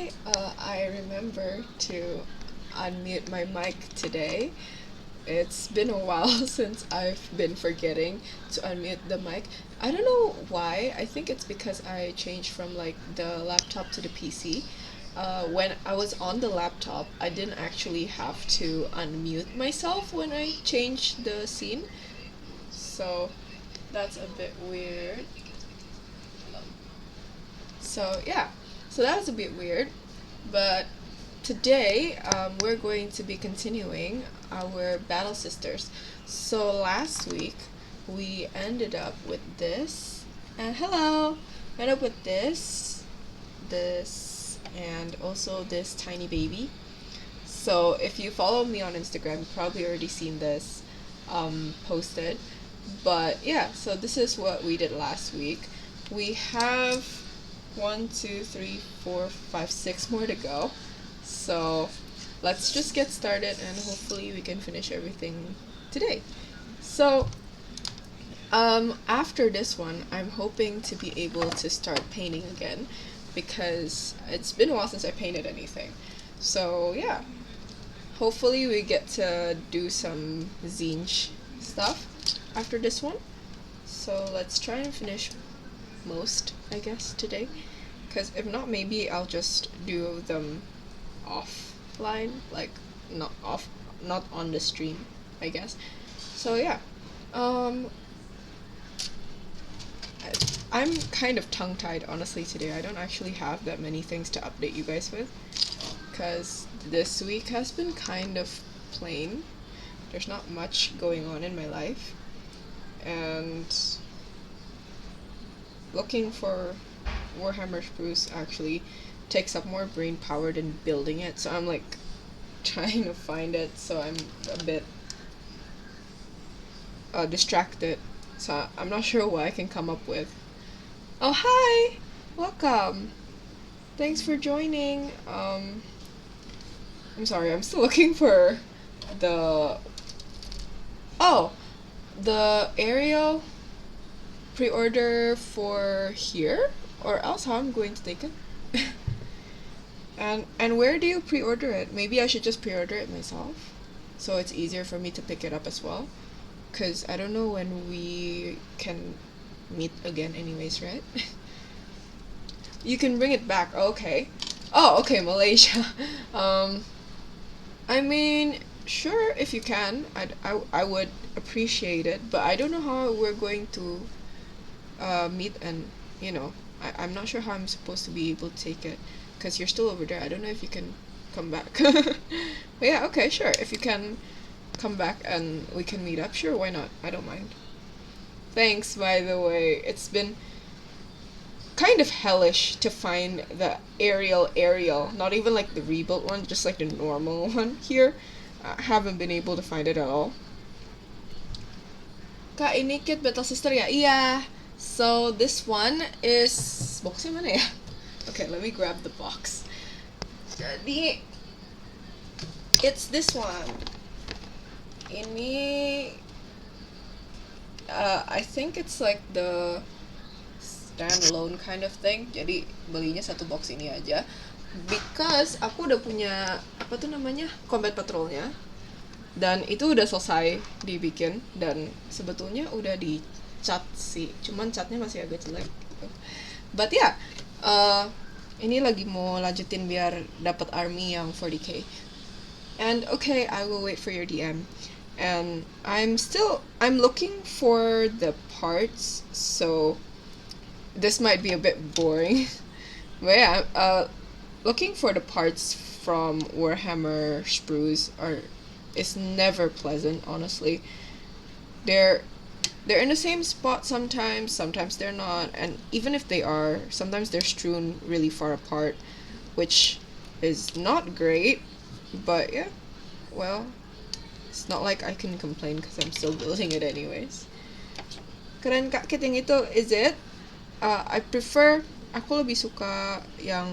Hi, I remember to unmute my mic today. It's been a while since I've been forgetting to unmute the mic. I don't know why. I think it's because I changed from like the laptop to the PC. When I was on the laptop, I didn't actually have to unmute myself when I changed the scene. So that's a bit weird. So yeah, so that was a bit weird. But today, we're going to be continuing our Battle Sisters. So last week, we ended up with this, and hello, ended up with this, and also this tiny baby. So if you follow me on Instagram, you've probably already seen this posted. But yeah, so this is what we did last week. We have 6 more to go. So let's just get started and hopefully we can finish everything today. So after this one, I'm hoping to be able to start painting again because it's been a while since I painted anything. So yeah, hopefully we get to do some Zinj stuff after this one. So let's try and finish most, I guess, today. Because if not, maybe I'll just do them offline, like not on the stream, I guess. So yeah, um, I'm kind of tongue-tied honestly today. I don't actually have that many things to update you guys with, because this week has been kind of plain. There's not much going on in my life, and looking for Warhammer Spruce actually takes up more brain power than building it, so I'm like trying to find it, so I'm a bit distracted. So I'm not sure what I can come up with. Oh, hi! Welcome! Thanks for joining. I'm sorry, I'm still looking for the. Oh! The Ariel pre-order for here? Or else how I'm going to take it? And where do you pre-order it? Maybe I should just pre-order it myself, so it's easier for me to pick it up as well. Cause I don't know when we can meet again, anyways, right? You can bring it back. Oh, okay. Oh, okay, Malaysia. um, I mean, sure, if you can, I would appreciate it, but I don't know how we're going to meet and, you know, I'm not sure how I'm supposed to be able to take it because you're still over there. I don't know if you can come back. But yeah, okay, sure. If you can come back and we can meet up, sure, why not? I don't mind. Thanks, by the way. It's been kind of hellish to find the Ariel, not even like the rebuilt one, just like the normal one here. I haven't been able to find it at all. Kak, ini kit Battle Sister ya? Iya. So this one is boxnya mana ya? Okay, let me grab the box. Jadi it's this one. Ini I think it's like the standalone kind of thing. Jadi belinya satu box ini aja. Because aku udah punya apa tuh namanya Combat Patrolnya, dan itu udah selesai dibikin dan sebetulnya udah dicat sih, cuman catnya masih agak jelek gitu. But yeah, ini lagi mau lanjutin biar dapat army yang 40k. And okay, I will wait for your DM. And I'm looking for the parts, so this might be a bit boring. But yeah, looking for the parts from Warhammer Sprues is never pleasant, honestly. They're they're in the same spot sometimes they're not, and even if they are, sometimes they're strewn really far apart, which is not great. But yeah, well, it's not like I can complain because I'm still building it anyways. Keren Kak Kit yang itu, is it? Aku lebih suka yang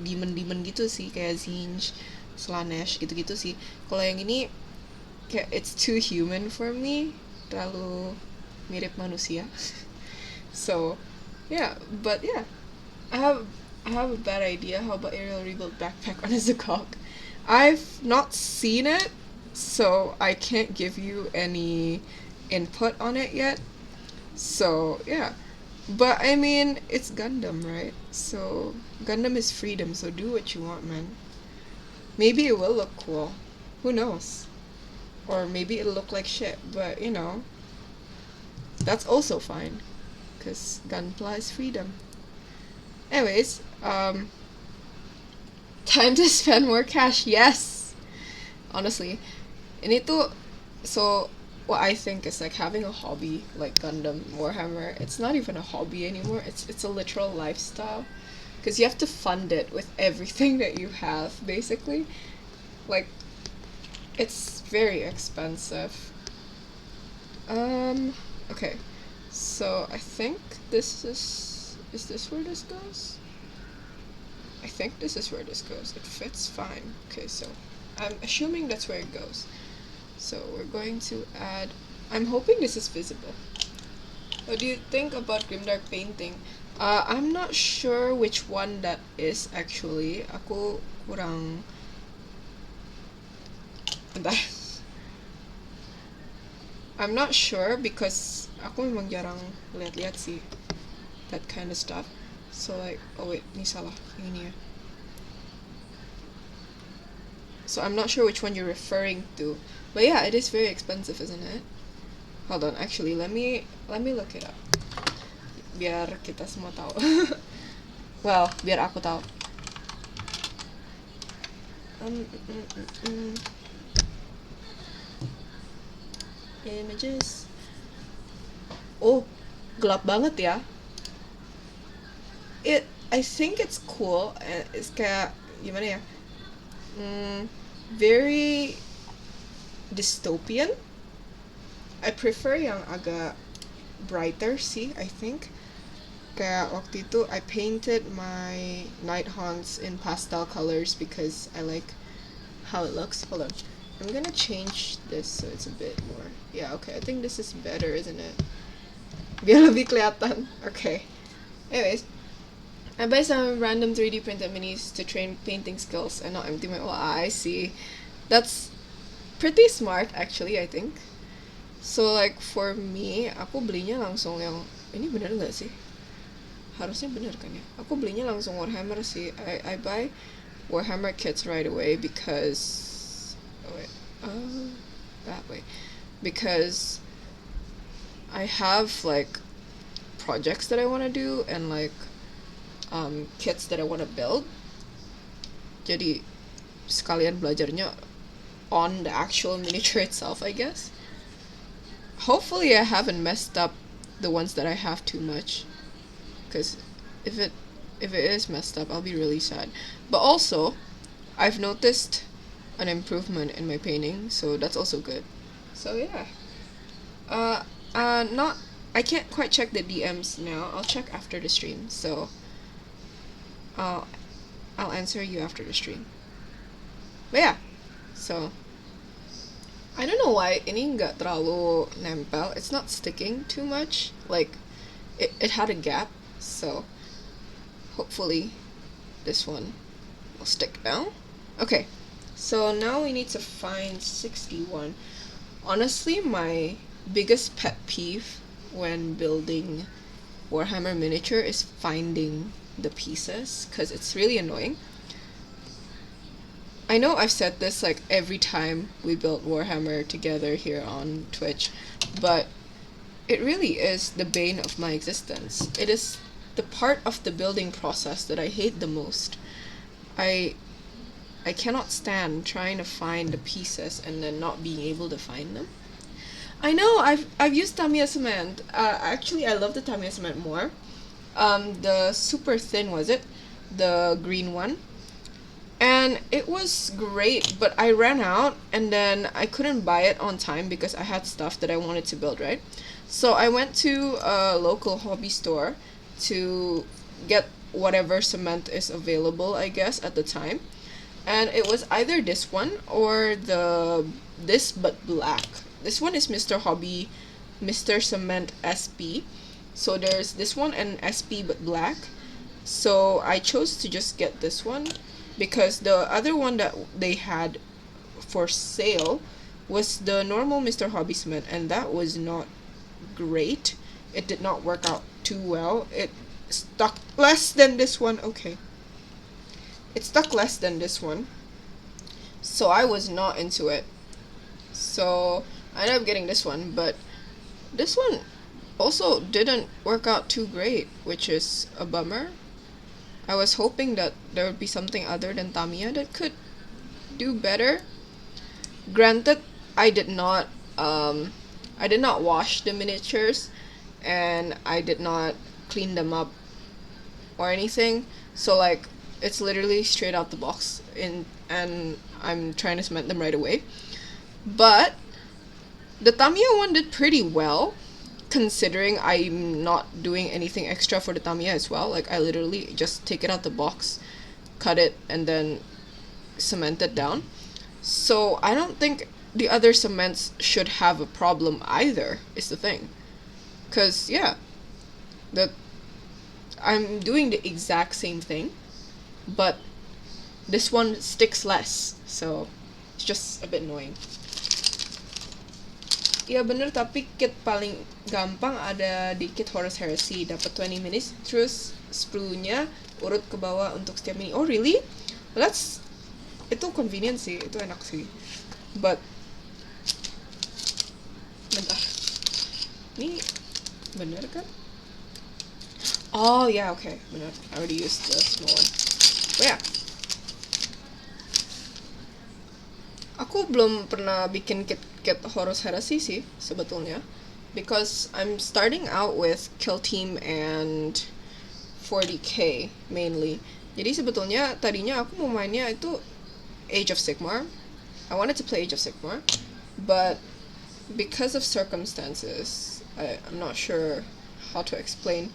demon gitu sih, kayak Zinj, Slanesh gitu-gitu sih. Kalau yang ini kayak it's too human for me, terlalu mirip manusia. So yeah, but yeah, I have I have a bad idea. How about Aerial Rebuild Backpack on a Zakok? I've not seen it, so I can't give you any input on it yet. So, yeah. But I mean, it's Gundam, right? So, Gundam is freedom, so do what you want, man. Maybe it will look cool. Who knows? Or maybe it'll look like shit, but you know, that's also fine. Because Gunpla is freedom. Anyways, time to spend more cash, yes! Honestly. Ini tuh, so what I think is like having a hobby like Gundam Warhammer, it's not even a hobby anymore, it's a literal lifestyle. Because you have to fund it with everything that you have, basically. Like, it's very expensive. Okay. So, I think this is this where this goes? I think this is where this goes. It fits fine. Okay, so I'm assuming that's where it goes. So we're going to add, I'm hoping this is visible. What do you think about Grimdark painting? I'm not sure which one that is actually. Aku kurang... Bentar. I'm not sure because aku memang jarang lihat-lihat sih that kind of stuff. So like, oh wait, ni salah. Yang ini ya. So I'm not sure which one you're referring to. But yeah, it is very expensive, isn't it? Hold on, actually, let me look it up. Biar kita semua tahu. Well, biar aku tahu. Images. Oh, gelap banget ya. I think it's cool. It's kayak gimana ya? Very dystopian. I prefer yang agak brighter sih, I think. Kayak waktu itu I painted my Night Haunts in pastel colors because I like how it looks. Hold on. I'm gonna change this so it's a bit more. Yeah, okay. I think this is better, isn't it? Biar lebih kelihatan. Okay. Anyways, I buy some random 3D printed minis to train painting skills and not empty my... Oh, I see. That's pretty smart actually, I think. So like for me, aku belinya langsung yang... Ini bener nggak sih? Harusnya bener kan ya? Aku belinya langsung Warhammer sih. I buy Warhammer kits right away because... Oh wait. That way. Because I have like projects that I want to do and like kits that I want to build. Jadi sekalian belajarnya on the actual miniature itself, I guess. Hopefully I haven't messed up the ones that I have too much. Because if it is messed up, I'll be really sad. But also, I've noticed an improvement in my painting, so that's also good. So yeah. I can't quite check the DMs now. I'll check after the stream. So I'll answer you after the stream. But yeah. So I don't know why ini nggak terlalu nempel. It's not sticking too much. Like it had a gap, so hopefully this one will stick now. Okay. So now we need to find 61. Honestly, my biggest pet peeve when building Warhammer miniature is finding the pieces, because it's really annoying. I know I've said this like every time we built Warhammer together here on Twitch, but it really is the bane of my existence. It is the part of the building process that I hate the most. I cannot stand trying to find the pieces and then not being able to find them. I know I've used Tamiya cement. Actually, I love the Tamiya cement more. The super thin, was it? The green one. And it was great, but I ran out and then I couldn't buy it on time because I had stuff that I wanted to build, right? So I went to a local hobby store to get whatever cement is available, I guess, at the time. And it was either this one or this but black. This one is Mr. Hobby, Mr. Cement SP. So there's this one and SP but black. So I chose to just get this one because the other one that they had for sale was the normal Mr. Hobby cement, and that was not great. It did not work out too well. It stuck less than this one. Okay. It stuck less than this one. So I was not into it. So I ended up getting this one, but this one also didn't work out too great, which is a bummer. I was hoping that there would be something other than Tamiya that could do better. Granted, I did not wash the miniatures, and I did not clean them up or anything. So like, it's literally straight out the box, and I'm trying to cement them right away. But the Tamiya one did pretty well, considering I'm not doing anything extra for the Tamiya as well. Like, I literally just take it out the box, cut it, and then cement it down. So I don't think the other cements should have a problem either, is the thing. Because, yeah, the I'm doing the exact same thing, but this one sticks less, so it's just a bit annoying. Iya bener, tapi kit paling gampang ada di kit Horus Heresy, dapat 20 minis, terus sprue-nya urut ke bawah untuk setiap mini. Oh really? Well, itu convenient sih, itu enak sih. But bentar, ini bener kan? Oh yeah, okay, bener. I already used the small one. But yeah, aku belum pernah bikin kit Horus Heresy sih sebetulnya, because I'm starting out with Kill Team and 40k mainly. Jadi sebetulnya tadinya aku mau mainnya itu Age of Sigmar. I wanted to play Age of Sigmar, but because of circumstances, I'm not sure how to explain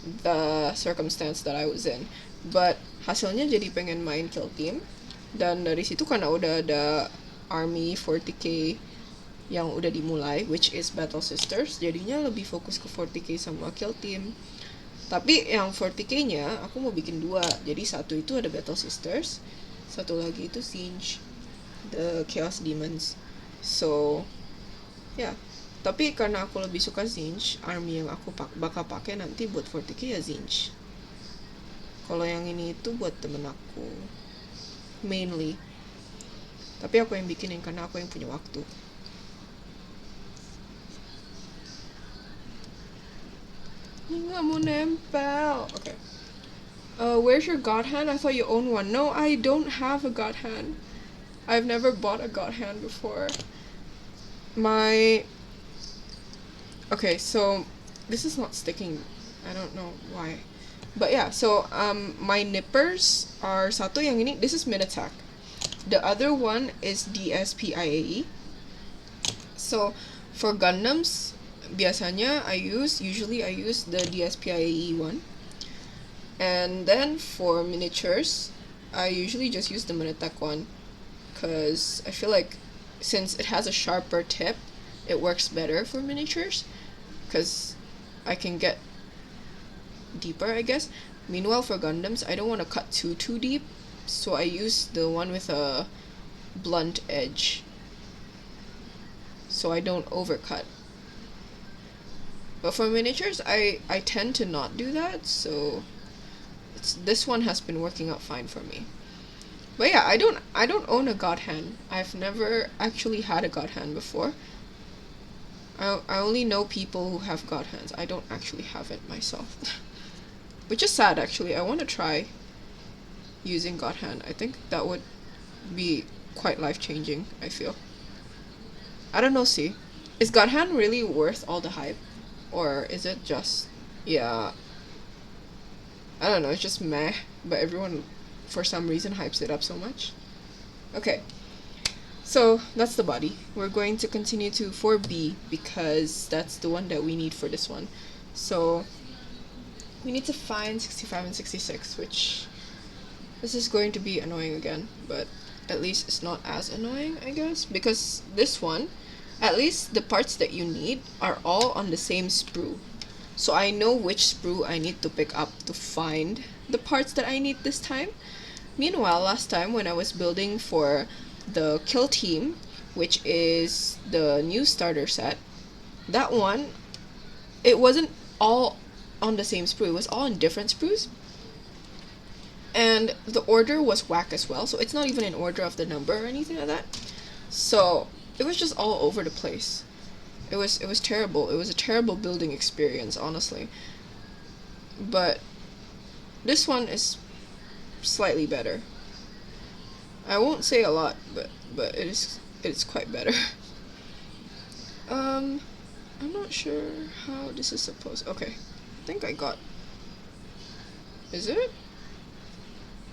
the circumstance that I was in, but hasilnya jadi pengen main Kill Team. Dan dari situ karena udah ada Army 40k yang udah dimulai, which is Battle Sisters, jadinya lebih fokus ke 40k sama Kill Team. Tapi yang 40k-nya aku mau bikin 2. Jadi satu itu ada Battle Sisters, satu lagi itu Siege, the Chaos Demons. So, yeah. Tapi karena aku lebih suka Zinj, army yang aku bakal pakai nanti buat 40k ya Zinj. Kalau yang ini itu buat temen aku, mainly. Tapi aku yang bikinin karena aku yang punya waktu. Nggak mau nempel. Okay. Where's your God Hand? I thought you owned one. No, I don't have a God Hand. I've never bought a God Hand before. Okay, so this is not sticking. I don't know why. But yeah, so my nippers are satu yang ini. This is Minotac. The other one is DSPIAE. So for Gundams, biasanya usually I use the DSPIAE one. And then for miniatures, I usually just use the Minotac one, because I feel like since it has a sharper tip, it works better for miniatures, because I can get deeper, I guess. Meanwhile, for Gundams, I don't want to cut too deep, so I use the one with a blunt edge, so I don't overcut. But for miniatures, I tend to not do that, so this one has been working out fine for me. But yeah, I don't own a God Hand. I've never actually had a God Hand before. I only know people who have God Hands. I don't actually have it myself. Which is sad, actually. I want to try using God Hand. I think that would be quite life-changing, I feel. I don't know, see. Is God Hand really worth all the hype? Or is it just... yeah... I don't know, it's just meh, but everyone, for some reason, hypes it up so much. Okay. So, that's the body. We're going to continue to 4B, because that's the one that we need for this one. So, we need to find 65 and 66, which... this is going to be annoying again, but at least it's not as annoying, I guess, because this one, at least the parts that you need are all on the same sprue. so I know which sprue I need to pick up to find the parts that I need this time. Meanwhile, last time when I was building for the kill team, which is the new starter set, that one, it wasn't all on the same sprue, it was all in different sprues. And the order was whack as well, so it's not even in order of the number or anything like that. So it was just all over the place. It was terrible. It was a terrible building experience, honestly. But this one is slightly better. I won't say a lot, but it's quite better. I'm not sure how this is supposed. Okay, I think I got. Is it?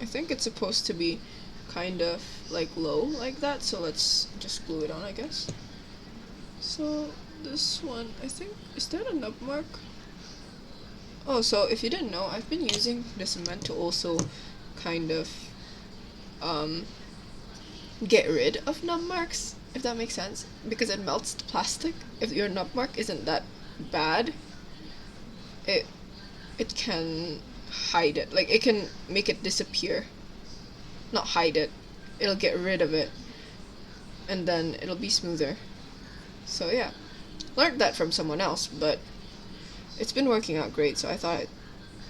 I think it's supposed to be kind of like low like that, so let's just glue it on, I guess. So this one, I think, is that a nub mark? Oh, so if you didn't know, I've been using the cement to also kind of get rid of nub marks, if that makes sense, because it melts the plastic. If your nub mark isn't that bad, it can hide it. Like, it can make it disappear. Not hide it. It'll get rid of it. And then it'll be smoother. So yeah. Learned that from someone else, but it's been working out great, so I thought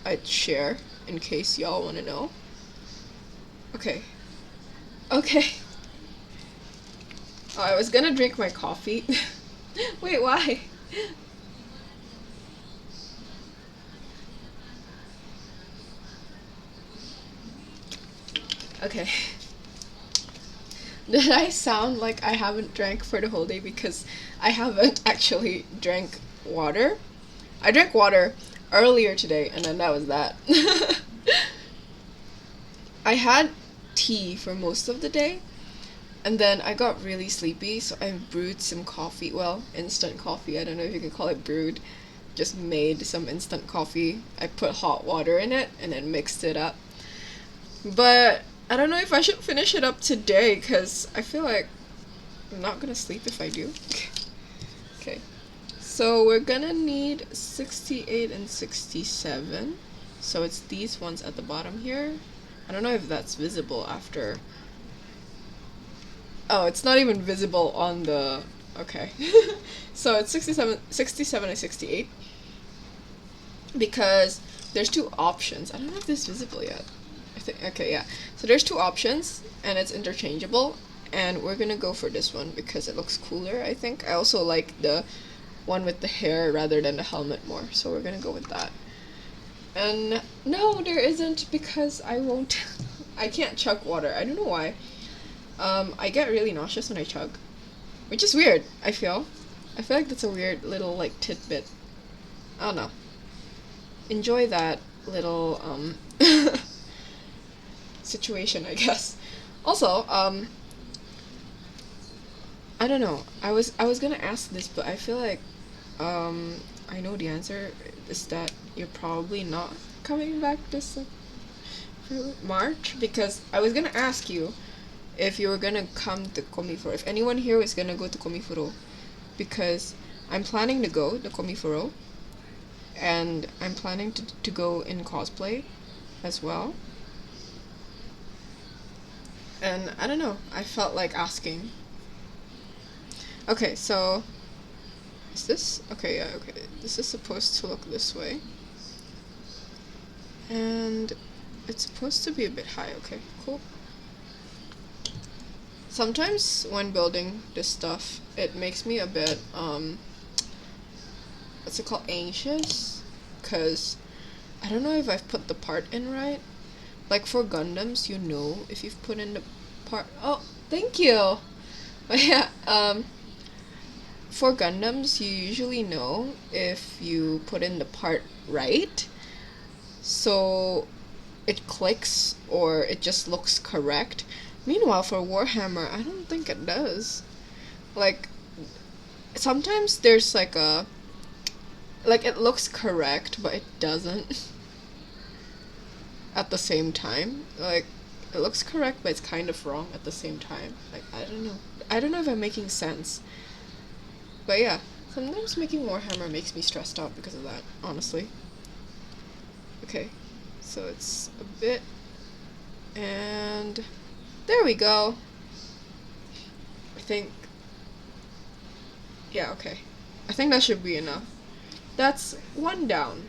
I'd share in case y'all want to know. Okay. Okay. Oh, I was gonna drink my coffee. Wait, why? Okay. Did I sound like I haven't drank for the whole day? Because I haven't actually drank water. I drank water earlier today, and then that was that. I had tea for most of the day, and then I got really sleepy, so I brewed some coffee. Well, instant coffee. I don't know if you can call it brewed. Just made some instant coffee. I put hot water in it, and then mixed it up. But I don't know if I should finish it up today, because I feel like I'm not gonna sleep if I do. Okay. So we're gonna need 68 and 67. So it's these ones at the bottom here. I don't know if that's visible after. Oh, it's not even visible on the. Okay. So it's 67 and 68. Because there's two options. I don't know if this is visible yet. Okay, yeah. So there's two options, and it's interchangeable, and we're gonna go for this one because it looks cooler, I think. I also like the one with the hair rather than the helmet more, so we're gonna go with that. And no, there isn't, because I won't. I can't chug water. I don't know why. I get really nauseous when I chug, which is weird. I feel like that's a weird little like tidbit. I don't know. Enjoy that little situation, I guess. Also, I don't know. I was gonna ask this, but I feel like I know the answer is that you're probably not coming back this March, because I was gonna ask you if you were gonna come to Komifuro, if anyone here was gonna go to Komifuro, because I'm planning to go to Komifuro, and I'm planning to go in cosplay as well. And I don't know, I felt like asking. Okay, so is this okay? Yeah, okay. This is supposed to look this way, and it's supposed to be a bit high. Okay, cool. Sometimes when building this stuff, it makes me a bit what's it called, anxious, because I don't know if I've put the part in right. Like for Gundams, you know if you've put in the part. Oh, thank you. But yeah, for Gundams, you usually know if you put in the part right, so it clicks or it just looks correct. Meanwhile, for Warhammer, I don't think it does. Like, sometimes there's like a, like it looks correct, but it doesn't. At the same time, like, it looks correct, but it's kind of wrong at the same time. Like, I don't know if I'm making sense. But yeah, Sometimes making Warhammer makes me stressed out because of that, honestly. Okay, so it's a bit, and there we go. I think, yeah, okay. I think that should be enough. That's one down.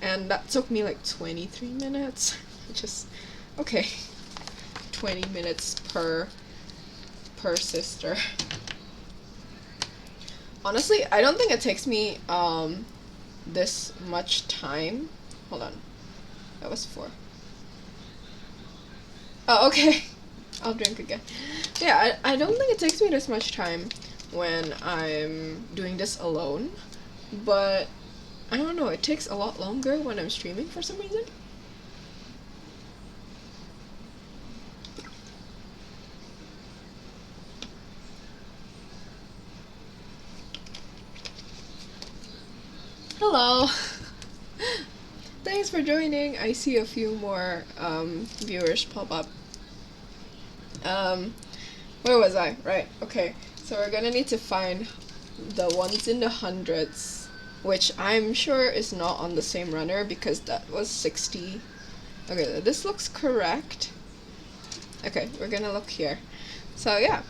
And that took me like 23 minutes. Just, okay. 20 minutes per sister. Honestly, I don't think it takes me this much time. Hold on. That was 4. Oh, okay. I'll drink again. Yeah, I don't think it takes me this much time when I'm doing this alone, but I don't know, it takes a lot longer when I'm streaming for some reason. Hello! Thanks for joining. I see a few more viewers pop up. Where was I? Right, okay. So we're gonna need to find the ones in the hundreds, which I'm sure is not on the same runner because that was 60. Okay, this looks correct. Okay, we're gonna look here. So yeah,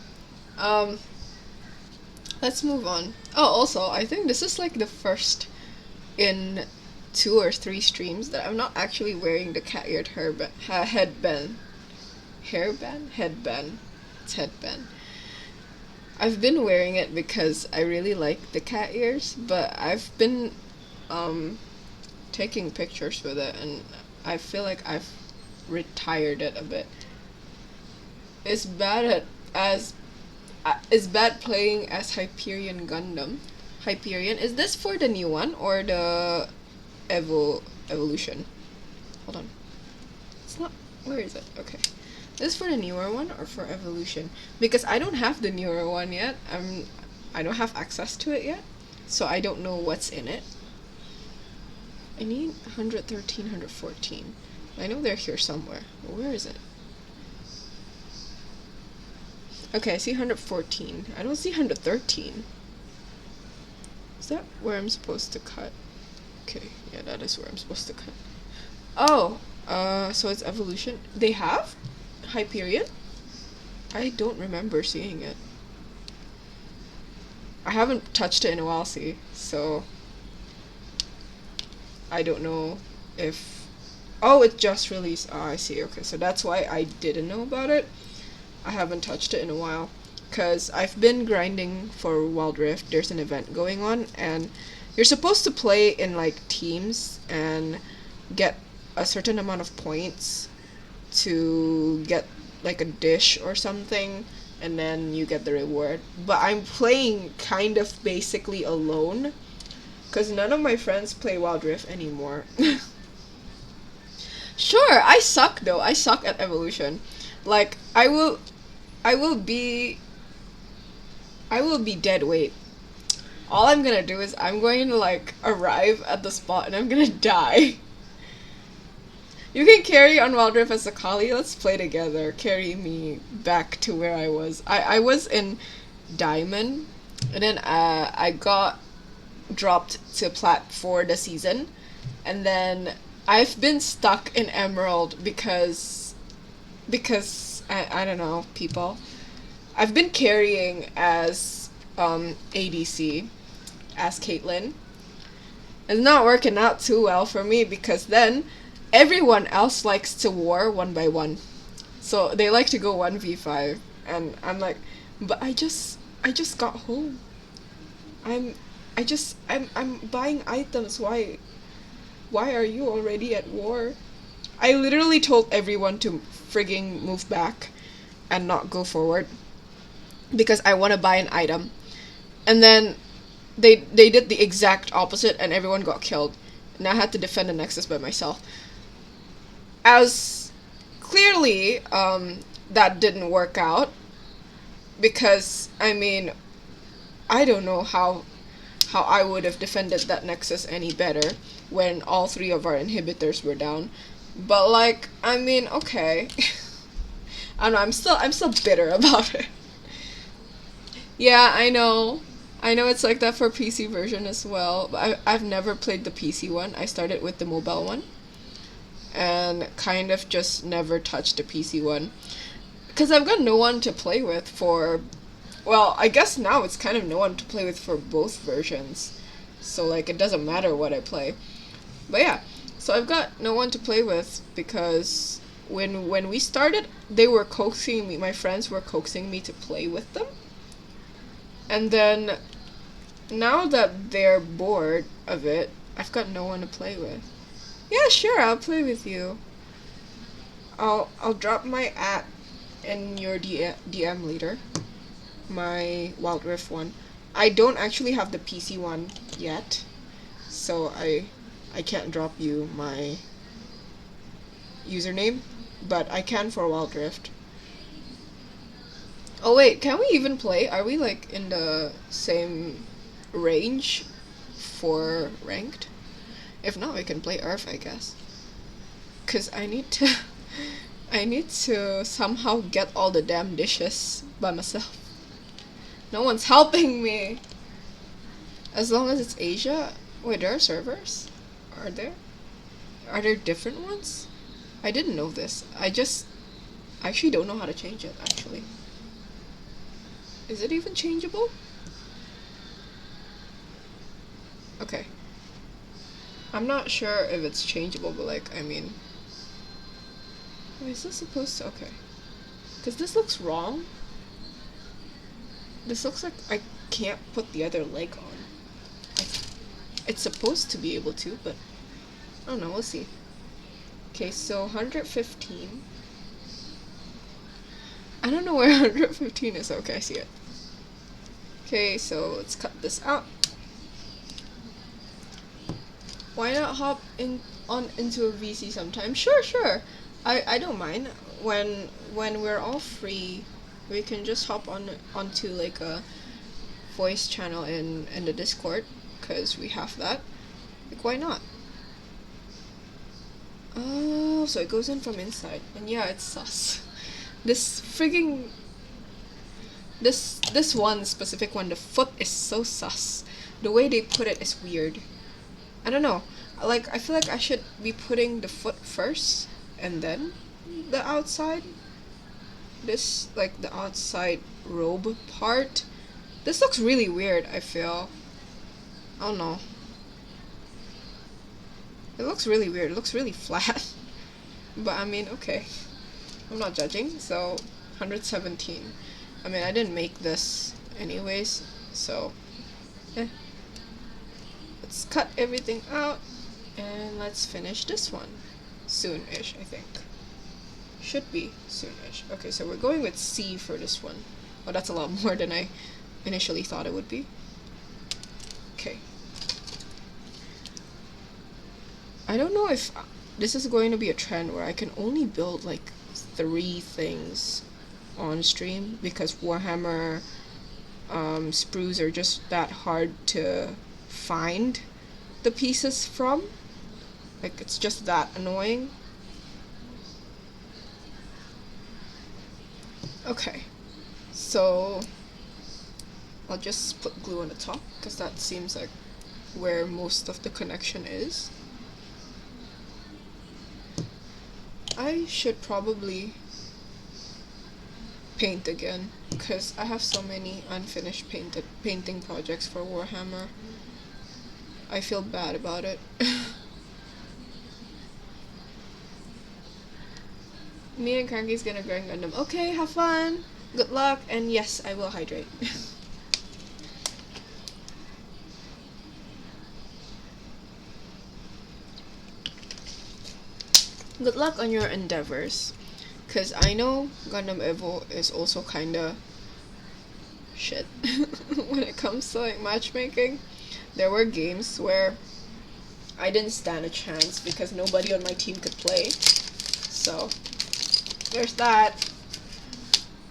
let's move on. Oh, also, I think this is like the first in 2 or 3 streams that I'm not actually wearing the cat-eared headband. Headband. It's headband. I've been wearing it because I really like the cat ears, but I've been taking pictures with it, and I feel like I've retired it a bit. It's bad playing as Hyperion Gundam. Hyperion, is this for the new one or the evolution? Hold on. It's not. Where is it? Okay. Is this for the newer one or for evolution? Because I don't have the newer one yet. I don't have access to it yet, so I don't know what's in it. I need 113, 114. I know they're here somewhere. Where is it? Okay, I see 114. I don't see 113. Is that where I'm supposed to cut? Okay, yeah, that is where I'm supposed to cut. Oh, so it's evolution. They have Hyperion? I don't remember seeing it. I haven't touched it in a while, see, so I don't know if... Oh, it just released. Oh, I see. Okay, so that's why I didn't know about it. I haven't touched it in a while, because I've been grinding for Wild Rift. There's an event going on, and you're supposed to play in, like, teams and get a certain amount of points to get, like, a dish or something, and then you get the reward. But I'm playing kind of basically alone, because none of my friends play Wild Rift anymore. Sure, I suck though. I suck at evolution. Like, I will be dead weight. All I'm gonna do is I'm going to, like, arrive at the spot and I'm gonna die. You can carry on Wild Rift as a Kali. Let's play together. Carry me back to where I was. I was in Diamond, and then I got dropped to Plat for the season, and then I've been stuck in Emerald because I don't know, people. I've been carrying as ADC, as Caitlyn. It's not working out too well for me because then everyone else likes to war 1 by 1. So they like to go 1v5, and I'm like, but I just got home. I'm buying items. Why are you already at war? I literally told everyone to frigging move back and not go forward because I want to buy an item. And then they did the exact opposite and everyone got killed. And I had to defend the Nexus by myself. As clearly, that didn't work out because, I mean, I don't know how I would have defended that Nexus any better when all 3 of our inhibitors were down. But, like, I mean, okay. I don't know, I'm still bitter about it. Yeah, I know. I know it's like that for PC version as well, but I've never played the PC one. I started with the mobile one and kind of just never touched the PC one. Because I've got no one to play with for, well, I guess now it's kind of no one to play with for both versions. So, like, it doesn't matter what I play. But yeah, so I've got no one to play with because when we started, they were coaxing me, my friends were coaxing me to play with them. And then now that they're bored of it, I've got no one to play with. Yeah, sure, I'll play with you. I'll drop my in your DM later. My Wild Rift one. I don't actually have the PC one yet, so I can't drop you my username, but I can for Wild Rift. Oh wait, can we even play? Are we like in the same range for ranked? If not, we can play Earth, I guess. Cause I need to I need to somehow get all the damn dishes by myself. No one's helping me. As long as it's Asia. Wait, there are servers? Are there? Are there different ones? I didn't know this. I actually don't know how to change it, actually. Is it even changeable? Okay. I'm not sure if it's changeable, but like, I mean... Is this supposed to... Okay. Because this looks wrong. This looks like I can't put the other leg on. It's supposed to be able to, but... I don't know, we'll see. Okay, so 115. I don't know where 115 is. Okay, I see it. Okay, so let's cut this out. Why not hop into a VC sometime? Sure. I don't mind. When we're all free, we can just hop onto like a voice channel in the Discord, because we have that. Like, why not? Oh, so it goes in from inside. And yeah, it's sus. This frigging... This one specific one, the foot is so sus. The way they put it is weird. I don't know. Like, I feel like I should be putting the foot first and then the outside. This, like, the outside robe part. This looks really weird, I feel. I don't know. It looks really weird. It looks really flat. But I mean, okay. I'm not judging. So, 117. I mean, I didn't make this anyways. So, eh. Let's cut everything out. And let's finish this one. Soon-ish, I think. Should be soon-ish. Okay, so we're going with C for this one. Oh, that's a lot more than I initially thought it would be. Okay. I don't know if this is going to be a trend where I can only build like 3 things on stream, because Warhammer sprues are just that hard to find the pieces from. Like, it's just that annoying. Okay, so I'll just put glue on the top, because that seems like where most of the connection is. I should probably paint again, because I have so many unfinished painting projects for Warhammer. I feel bad about it. Me and Cranky's gonna grind Gundam. Okay, have fun! Good luck, and yes, I will hydrate. Good luck on your endeavors, because I know Gundam Evo is also kinda shit when it comes to like matchmaking. There were games where I didn't stand a chance because nobody on my team could play. So, there's that.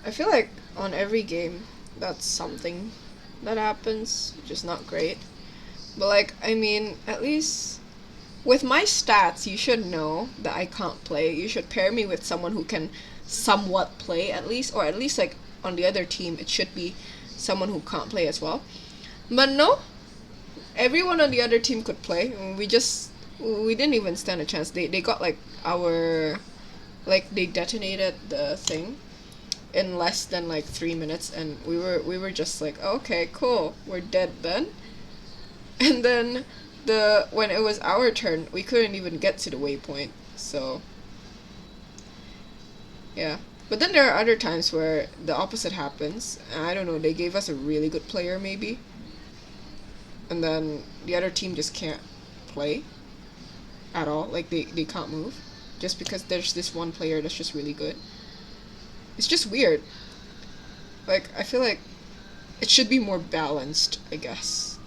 I feel like on every game, that's something that happens, which is not great. But like, I mean, at least with my stats, you should know that I can't play. You should pair me with someone who can somewhat play at least, or at least like on the other team, it should be someone who can't play as well. But no, everyone on the other team could play. We didn't even stand a chance. They got like our, like they detonated the thing in less than like 3 minutes, and we were just like, okay, cool, we're dead then. And then when it was our turn, we couldn't even get to the waypoint. So yeah. But then there are other times where the opposite happens. I don't know, they gave us a really good player maybe, and then the other team just can't play at all. Like they can't move just because there's this one player that's just really good. It's just weird. Like, I feel like it should be more balanced, I guess.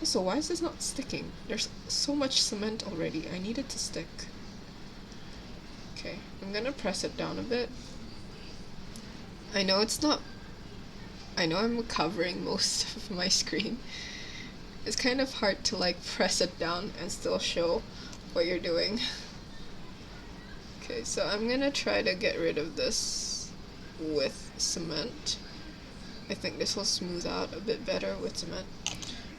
Also, why is this not sticking? There's so much cement already. I need it to stick. Okay, I'm gonna press it down a bit. I know it's not... I know I'm covering most of my screen. It's kind of hard to like press it down and still show what you're doing. Okay, so I'm gonna try to get rid of this with cement. I think this will smooth out a bit better with cement.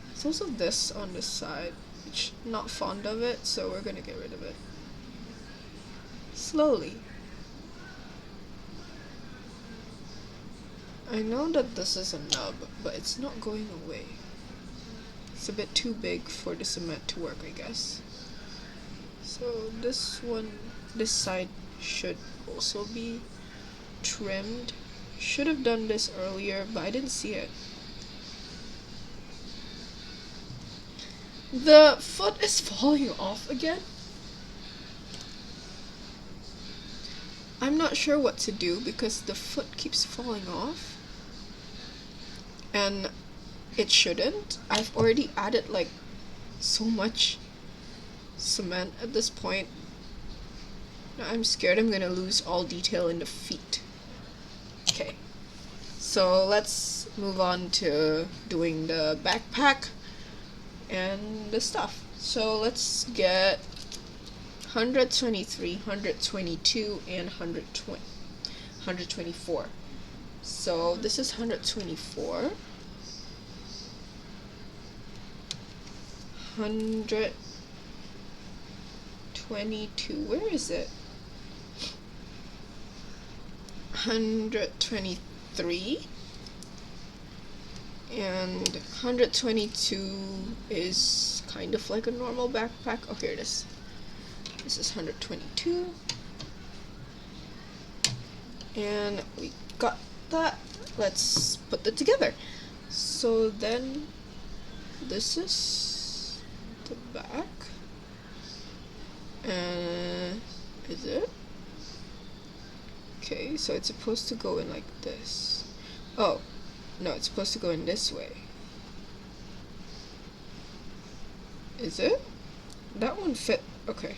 There's also this on this side, which I'm not fond of it, so we're gonna get rid of it. Slowly. I know that this is a nub, but it's not going away. It's a bit too big for the cement to work, I guess. So this side should also be trimmed. Should have done this earlier, but I didn't see it. The foot is falling off again. I'm not sure what to do because the foot keeps falling off. And it shouldn't. I've already added like so much cement at this point. Now I'm scared I'm gonna lose all detail in the feet. Okay, so let's move on to doing the backpack and the stuff. So let's get 123, 122, and 124. So this is 124. 122. Where is it? 123. And 122 is kind of like a normal backpack. Oh, here it is. This is 122. And we got that. Let's put that together. So then this is the back. Is it? Okay, so it's supposed to go in like this. Oh, no, it's supposed to go in this way. Is it? That one fit. Okay.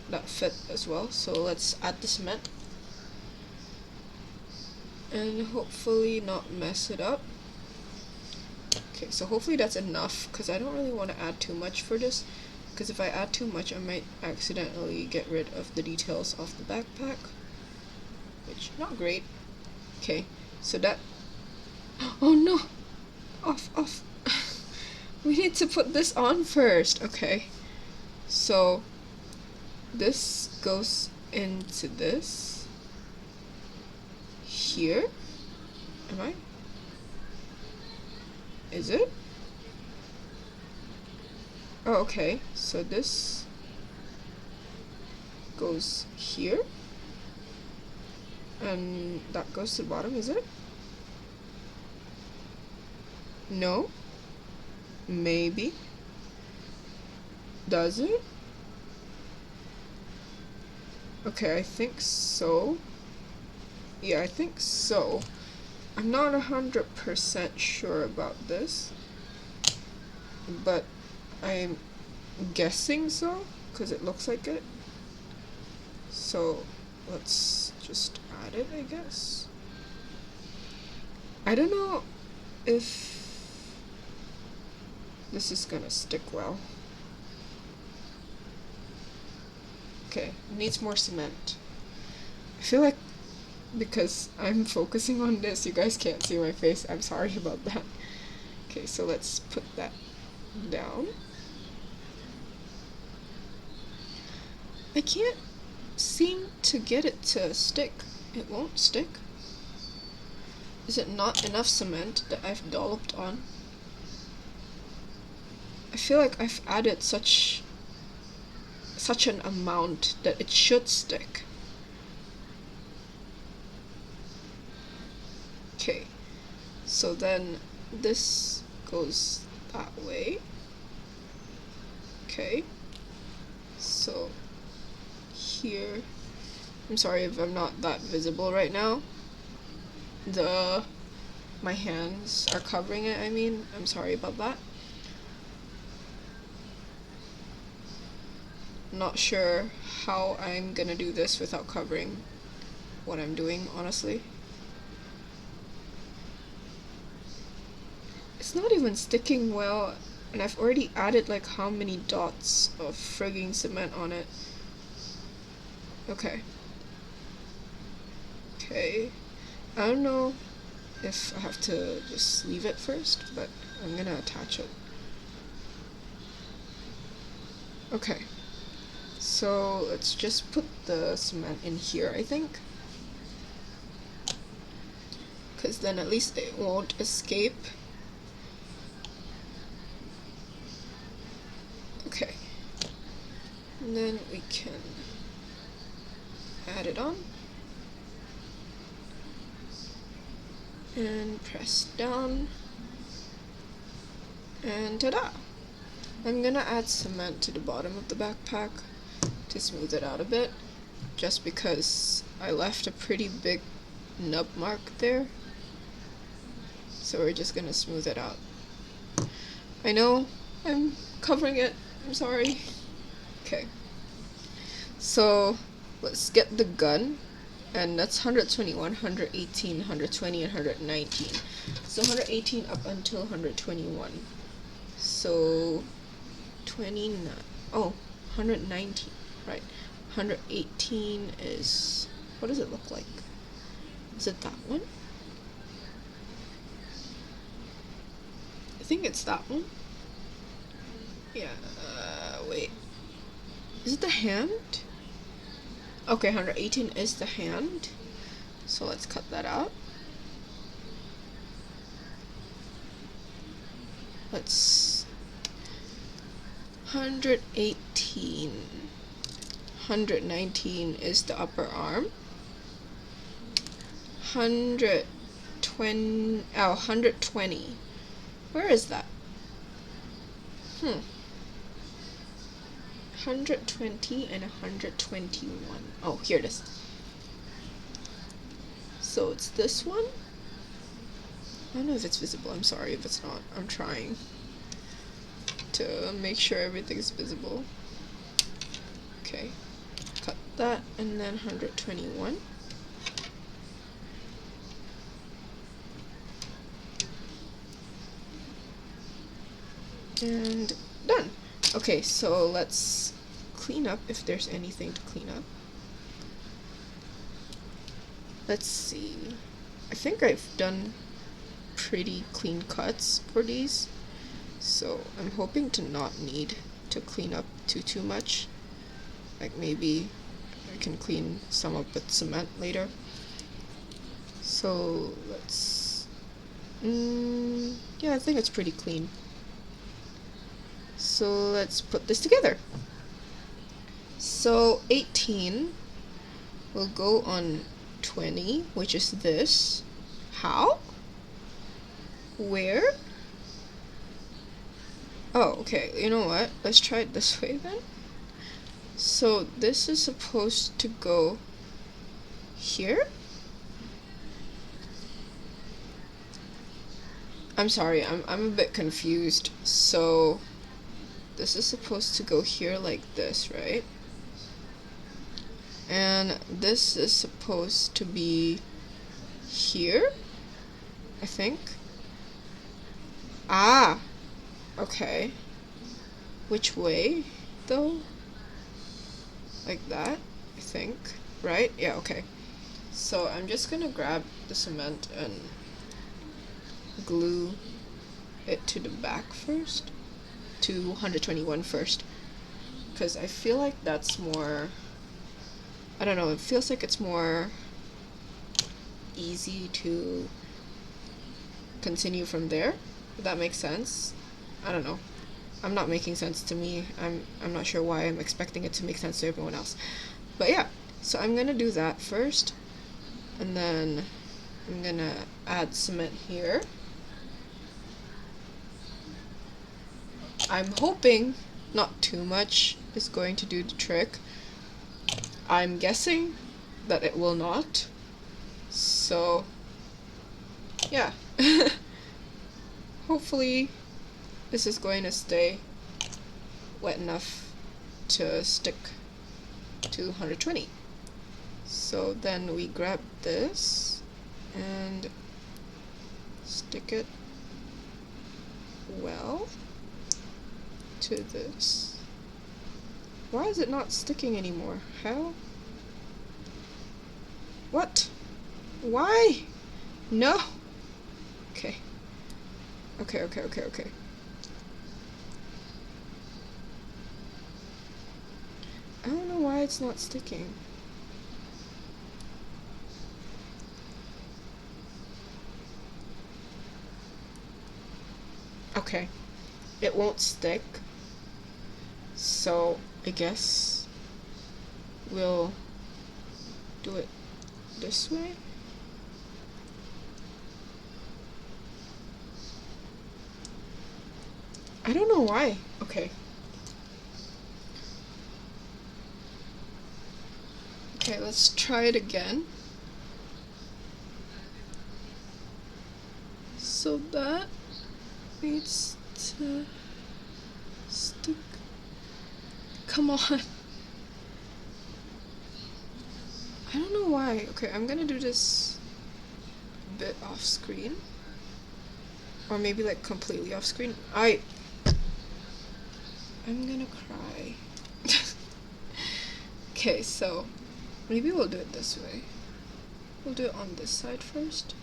That fit as well. So let's add the cement. And hopefully not mess it up. Okay, so hopefully that's enough, because I don't really want to add too much for this. Because if I add too much, I might accidentally get rid of the details of the backpack. Which, not great. Okay, so that... Oh no! Off. We need to put this on first. Okay. So, this goes into this. Here? Am I? Is it? Oh, okay. So this goes here. And that goes to the bottom, is it? No? Maybe? Does it? Okay, I think so. Yeah, I think so. I'm not 100% sure about this, but I'm guessing so, because it looks like it. So let's just add it, I guess. I don't know if this is gonna stick well. Okay, needs more cement. I feel like because I'm focusing on this, you guys can't see my face. I'm sorry about that. Okay, so let's put that down. I can't seem to get it to stick. It won't stick. Is it not enough cement that I've dolloped on? I feel like I've added such an amount that it should stick. Okay, so then this goes that way. Okay, so here, I'm sorry if I'm not that visible right now. My hands are covering it, I mean, I'm sorry about that. Not sure how I'm gonna do this without covering what I'm doing, honestly. It's not even sticking well, and I've already added like how many dots of frigging cement on it. Okay. Okay. I don't know if I have to just leave it first, but I'm gonna attach it. Okay. So let's just put the cement in here, I think. Because then at least it won't escape. Okay. And then we can add it on. And press down. And ta-da! I'm gonna add cement to the bottom of the backpack to smooth it out a bit, just because I left a pretty big nub mark there. So we're just gonna smooth it out. I know I'm covering it, I'm sorry. Okay. So let's get the gun, and that's 121, 118, 120, and 119. So 118 up until 121. So 29, oh, 119, right. 118 is, what does it look like? Is it that one? I think it's that one. Yeah, wait. Is it the hand? Okay, 118 is the hand. So let's cut that out. Let's 118. 119 is the upper arm. 120. Oh, 120. Where is that? 120 and 121. Oh, here it is. So it's this one. I don't know if it's visible. I'm sorry if it's not. I'm trying to make sure everything's visible. Okay. Cut that, and then 121. And done. Okay, so let's clean up if there's anything to clean up. Let's see. I think I've done pretty clean cuts for these, so I'm hoping to not need to clean up too much. Like maybe I can clean some up with cement later. So let's yeah, I think it's pretty clean. So let's put this together. So 18 will go on 20, which is this. How? Where? Oh, okay, you know what? Let's try it this way then. So this is supposed to go here? I'm sorry, I'm a bit confused. So this is supposed to go here like this, right? And this is supposed to be here, I think. Ah, okay. Which way, though? Like that, I think. Right? Yeah, okay. So I'm just gonna grab the cement and glue it to the back first, to 121 first, because I feel like that's more, I don't know, it feels like it's more easy to continue from there, if that makes sense. I don't know. I'm not making sense to me. I'm not sure why I'm expecting it to make sense to everyone else. But yeah, so I'm gonna do that first, and then I'm gonna add cement here. I'm hoping not too much is going to do the trick. I'm guessing that it will not. So yeah. Hopefully this is going to stay wet enough to stick to 120. So then we grab this and stick it well to this. Why is it not sticking anymore? How? What? Why? No. Okay. Okay. I don't know why it's not sticking. Okay. It won't stick. So I guess we'll do it this way. I don't know why. Okay. Okay, let's try it again. So that needs to stick. Come on. I don't know why. Okay, I'm gonna do this a bit off screen. Or maybe like completely off screen. I'm gonna cry. Okay, so maybe we'll do it this way. We'll do it on this side first.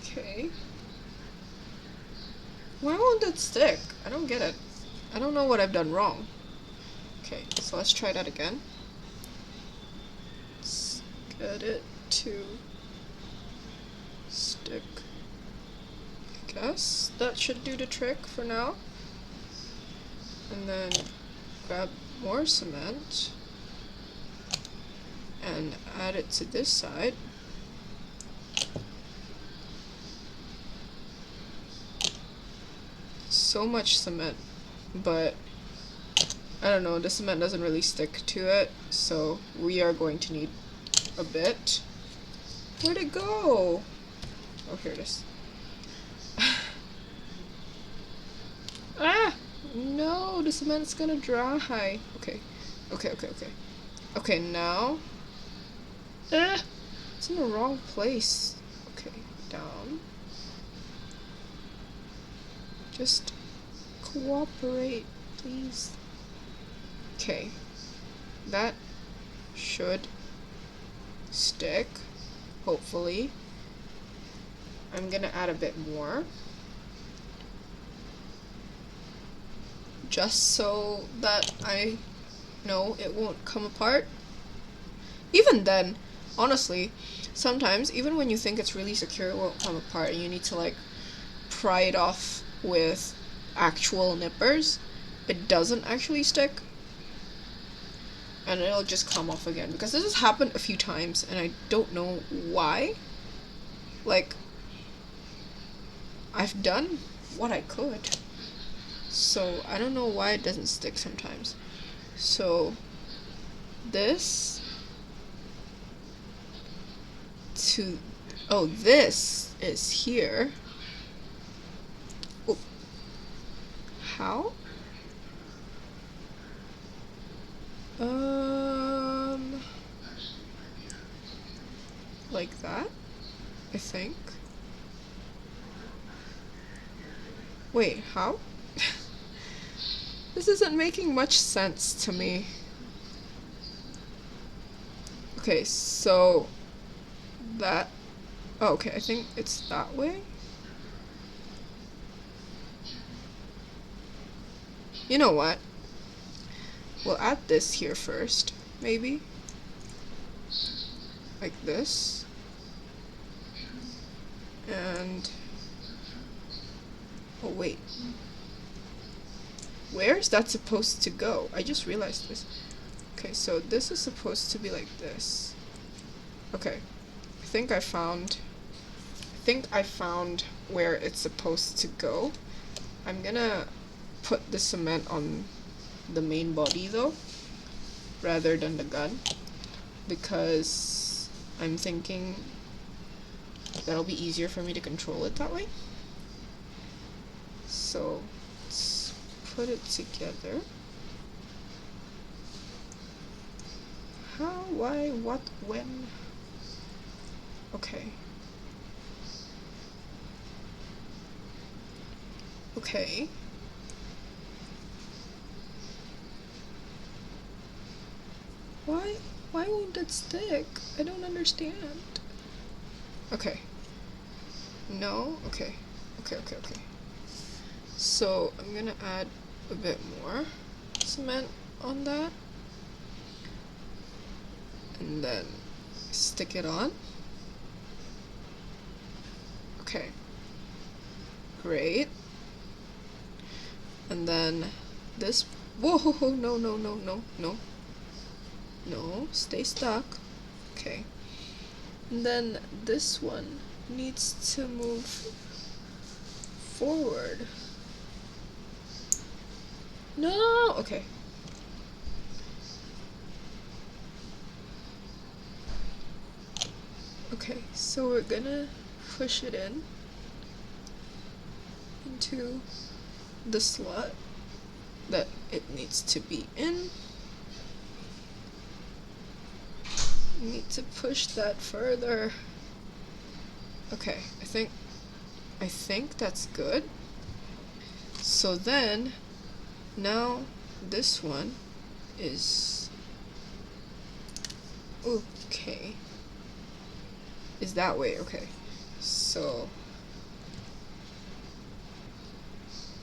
Okay. Why won't it stick? I don't get it. I don't know what I've done wrong. Okay, so let's try that again. Let's get it to stick. I guess that should do the trick for now. And then grab more cement and add it to this side. So much cement, but I don't know, the cement doesn't really stick to it, so we are going to need a bit. Where'd it go? Oh, here it is. Ah! No, the cement's gonna dry. Okay. Okay, now. It's in the wrong place. Okay, down. Just cooperate, please. Okay. That should stick, hopefully. I'm gonna add a bit more, just so that I know it won't come apart. Even then, honestly, sometimes, even when you think it's really secure, it won't come apart, and you need to like pry it off with actual nippers, it doesn't actually stick. And it'll just come off again, because this has happened a few times and I don't know why. Like, I've done what I could, so I don't know why it doesn't stick sometimes. So this to, oh, this is here. Oh. How? Like that, I think. Wait, how? This isn't making much sense to me. Okay, so that Oh, okay, I think it's that way. You know what? We'll add this here first, maybe. Like this. And... oh, wait. Where's that supposed to go? I just realized this. Okay, so this is supposed to be like this. Okay. I think I found where it's supposed to go. I'm gonna put the cement on the main body though, rather than the gun, because I'm thinking that'll be easier for me to control it that way. So let's put it together. How, why, what, when? Okay. Okay. Why won't it stick? I don't understand. Okay. No? Okay. Okay. So I'm gonna add a bit more cement on that. And then stick it on. Okay. Great. And then this, whoa, no, stay stuck. Okay. And then this one needs to move forward. No, okay. Okay, so we're gonna push it into the slot that it needs to be in. You need to push that further. Okay, I think that's good. So then, now this one is okay. Is that way, okay. So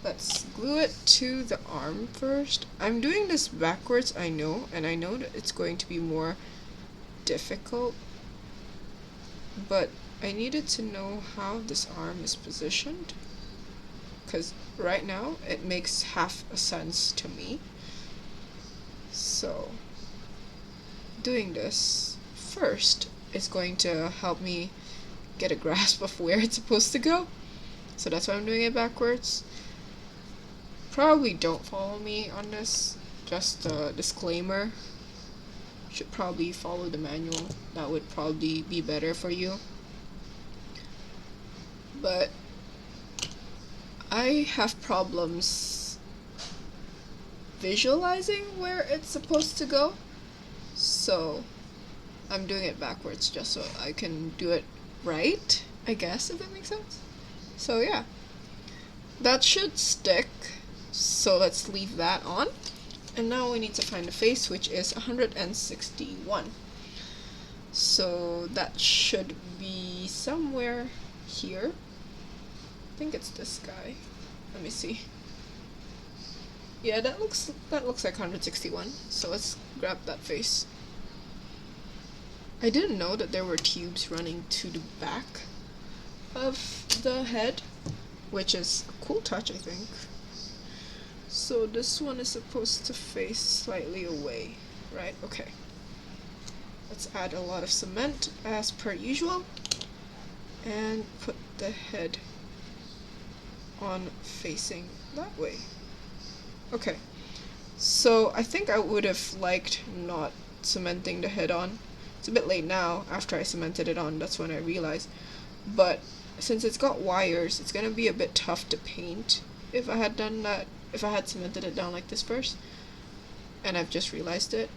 let's glue it to the arm first. I'm doing this backwards, I know, and I know that it's going to be more difficult, but I needed to know how this arm is positioned, because right now it makes half a sense to me. So doing this first is going to help me get a grasp of where it's supposed to go. So that's why I'm doing it backwards. Probably don't follow me on this, just a disclaimer. Should probably follow the manual. That would probably be better for you. But I have problems visualizing where it's supposed to go, so I'm doing it backwards just so I can do it right, I guess, if that makes sense. So yeah, that should stick, so let's leave that on. And now we need to find the face, which is 161. So that should be somewhere here. I think it's this guy. Let me see. Yeah, that looks like 161. So let's grab that face. I didn't know that there were tubes running to the back of the head, which is a cool touch, I think. So this one is supposed to face slightly away, right? Okay. Let's add a lot of cement as per usual and put the head on facing that way. Okay. So I think I would have liked not cementing the head on. It's a bit late now after I cemented it on, that's when I realized. But since it's got wires, it's gonna be a bit tough to paint if I had done that. If I had cemented it down like this first, and I've just realized it.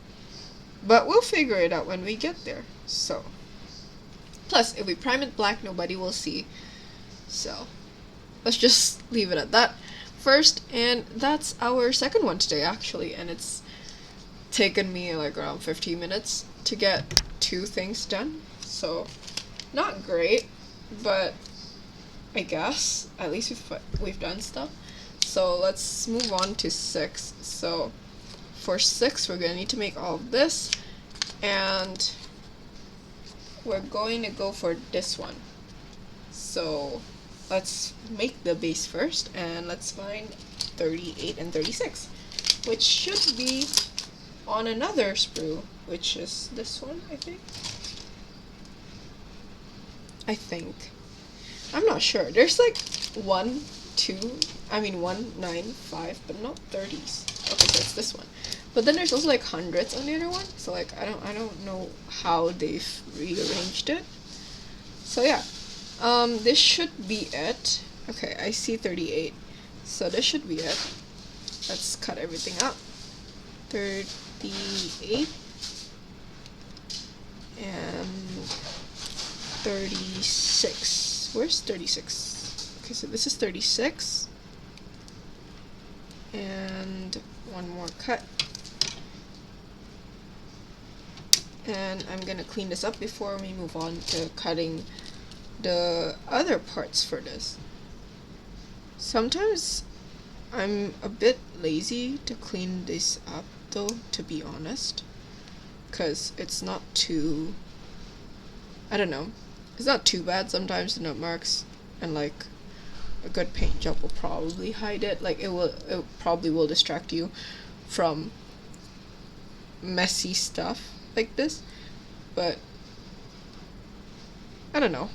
But we'll figure it out when we get there. So, plus if we prime it black, nobody will see. So, let's just leave it at that first. And that's our second one today, actually. And it's taken me like around 15 minutes to get 2 things done. So, not great. but I guess at least we've done stuff. So let's move on to 6. So for 6, we're gonna need to make all of this, and we're going to go for this one. So let's make the base first, and let's find 38 and 36, which should be on another sprue, which is this one, I think. I'm not sure. There's like 1, 9, 5, but not 30s. Okay, so it's this one. But then there's also like hundreds on the other one. So like I don't know how they've rearranged it. So yeah. This should be it. Okay, I see 38. So this should be it. Let's cut everything up. 38 and 36. Where's 36? Okay, so this is 36. And one more cut. And I'm gonna clean this up before we move on to cutting the other parts for this. Sometimes I'm a bit lazy to clean this up though, to be honest, because it's not too, I don't know, it's not too bad. Sometimes the note marks and like a good paint job will probably hide it. Like it probably will distract you from messy stuff like this, but I don't know.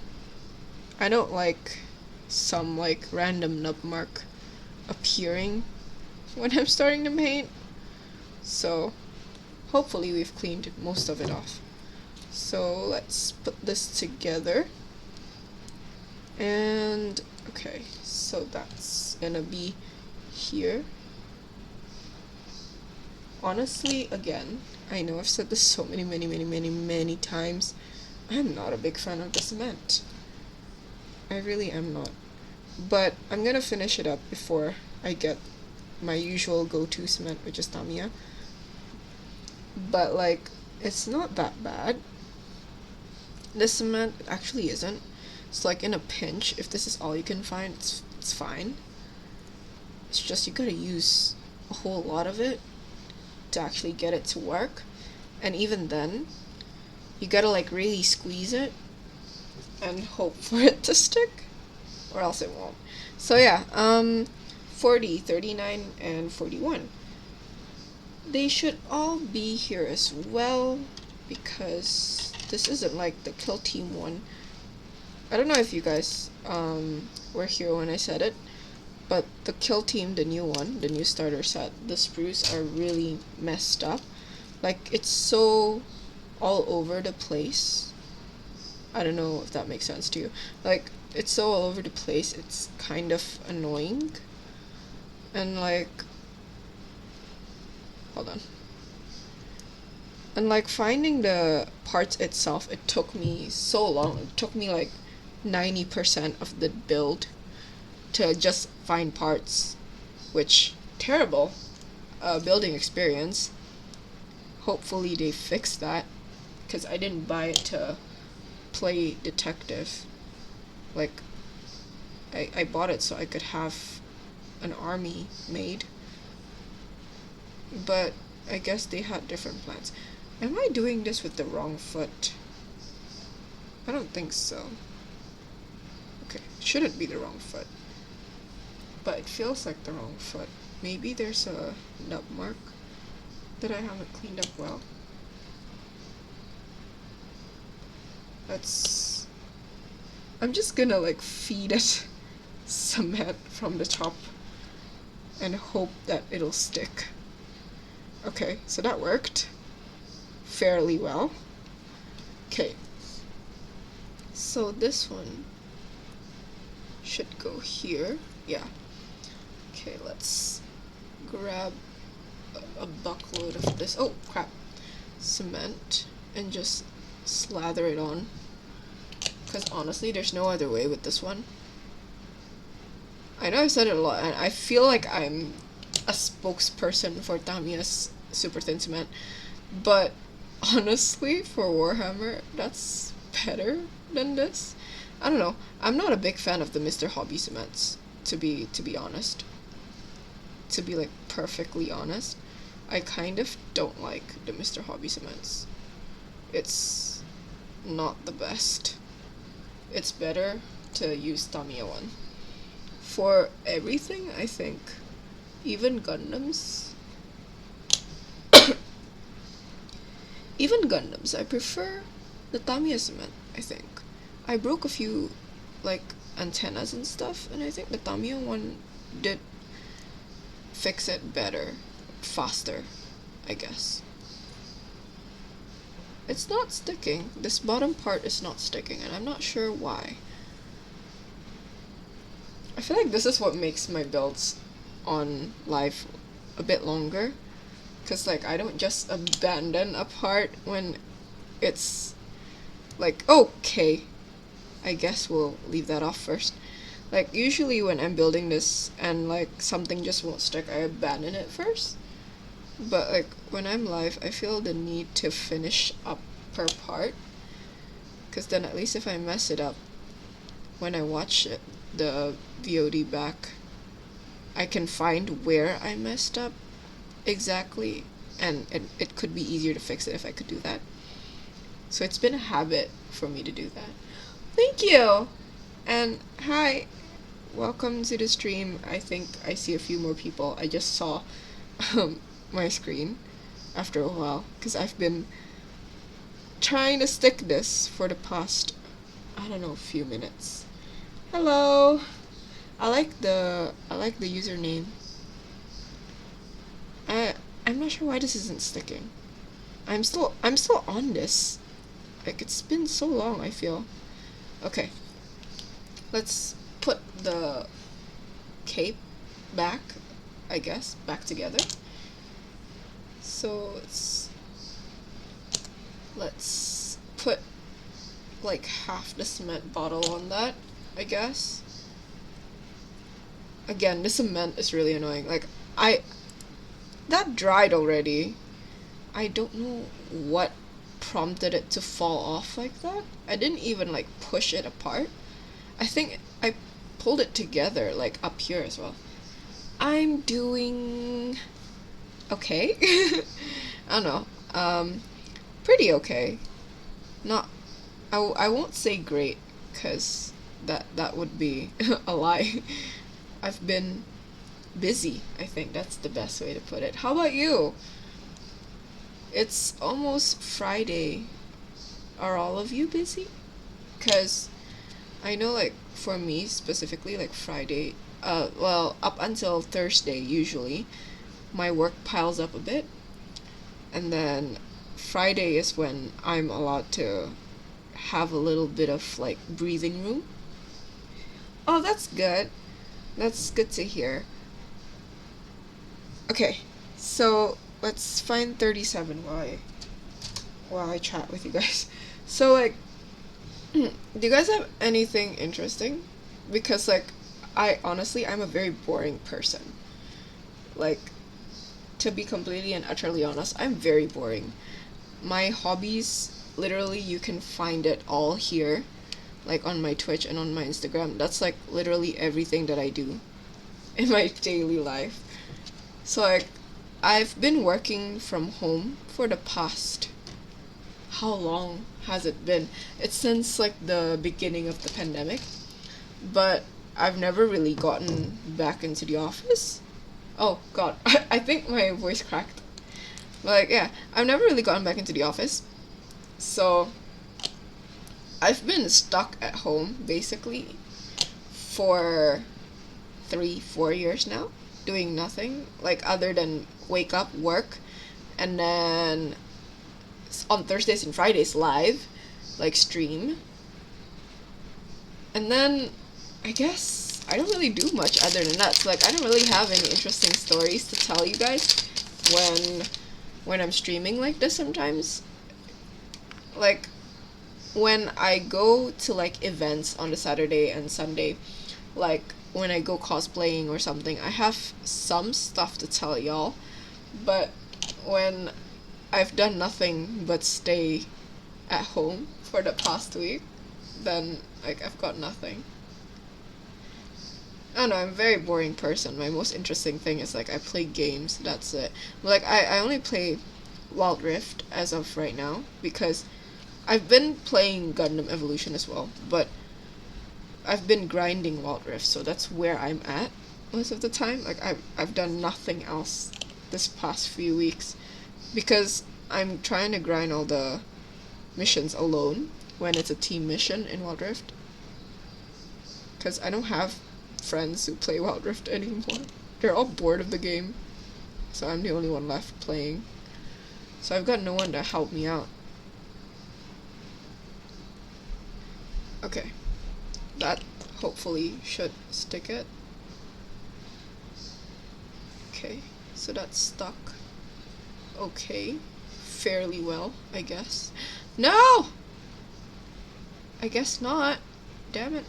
I don't like some like random nub mark appearing when I'm starting to paint. So hopefully we've cleaned most of it off. So let's put this together. And okay, so that's gonna be here. Honestly, again, I know I've said this so many times, I'm not a big fan of the cement. I really am not. But I'm gonna finish it up before I get my usual go-to cement, which is Tamiya. But like, it's not that bad. This cement actually isn't. It's like in a pinch, if this is all you can find, it's fine. It's just you gotta use a whole lot of it to actually get it to work. And even then, you gotta like really squeeze it and hope for it to stick, or else it won't. So yeah, 40, 39, and 41. They should all be here as well, because this isn't like the Kill Team one. I don't know if you guys were here when I said it, but the Kill Team, the new one, the new starter set, the sprues are really messed up. Like, it's so all over the place. I don't know if that makes sense to you. Like, it's so all over the place, it's kind of annoying. And like, hold on. And like, finding the parts itself, it took me so long. It took me like 90% of the build to just find parts, which, terrible building experience. Hopefully they fix that, because I didn't buy it to play detective. Like, I bought it so I could have an army made, but I guess they had different plans. Am I doing this with the wrong foot? I don't think so. Okay, shouldn't be the wrong foot, but it feels like the wrong foot. Maybe there's a nub mark that I haven't cleaned up well. I'm just gonna like feed it cement from the top and hope that it'll stick. Okay, so that worked fairly well. Okay, so this one should go here. Yeah. Okay, let's grab a buckload of this, oh crap, cement, and just slather it on, because honestly there's no other way with this one. I know I've said it a lot, and I feel like I'm a spokesperson for Tamiya's super thin cement, but honestly, for Warhammer, that's better than this. I don't know. I'm not a big fan of the Mr. Hobby cements, to be honest. To be like perfectly honest, I kind of don't like the Mr. Hobby cements. It's not the best. It's better to use Tamiya one. For everything, I think. Even Gundams. Even Gundams, I prefer the Tamiya cement, I think. I broke a few, like, antennas and stuff, and I think the Tamiya one did fix it better, faster, I guess. It's not sticking. This bottom part is not sticking, and I'm not sure why. I feel like this is what makes my builds on live a bit longer. Because, like, I don't just abandon a part when it's like, okay, I guess we'll leave that off first. Like, usually when I'm building this and, like, something just won't stick, I abandon it first. But, like, when I'm live, I feel the need to finish up per part. Because then at least if I mess it up, when I watch it, the VOD back, I can find where I messed up exactly, and it could be easier to fix it if I could do that. So it's been a habit for me to do that. Thank you! And hi, welcome to the stream. I think I see a few more people. I just saw my screen after a while, because I've been trying to stick this for the past, I don't know, few minutes. Hello! I like the username. I'm not sure why this isn't sticking. I'm still on this. Like, it's been so long, I feel. Okay. Let's put the cape back, I guess, back together. So let's put like half the cement bottle on that, I guess. Again, the cement is really annoying. Like, that dried already. I don't know what prompted it to fall off like that. I didn't even like push it apart. I think I pulled it together, like up here as well. I'm doing okay. I don't know. Pretty okay. Not, I won't say great, because that would be a lie. I've been busy, I think that's the best way to put it. How about you? It's almost Friday. Are all of you busy? Because I know, like, for me specifically, like Friday, well, up until Thursday usually, my work piles up a bit, and then Friday is when I'm allowed to have a little bit of like breathing room. Oh, that's good. That's good to hear. Okay, so let's find 37 while I chat with you guys. So, like, do you guys have anything interesting? Because, like, I'm a very boring person. Like, to be completely and utterly honest, I'm very boring. My hobbies, literally, you can find it all here, like on my Twitch and on my Instagram. That's like literally everything that I do in my daily life. So, like, I've been working from home for the past, how long has it been? It's since like the beginning of the pandemic, but I've never really gotten back into the office. Oh god, I think my voice cracked. But, like, yeah, I've never really gotten back into the office. So I've been stuck at home basically for 3-4 years now, doing nothing, like, other than wake up, work, and then on Thursdays and Fridays live, like, stream. And then I guess I don't really do much other than that. So, like, I don't really have any interesting stories to tell you guys when I'm streaming like this sometimes. Like, when I go to like events on the Saturday and Sunday, like when I go cosplaying or something, I have some stuff to tell y'all. But when I've done nothing but stay at home for the past week, then Like, I've got nothing. I don't know, I'm a very boring person. My most interesting thing is like I play games, that's it. Like I only play Wild Rift as of right now because I've been playing Gundam Evolution as well, but I've been grinding Wild Rift, so that's where I'm at most of the time. Like I've done nothing else this past few weeks because I'm trying to grind all the missions alone when it's a team mission in Wild Rift. Because I don't have friends who play Wild Rift anymore. They're all bored of the game, so I'm the only one left playing. So I've got no one to help me out. Okay, that hopefully should stick it. Okay, so that's stuck. Okay, fairly well, I guess. No! I guess not. Damn it.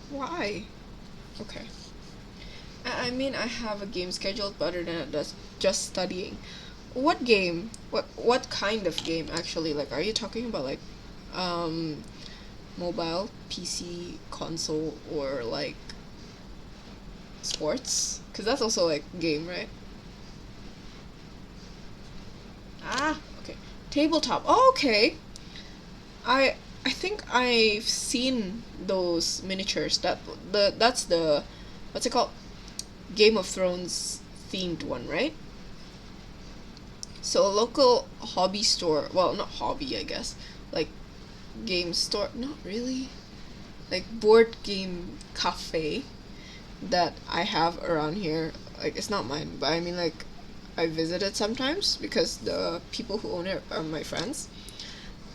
Why? Okay. I mean, I have a game scheduled, but other than that, just studying. What game? What kind of game, actually? Like, are you talking about, like, mobile, PC, console, or, like, sports? Because that's also, like, game, right? Ah, okay. Tabletop. Oh, okay. I think I've seen those miniatures. That's the what's it called? Game of Thrones themed one, right? So a local hobby store, well, not hobby, I guess, like game store, not really, like board game cafe that I have around here. Like it's not mine, but I mean like I visit it sometimes because the people who own it are my friends,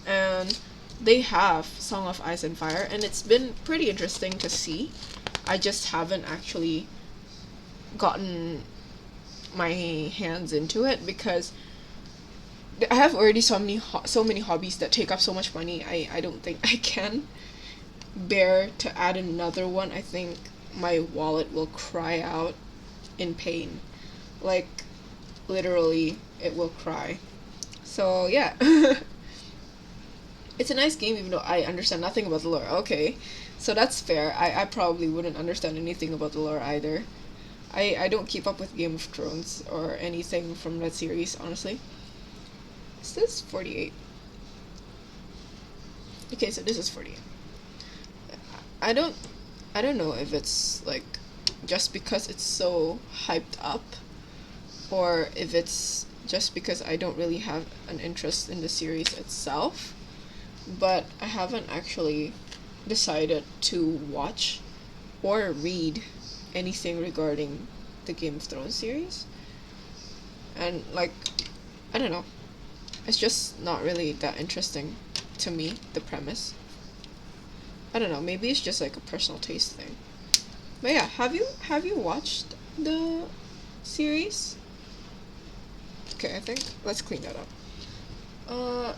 and they have Song of Ice and Fire, and it's been pretty interesting to see. I just haven't actually gotten my hands into it because I have already so many hobbies that take up so much money. I don't think I can bear to add another one. I think my wallet will cry out in pain. Like literally it will cry. So yeah. It's a nice game even though I understand nothing about the lore. Okay. So that's fair. I probably wouldn't understand anything about the lore either. I don't keep up with Game of Thrones or anything from that series, honestly. Is this 48? Okay, so this is 48. I don't I don't know if it's like just because it's so hyped up or if it's just because I don't really have an interest in the series itself, but I haven't actually decided to watch or read anything regarding the Game of Thrones series. And like I don't know. It's just not really that interesting to me, the premise. I don't know, maybe it's just like a personal taste thing. But yeah, have you watched the series? Okay, I think let's clean that up.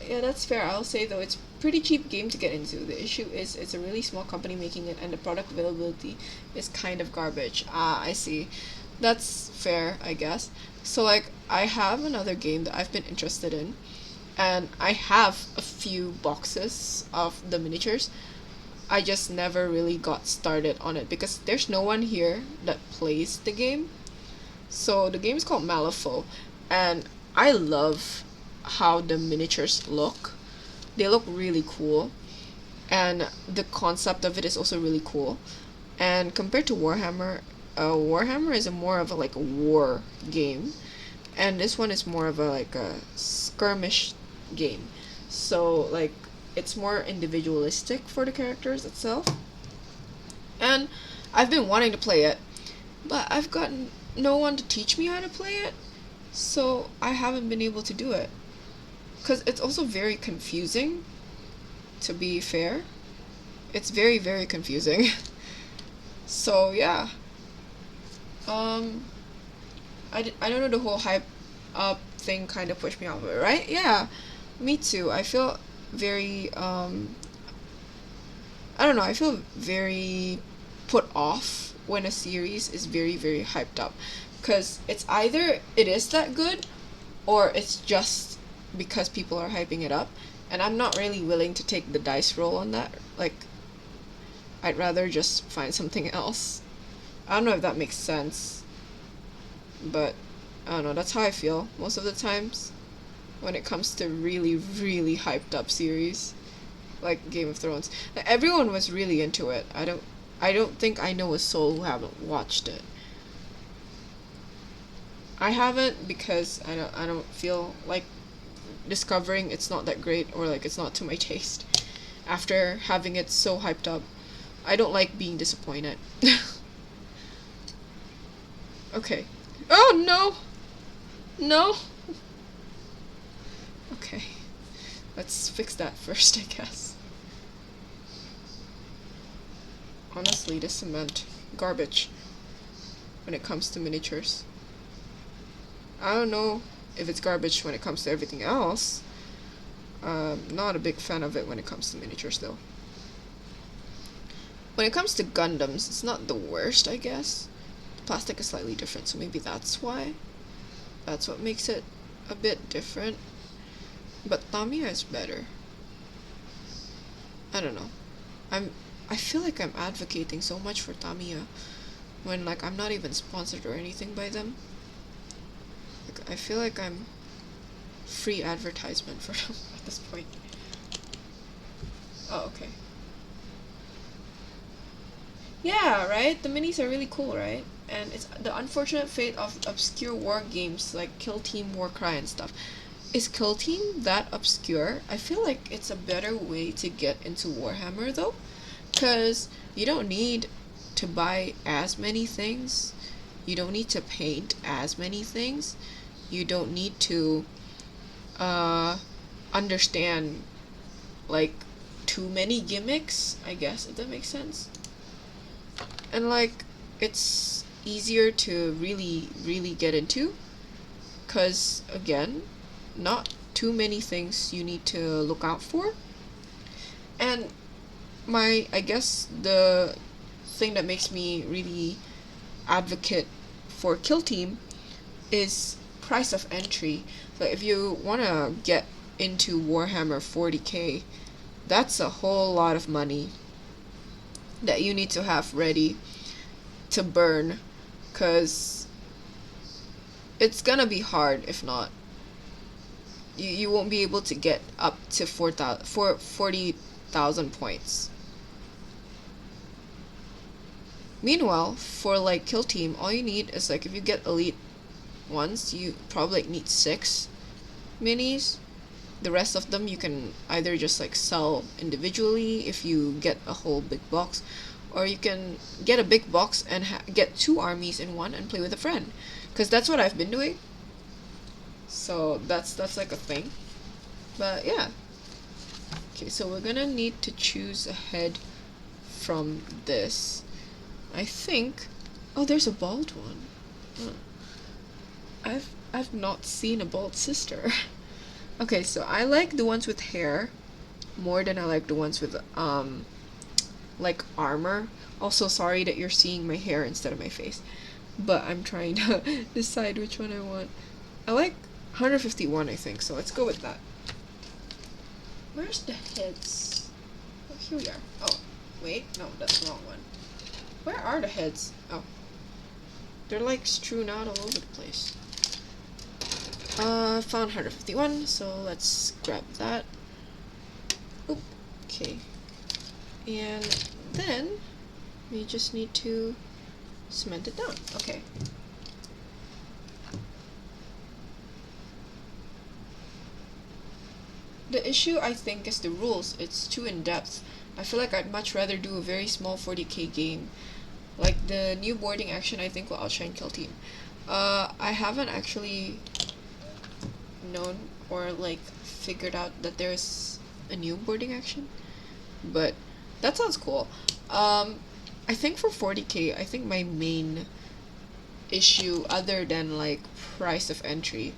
Yeah, that's fair. I'll say though, it's pretty cheap game to get into. The issue is it's a really small company making it, and the product availability is kind of garbage. Ah, I see. That's fair, I guess. So like, I have another game that I've been interested in, and I have a few boxes of the miniatures. I just never really got started on it because there's no one here that plays the game. So the game is called Malifaux, and I love how the miniatures look. They look really cool, and the concept of it is also really cool. And compared to Warhammer, Warhammer is a more of a like a war game, and this one is more of a like a skirmish game. So like it's more individualistic for the characters itself. And I've been wanting to play it, but I've got no one to teach me how to play it, so I haven't been able to do it. Because it's also very confusing, to be fair. It's very, very confusing. So, yeah. I don't know, the whole hype up thing kind of pushed me off of it, right? Yeah, me too. I feel very, I don't know, I feel very put off when a series is very, very hyped up. Because it's either it is that good, or it's just because people are hyping it up. And I'm not really willing to take the dice roll on that. Like, I'd rather just find something else. I don't know if that makes sense, but I don't know, that's how I feel most of the times when it comes to really, really hyped up series like Game of Thrones. Like, everyone was really into it. I don't think I know a soul who haven't watched it. I haven't because I don't feel like discovering it's not that great, or like it's not to my taste. After having it so hyped up, I don't like being disappointed. Okay. Oh no! No! Okay. Let's fix that first, I guess. Honestly, this cement garbage when it comes to miniatures. I don't know if it's garbage when it comes to everything else. Not a big fan of it when it comes to miniatures though. When it comes to Gundams, it's not the worst, I guess. The plastic is slightly different, so maybe that's why. That's what makes it a bit different. But Tamiya is better. I don't know. I feel like I'm advocating so much for Tamiya when like I'm not even sponsored or anything by them. Like, I feel like I'm free advertisement for them at this point. Oh, okay. Yeah, right? The minis are really cool, right? And it's the unfortunate fate of obscure war games like Kill Team, Warcry, and stuff. Is Kill Team that obscure? I feel like it's a better way to get into Warhammer though, because you don't need to buy as many things, you don't need to paint as many things, you don't need to understand like too many gimmicks, I guess, if that makes sense. And like it's easier to really get into, because again, not too many things you need to look out for. And I guess the thing that makes me really advocate for Kill Team is price of entry. Like if you want to get into Warhammer 40k, that's a whole lot of money that you need to have ready to burn, because it's gonna be hard if not. You won't be able to get up to 40,000 points. Meanwhile, for like Kill Team, all you need is like, if you get elite ones, you probably like, need 6 minis. The rest of them you can either just like sell individually if you get a whole big box, or you can get a big box and get 2 armies in one and play with a friend, because that's what I've been doing. So that's like a thing. But yeah. Okay, so we're gonna need to choose a head from this. I think. Oh, there's a bald one. I've not seen a bald sister. Okay, so I like the ones with hair more than I like the ones with like armor. Also, sorry that you're seeing my hair instead of my face, but I'm trying to decide which one I want. I like 151, I think, so let's go with that. Where's the heads? Oh, here we are. Oh, wait, no, that's the wrong one. Where are the heads? Oh, they're like strewn out all over the place. Found 151, so let's grab that. Oop, okay. And then we just need to cement it down. Okay. The issue, I think, is the rules. It's too in-depth. I feel like I'd much rather do a very small 40k game. Like the new boarding action, I think will outshine Kill Team. I haven't actually known or like figured out that there's a new boarding action, but that sounds cool. I think for 40k, I think my main issue, other than like price of entry,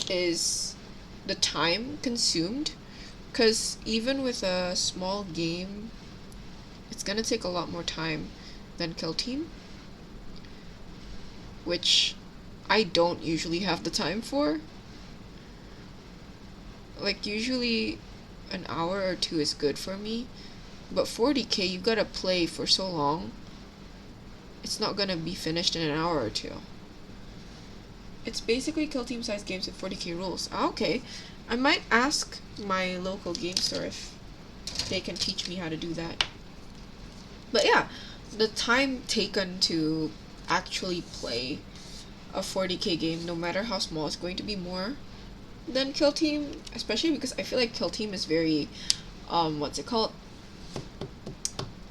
is the time consumed, because even with a small game, it's gonna take a lot more time than Kill Team, which I don't usually have the time for. Like usually an hour or 2 is good for me, But 40k, you gotta play for so long. It's not gonna be finished in an hour or two. It's basically kill team size games with 40k rules. Okay. I might ask my local game store if they can teach me how to do that. But yeah, the time taken to actually play a 40k game, no matter how small, is going to be more than Kill Team, especially because I feel like Kill Team is very, what's it called?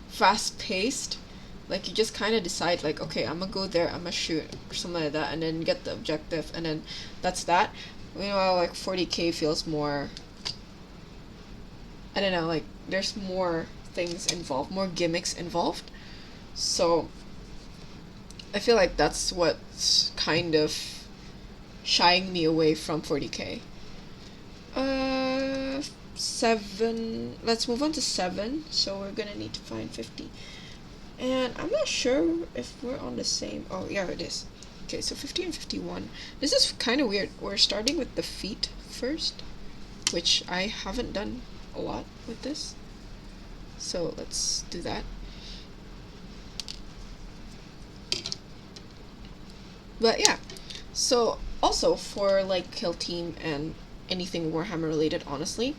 Fast paced. Like, you just kind of decide, like, okay, I'm gonna go there, I'm gonna shoot, or something like that, and then get the objective, and then that's that. Meanwhile, like, 40k feels more, I don't know, like, there's more things involved, more gimmicks involved. So, I feel like that's what's kind of shying me away from 40k. 7. Let's move on to 7. So we're gonna need to find 50. And I'm not sure if we're on the same. Oh, yeah, it is. Okay, so 50 and 51. This is kind of weird. We're starting with the feet first, which I haven't done a lot with this. So let's do that. But yeah, so also for like Kill Team and anything Warhammer related, honestly,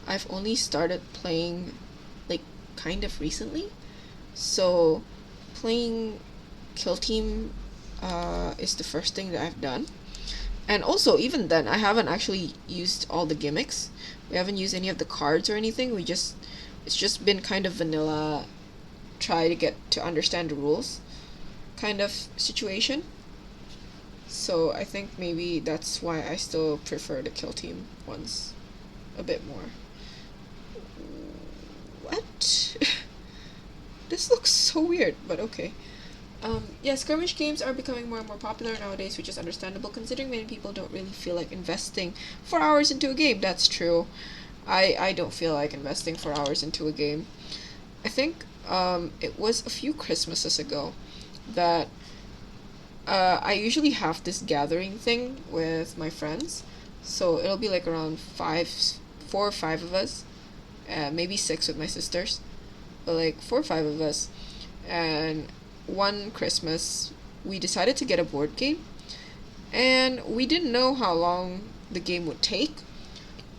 I've only started playing like kind of recently. So playing Kill Team is the first thing that I've done. And also, even then, I haven't actually used all the gimmicks. We haven't used any of the cards or anything. It's just been kind of vanilla, try to get to understand the rules kind of situation. So I think maybe that's why I still prefer the Kill Team ones a bit more. What? This looks so weird, but okay. Yeah, skirmish games are becoming more and more popular nowadays, which is understandable considering many people don't really feel like investing 4 hours into a game. That's true. I don't feel like investing 4 hours into a game. I think it was a few Christmases ago that I usually have this gathering thing with my friends. So it'll be like around 4 or 5 of us, maybe 6 with my sisters, but like 4 or 5 of us. And one Christmas, we decided to get a board game, and we didn't know how long the game would take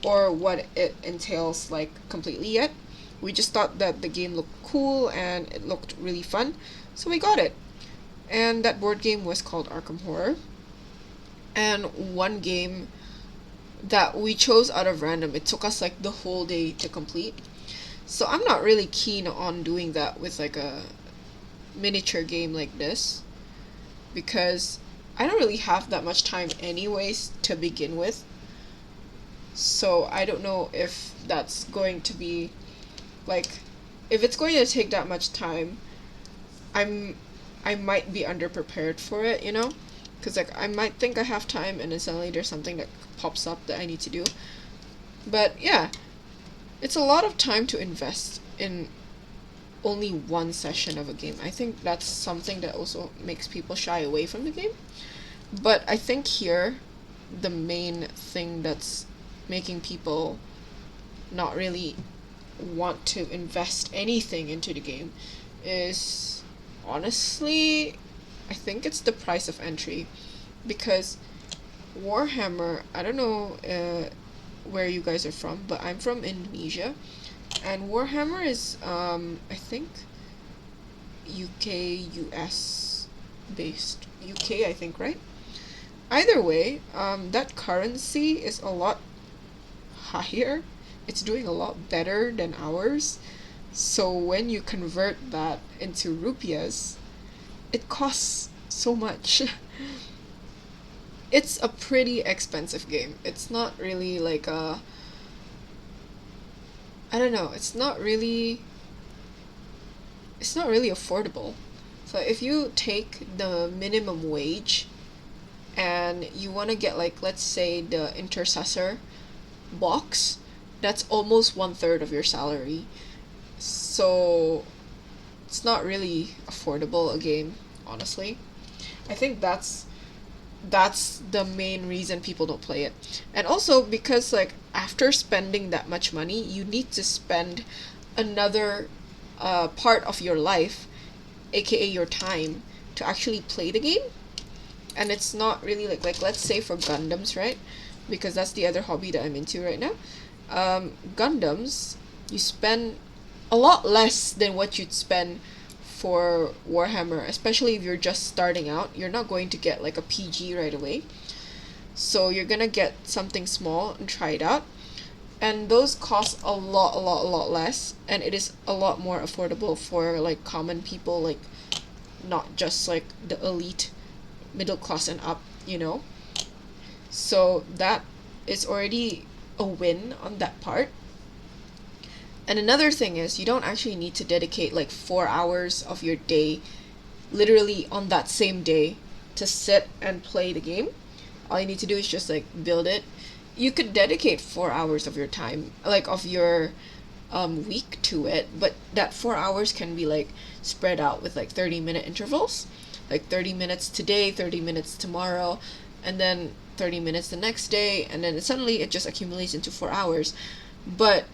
or what it entails like completely yet. We just thought that the game looked cool and it looked really fun, so we got it. And that board game was called Arkham Horror. And one game that we chose out of random, it took us like the whole day to complete. So I'm not really keen on doing that with like a miniature game like this, because I don't really have that much time anyways to begin with. So I don't know if that's going to be like, if it's going to take that much time, I might be underprepared for it, you know? Because like I might think I have time and then suddenly there's something that pops up that I need to do. But yeah, it's a lot of time to invest in only one session of a game. I think that's something that also makes people shy away from the game. But I think here, the main thing that's making people not really want to invest anything into the game is, honestly, I think it's the price of entry. Because Warhammer, I don't know where you guys are from, but I'm from Indonesia, and Warhammer is I think UK US based. UK, I think, right? Either way, that currency is a lot higher. It's doing a lot better than ours. So when you convert that into rupiahs, it costs so much. It's a pretty expensive game. It's not really like a, I don't know, it's not really affordable. So if you take the minimum wage and you want to get like, let's say, the intercessor box, that's almost 1/3 of your salary. So it's not really affordable a game, honestly. I think that's the main reason people don't play it. And also because like after spending that much money, you need to spend another part of your life, aka your time, to actually play the game. And it's not really like let's say for Gundams, right? Because that's the other hobby that I'm into right now. Gundams, you spend a lot less than what you'd spend for Warhammer, especially if you're just starting out. You're not going to get like a PG right away. So you're gonna get something small and try it out. And those cost a lot less, and it is a lot more affordable for like common people, like not just like the elite middle class and up, you know. So that is already a win on that part. And another thing is you don't actually need to dedicate like 4 hours of your day, literally on that same day, to sit and play the game. All you need to do is just like build it. You could dedicate 4 hours of your time, like of your week to it, but that 4 hours can be like spread out with like 30-minute intervals, like 30 minutes today, 30 minutes tomorrow, and then 30 minutes the next day, and then suddenly it just accumulates into 4 hours. But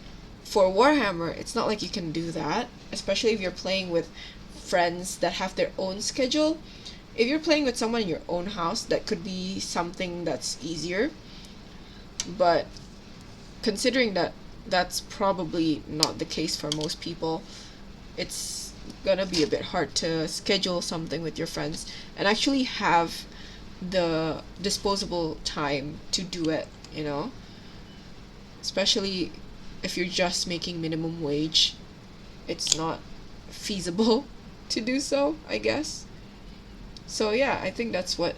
for Warhammer, it's not like you can do that, especially if you're playing with friends that have their own schedule. If you're playing with someone in your own house, that could be something that's easier. But considering that that's probably not the case for most people, it's gonna be a bit hard to schedule something with your friends and actually have the disposable time to do it, you know? Especially if you're just making minimum wage, it's not feasible to do so, I guess. So yeah, I think that's what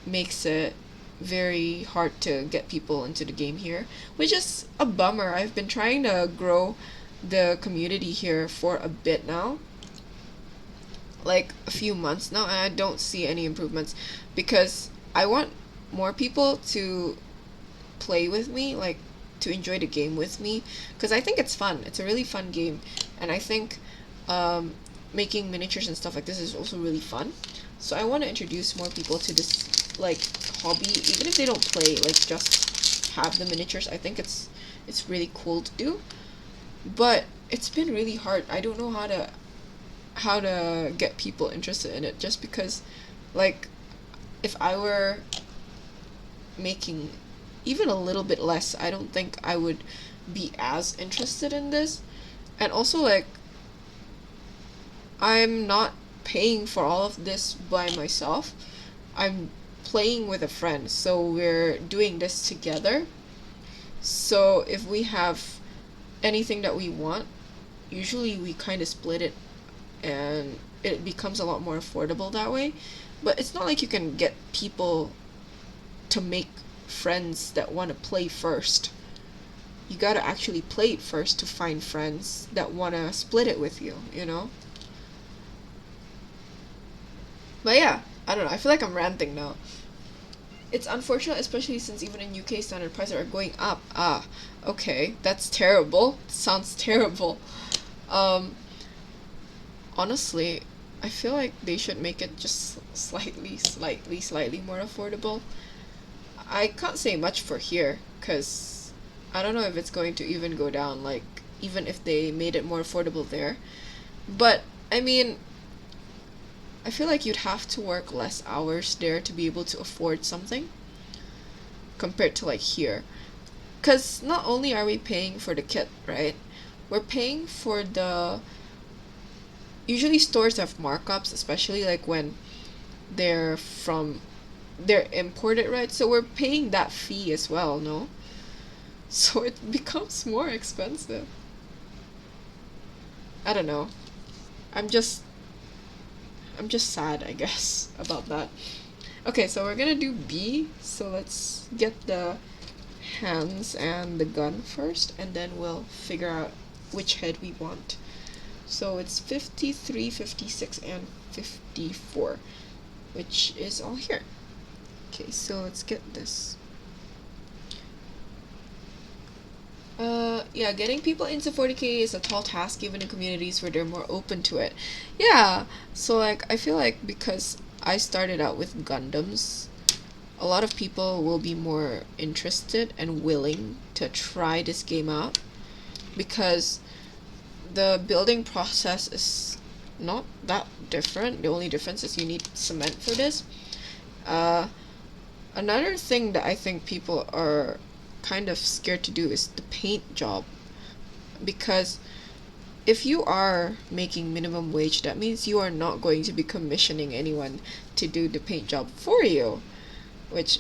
makes it very hard to get people into the game here, which is a bummer. I've been trying to grow the community here for a bit now, like a few months now, and I don't see any improvements because I want more people to play with me, like to enjoy the game with me, because I think it's fun. It's a really fun game, and I think making miniatures and stuff like this is also really fun. So I want to introduce more people to this like hobby, even if they don't play, like just have the miniatures. I think it's really cool to do, but it's been really hard. I don't know how to get people interested in it, just because like if I were making even a little bit less, I don't think I would be as interested in this. And also like I'm not paying for all of this by myself. I'm playing with a friend, so we're doing this together. So if we have anything that we want, usually we kind of split it, and it becomes a lot more affordable that way. But it's not like you can get people to make friends that want to play first. You gotta actually play it first to find friends that want to split it with you, you know? But yeah, I don't know. I feel like I'm ranting now. It's unfortunate, especially since even in UK, standard prices are going up. Ah, okay, that's terrible. Sounds terrible. Um, Honestly, I feel like they should make it just slightly more affordable. I can't say much for here, because I don't know if it's going to even go down, like, even if they made it more affordable there. But, I mean, I feel like you'd have to work less hours there to be able to afford something compared to like here. Because not only are we paying for the kit, right? We're paying for the. Usually stores have markups, especially like when they're from. They're imported, right? So we're paying that fee as well, no? So it becomes more expensive. I don't know. I'm just I'm just sad, I guess, about that. Okay, so we're gonna do B. So let's get the hands and the gun first, and then we'll figure out which head we want. So it's 53, 56, and 54, which is all here. Okay, so let's get this. Yeah, getting people into 40k is a tall task even in communities where they're more open to it. Yeah, so like I feel like because I started out with Gundams, a lot of people will be more interested and willing to try this game out, because the building process is not that different. The only difference is you need cement for this. Uh, Another thing that I think people are kind of scared to do is the paint job, because if you are making minimum wage, that means you are not going to be commissioning anyone to do the paint job for you, which,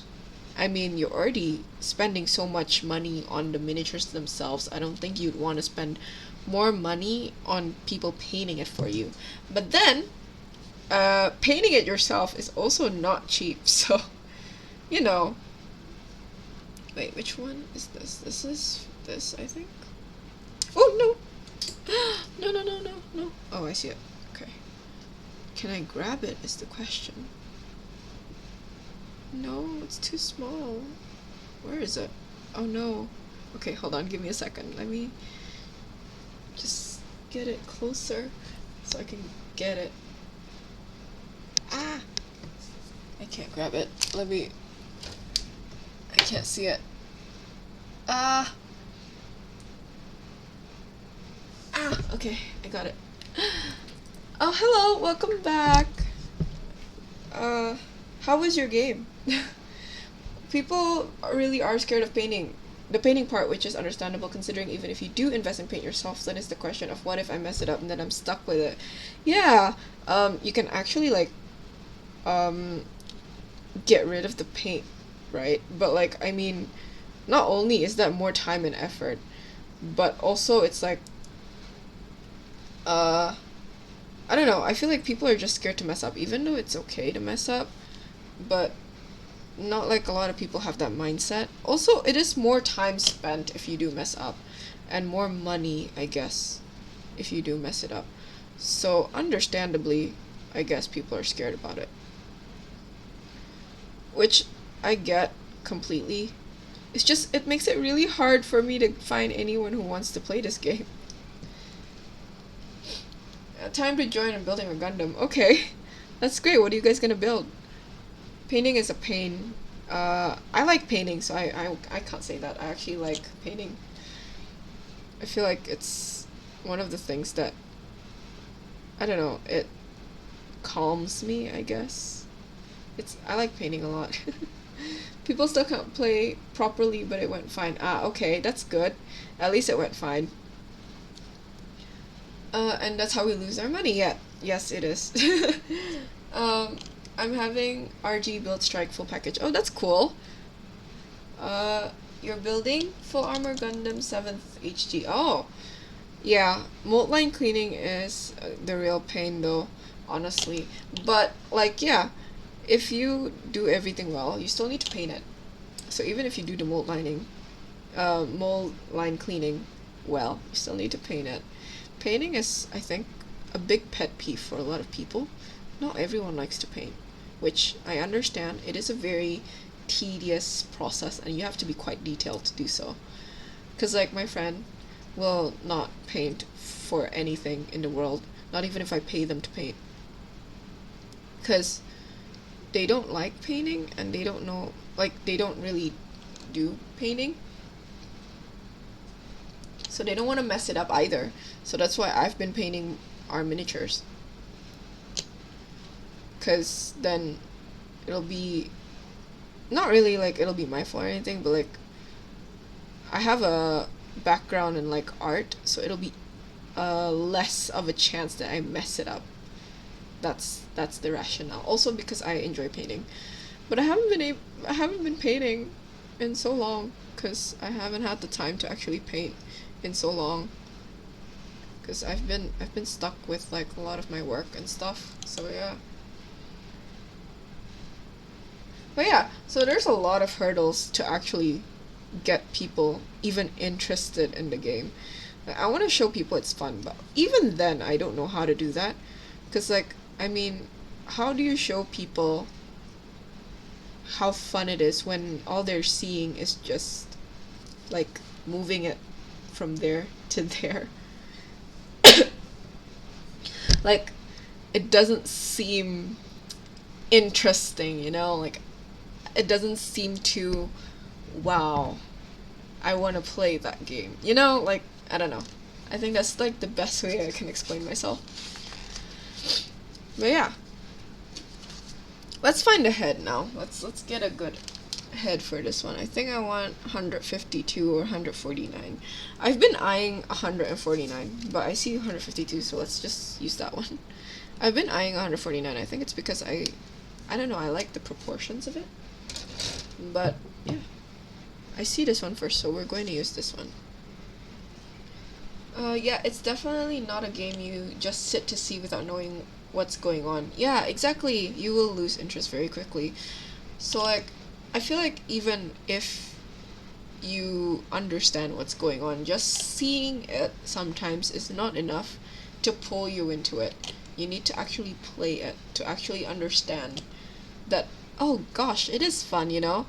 I mean, you're already spending so much money on the miniatures themselves. I don't think you'd want to spend more money on people painting it for you. But then, painting it yourself is also not cheap, so, you know. Wait, which one is this? This is this, I think. Oh, no! No, no, no, no, no. Oh, I see it. Okay. Can I grab it is the question. No, it's too small. Where is it? Oh no. Okay, hold on, give me a second. Let me just get it closer so I can get it. Ah! I can't grab it. I can't see it. Ah! Okay, I got it. Oh, hello, welcome back. How was your game? People really are scared of painting. The painting part, which is understandable considering even if you do invest in paint yourself, then it's the question of what if I mess it up and then I'm stuck with it. Yeah, you can actually like, get rid of the paint, right? But like, I mean, not only is that more time and effort, but also it's like, I don't know, I feel like people are just scared to mess up, even though it's okay to mess up, but not like a lot of people have that mindset. Also, it is more time spent if you do mess up, and more money, I guess, if you do mess it up. So, understandably, I guess people are scared about it. Which I get completely. It's just, it makes it really hard for me to find anyone who wants to play this game. Time to join in building a Gundam. Okay, that's great. What are you guys gonna build? Painting is a pain. I like painting, so I can't say that. I actually like painting. I feel like it's one of the things that, I don't know, it calms me, I guess. I like painting a lot. People still can't play properly, but it went fine. Ah, okay, that's good. At least it went fine. And that's how we lose our money. Yeah, yes, it is. I'm having RG build strike full package. Oh, that's cool. You're building full armor Gundam 7th HG. Oh, yeah. Mold line cleaning is the real pain, though, honestly. But like, yeah, if you do everything well, you still need to paint it. So even if you do the mold line cleaning well, you still need to paint it. Painting is, I think, a big pet peeve for a lot of people. Not everyone likes to paint, which I understand. It is a very tedious process and you have to be quite detailed to do so. Because like my friend will not paint for anything in the world, not even if I pay them to paint. Because they don't like painting and they don't know, like they don't really do painting. So they don't want to mess it up either. So that's why I've been painting our miniatures. Because then it'll be, not really like it'll be my fault or anything, but like I have a background in like art, so it'll be less of a chance that I mess it up. That's the rationale. Also because I enjoy painting. But I haven't been painting in so long because I haven't had the time to actually paint in so long, because I've been stuck with like a lot of my work and stuff, so yeah. But yeah, so there's a lot of hurdles to actually get people even interested in the game. Like, I want to show people it's fun, but even then I don't know how to do that, because like, I mean, how do you show people how fun it is when all they're seeing is just like moving it from there to there? Like, it doesn't seem interesting, you know? Like, it doesn't seem too, wow, I want to play that game. You know? Like, I don't know. I think that's like the best way I can explain myself. But yeah, let's find a head now. Let's get a good head for this one. I think I want 152 or 149. I've been eyeing 149, but I see 152, so let's just use that one. I've been eyeing 149. I think it's because I don't know, I like the proportions of it. But yeah, I see this one first, so we're going to use this one. Yeah, it's definitely not a game you just sit to see without knowing what's going on. Yeah, exactly. You will lose interest very quickly. So like, I feel like even if you understand what's going on, just seeing it sometimes is not enough to pull you into it. You need to actually play it to actually understand that, oh gosh, it is fun, you know?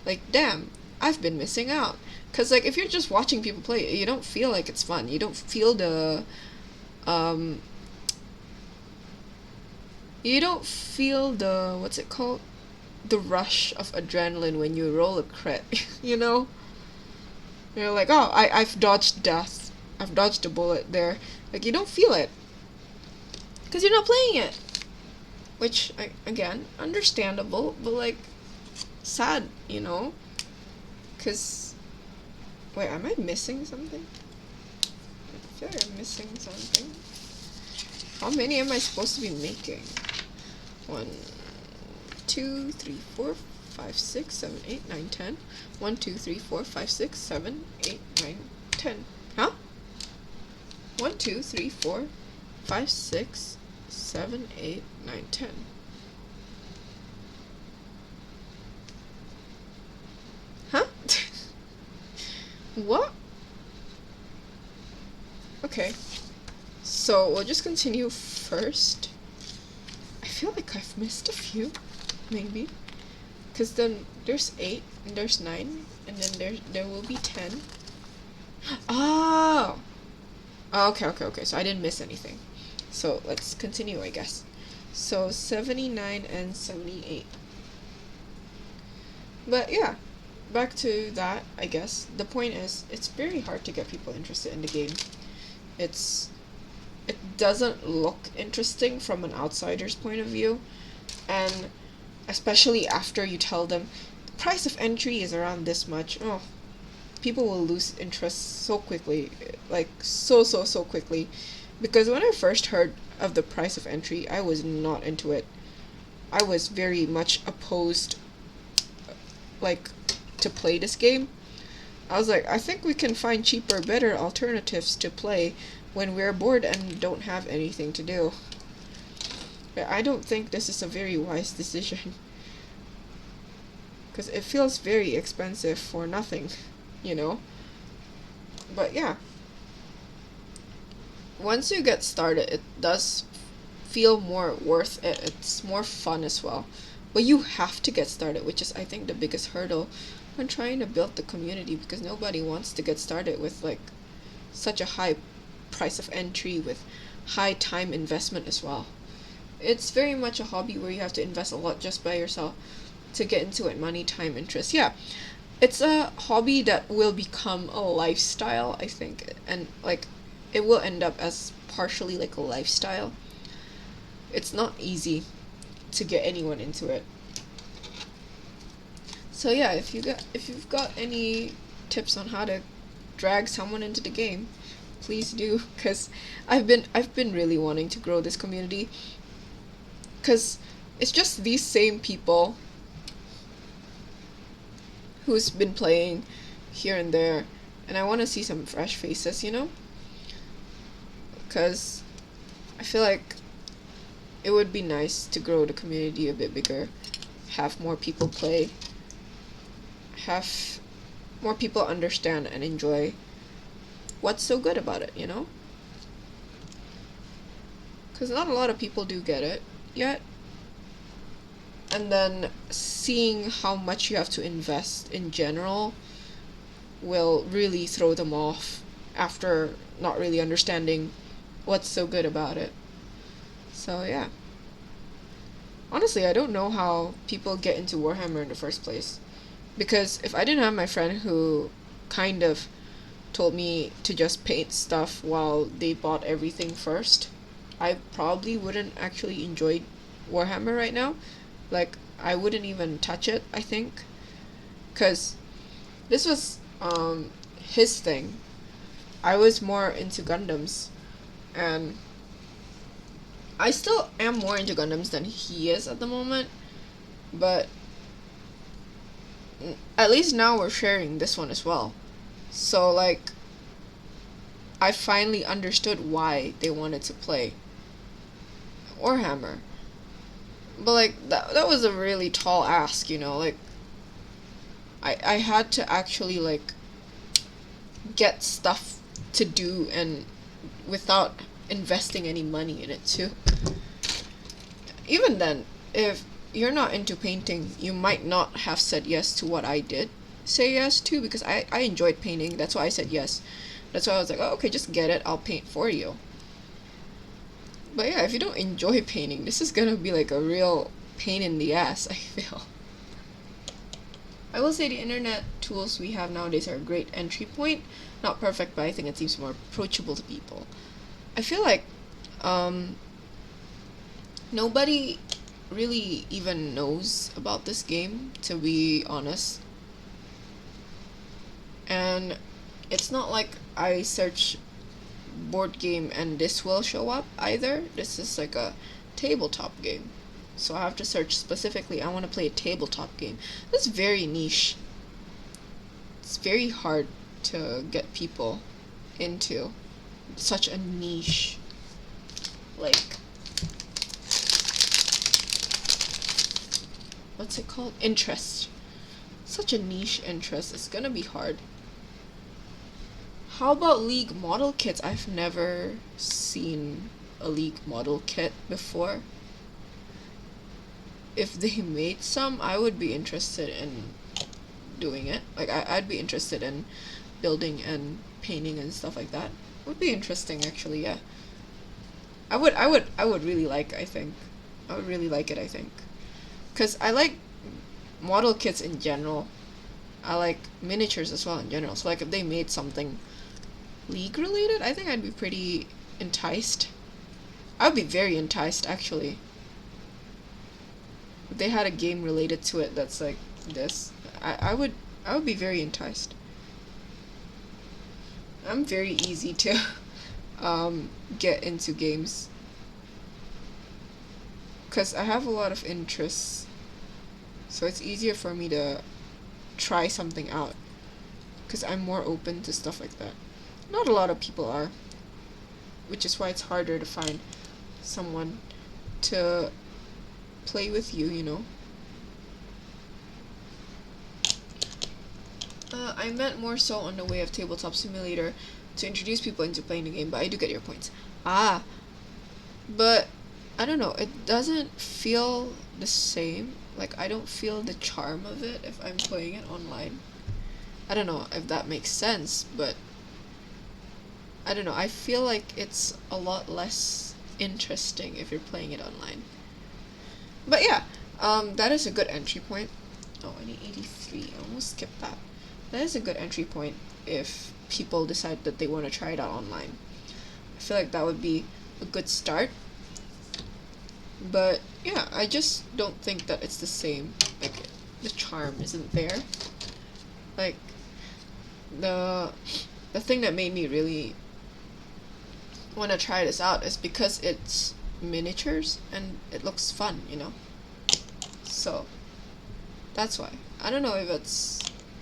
Like, damn, I've been missing out. Because, like, if you're just watching people play, you don't feel like it's fun. You don't feel the, what's it called? The rush of adrenaline when you roll a crit, you know? You're like, oh, I've dodged death. I've dodged a bullet there. Like, you don't feel it. Because you're not playing it. Which, again, understandable, but, like, sad, you know? Because, wait, am I missing something? I feel like I'm missing something. How many am I supposed to be making? 1, 2, 3, 4, 5, 6, 7, 8, 9, 10. 1, 2, 3, 4, 5, 6, 7, 8, 9, 10. Huh? 1, 2, 3, 4, 5, 6, 7, 8, 9, 10. Huh? What? Okay. So we'll just continue first. I feel like I've missed a few, maybe. Because then there's 8, and there's 9, and then there will be 10. Oh! Okay. So I didn't miss anything. So let's continue, I guess. So 79 and 78. But yeah, back to that, I guess. The point is, it's very hard to get people interested in the game. It doesn't look interesting from an outsider's point of view, and especially after you tell them the price of entry is around this much, oh, people will lose interest so quickly, like so quickly. Because when I first heard of the price of entry, I was not into it. I was very much opposed, like, to play this game. I was like, I think we can find cheaper, better alternatives to play when we're bored and don't have anything to do. But I don't think this is a very wise decision. Because it feels very expensive for nothing, you know? But yeah. Once you get started, it does feel more worth it. It's more fun as well. But you have to get started, which is, I think, the biggest hurdle when trying to build the community, because nobody wants to get started with, like, such a high price of entry with high time investment as well. It's very much a hobby where you have to invest a lot just by yourself to get into it. Money, time, interest. Yeah, it's a hobby that will become a lifestyle, I think, and like it will end up as partially like a lifestyle. It's not easy to get anyone into it. So yeah, if you've got any tips on how to drag someone into the game, please do, because I've been really wanting to grow this community, because it's just these same people who's been playing here and there, and I want to see some fresh faces, you know, because I feel like it would be nice to grow the community a bit bigger, have more people play, have more people understand and enjoy what's so good about it, you know? Because not a lot of people do get it yet. And then seeing how much you have to invest in general will really throw them off after not really understanding what's so good about it. So yeah. Honestly, I don't know how people get into Warhammer in the first place. Because if I didn't have my friend who kind of told me to just paint stuff while they bought everything first, I probably wouldn't actually enjoy Warhammer right now. Like, I wouldn't even touch it, I think. Because this was his thing. I was more into Gundams. And I still am more into Gundams than he is at the moment. But at least now we're sharing this one as well. So, like, I finally understood why they wanted to play Warhammer. But, like, that was a really tall ask, you know? Like, I had to actually, like, get stuff to do and without investing any money in it, too. Even then, if you're not into painting, you might not have said yes to what I did say yes to, because I enjoyed painting. That's why I said yes. That's why I was like, oh, okay, just get it, I'll paint for you. But yeah, if you don't enjoy painting, this is gonna be like a real pain in the ass, I feel. I will say the internet tools we have nowadays are a great entry point. Not perfect, but I think it seems more approachable to people. I feel like nobody really even knows about this game, to be honest. And it's not like I search board game and this will show up either. This is like a tabletop game. So I have to search specifically, I want to play a tabletop game. That's very niche. It's very hard to get people into such a niche, like, what's it called? Interest. Such a niche interest. It's gonna be hard. How about League model kits? I've never seen a League model kit before. If they made some, I would be interested in doing it. Like, I'd be interested in building and painting and stuff like that. Would be interesting, actually. Yeah, I would really like. I think I would really like it. I think, cause I like model kits in general. I like miniatures as well in general. So like, if they made something League related, I think I'd be pretty enticed. I would be very enticed, actually. If they had a game related to it that's like this, I would be very enticed. I'm very easy to get into games, because I have a lot of interests, so it's easier for me to try something out, because I'm more open to stuff like that. Not a lot of people are, which is why it's harder to find someone to play with you, you know? I meant more so on the way of Tabletop Simulator to introduce people into playing the game, but I do get your points. But I don't know, it doesn't feel the same. Like, I don't feel the charm of it if I'm playing it online. I don't know if that makes sense, but I don't know, I feel like it's a lot less interesting if you're playing it online. But yeah, that is a good entry point. Oh, I need 83. I almost skipped that. That is a good entry point if people decide that they want to try it out online. I feel like that would be a good start. But yeah, I just don't think that it's the same. Like, the charm isn't there. Like, the thing that made me really want to try this out is because it's miniatures and it looks fun, you know? So that's why. I don't know if it's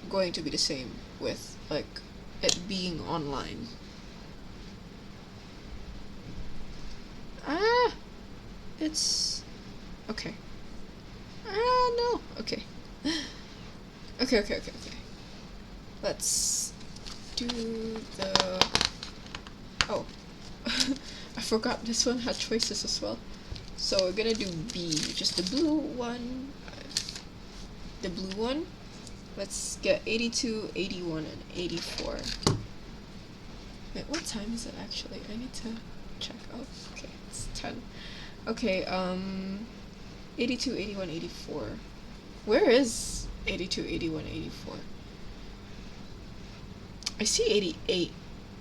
going to be the same with, like, it being online. It's okay. No. Okay. Okay. Let's do the... Oh. I forgot this one had choices as well. So we're gonna do B, which is the blue one. The blue one. Let's get 82, 81, and 84. Wait, what time is it actually? I need to check. Oh, okay, it's 10. Okay, 82, 81, 84. Where is 82, 81, 84? I see 88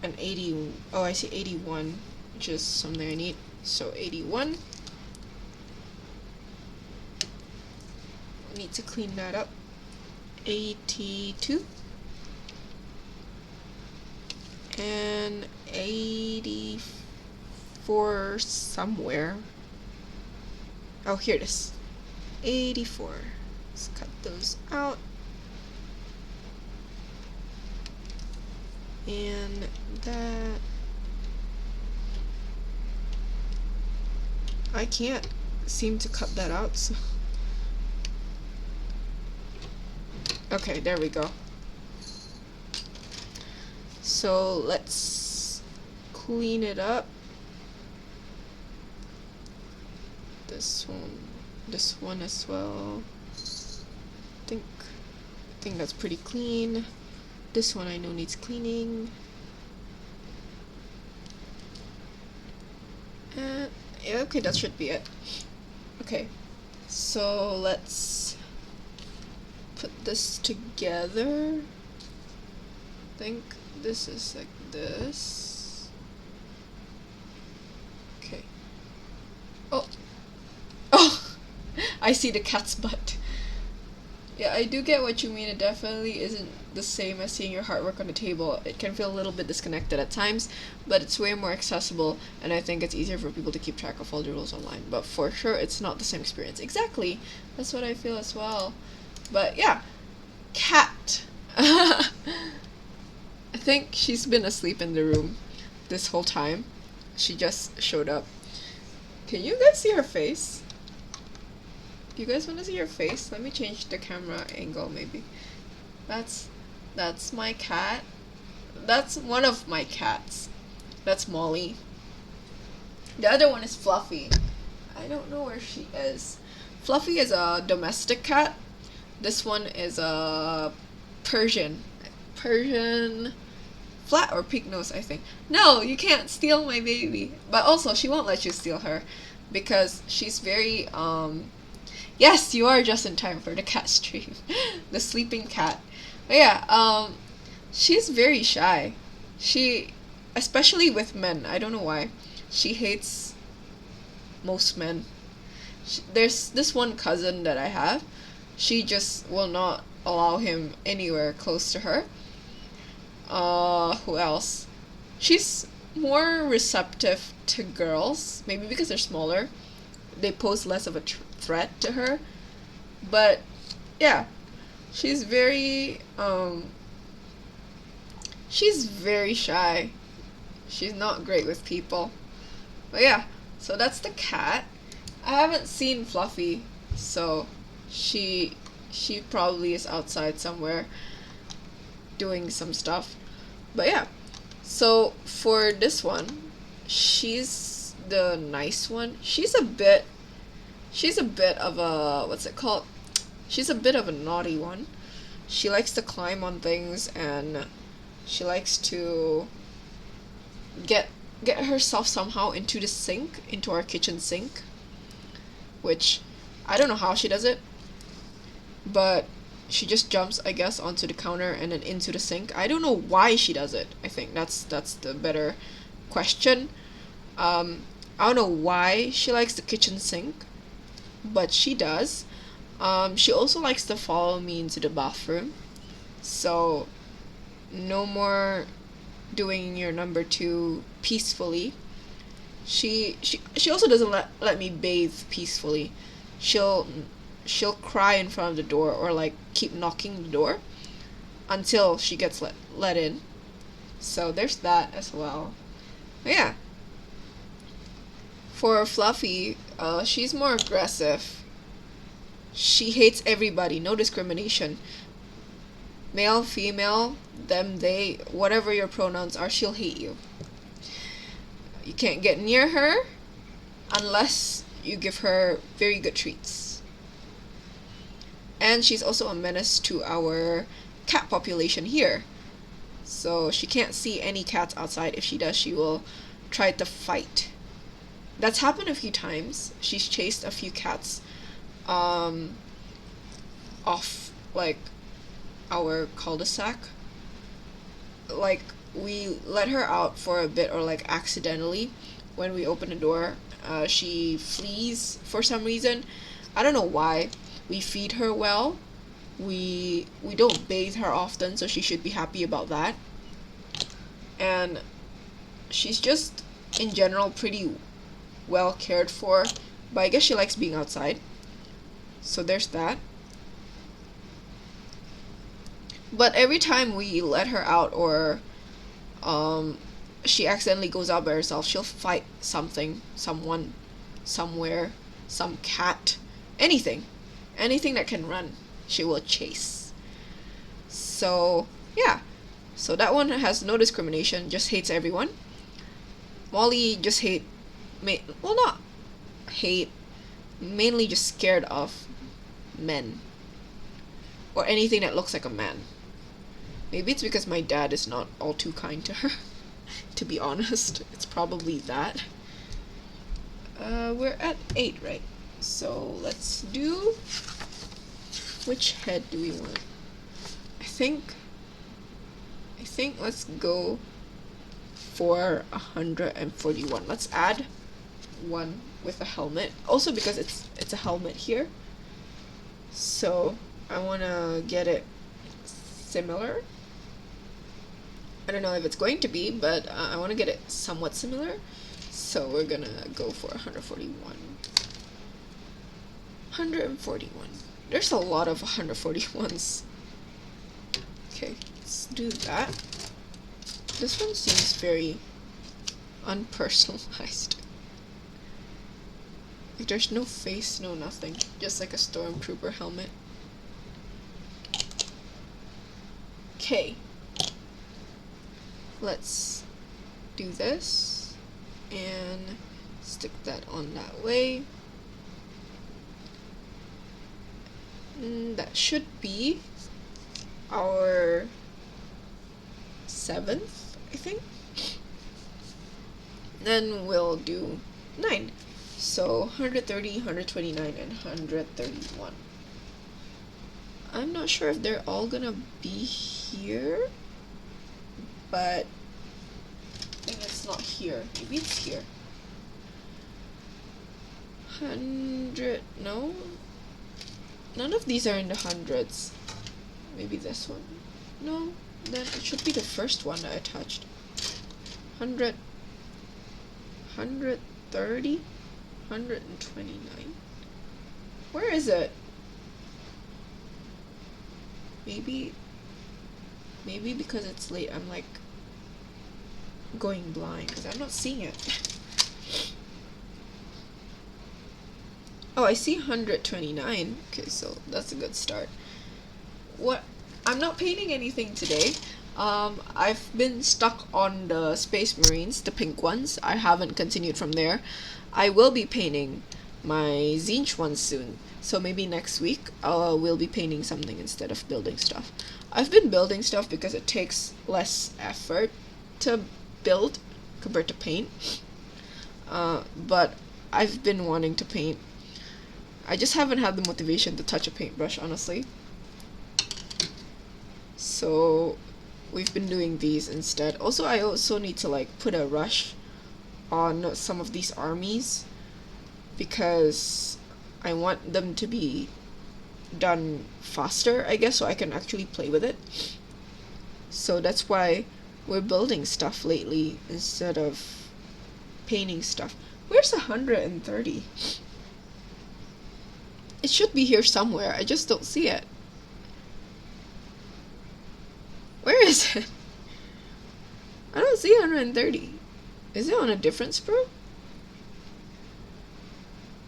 and 80. Oh, I see 81, which is something I need. So 81. Need to clean that up. 82 and 84 somewhere. Oh, here it is. 84. Let's cut those out. And that. I can't seem to cut that out, so. Okay, there we go. So let's clean it up. This one as well. I think that's pretty clean. This one I know needs cleaning. And yeah, okay, that should be it. Okay, so let's put this together. I think this is like this. Okay. Oh, I see the cat's butt. Yeah, I do get what you mean. It definitely isn't the same as seeing your artwork on the table. It can feel a little bit disconnected at times, but it's way more accessible, and I think it's easier for people to keep track of all the rules online. But for sure, it's not the same experience. Exactly. That's what I feel as well. But yeah, cat. I think she's been asleep in the room this whole time. She just showed up. Can you guys see her face? Do you guys want to see her face? Let me change the camera angle maybe. That's my cat. That's one of my cats. That's Molly. The other one is Fluffy. I don't know where she is. Fluffy is a domestic cat. This one is a Persian flat or pig nose, I think. No, you can't steal my baby. But also, she won't let you steal her because she's very yes, you are just in time for the cat stream. The sleeping cat. But yeah, she's very shy. She, especially with men, I don't know why. She hates most men. There's this one cousin that I have. She just will not allow him anywhere close to her. Who else? She's more receptive to girls, maybe because they're smaller. They pose less of a threat to her. But yeah, she's very shy. She's not great with people. But yeah, so that's the cat. I haven't seen Fluffy, so she probably is outside somewhere doing some stuff. But yeah, so for this one, she's the nice one. She's a bit of a, what's it called? She's a bit of a naughty one. She likes to climb on things, and she likes to get herself somehow into the sink, into our kitchen sink, which I don't know how she does it, but she just jumps, I guess, onto the counter and then into the sink. I don't know why she does it. I think that's the better question. I don't know why she likes the kitchen sink, but she does. She also likes to follow me into the bathroom. So no more doing your number 2 peacefully. She also doesn't let me bathe peacefully. She'll cry in front of the door, or like keep knocking the door until she gets let in. So there's that as well. But yeah. For Fluffy, she's more aggressive. She hates everybody, no discrimination. Male, female, them, they, whatever your pronouns are, she'll hate you. You can't get near her unless you give her very good treats. And she's also a menace to our cat population here. So she can't see any cats outside. If she does, she will try to fight. That's happened a few times. She's chased a few cats off like our cul-de-sac. like we let her out for a bit, or like accidentally when we open the door, she flees for some reason. I don't know why. We feed her well. We don't bathe her often, so she should be happy about that. And she's just in general pretty well cared for, but I guess she likes being outside. So there's that. But every time we let her out, or she accidentally goes out by herself, she'll fight something, someone, somewhere, some cat, anything. Anything that can run, she will chase. So, yeah. So that one has no discrimination, just hates everyone. Molly just well, not hate, mainly just scared of men. Or anything that looks like a man. Maybe it's because my dad is not all too kind to her. To be honest, it's probably that. We're at 8, right? So let's do... Which head do we want? I think let's go for 141. Let's add one with a helmet. Also because it's a helmet here. So I wanna get it similar. I don't know if it's going to be, but I want to get it somewhat similar. So we're gonna go for 141. 141. There's a lot of 141s. Okay, let's do that. This one seems very unpersonalized. Like there's no face, no nothing. Just like a stormtrooper helmet. Okay. Let's do this and stick that on that way. That should be our 7th, I think. Then we'll do 9. So 130, 129, and 131. I'm not sure if they're all gonna be here, but I think it's not here. Maybe it's here. 100, no? None of these are in the hundreds. Maybe this one. No, then it should be the first one that I touched. 100, 130, 129. Where is it? Maybe because it's late, I'm like going blind because I'm not seeing it. Oh, I see 129. Okay, so that's a good start. I'm not painting anything today. I've been stuck on the Space Marines, the pink ones. I haven't continued from there. I will be painting my Tzeentch ones soon. So maybe next week we'll be painting something instead of building stuff. I've been building stuff because it takes less effort to build compared to paint. But I've been wanting to paint. I just haven't had the motivation to touch a paintbrush, honestly. So we've been doing these instead. Also, I also need to like put a rush on some of these armies because I want them to be done faster, I guess, so I can actually play with it. So that's why we're building stuff lately instead of painting stuff. Where's 130? It should be here somewhere. I just don't see it. Where is it? I don't see 130. Is it on a different sprue?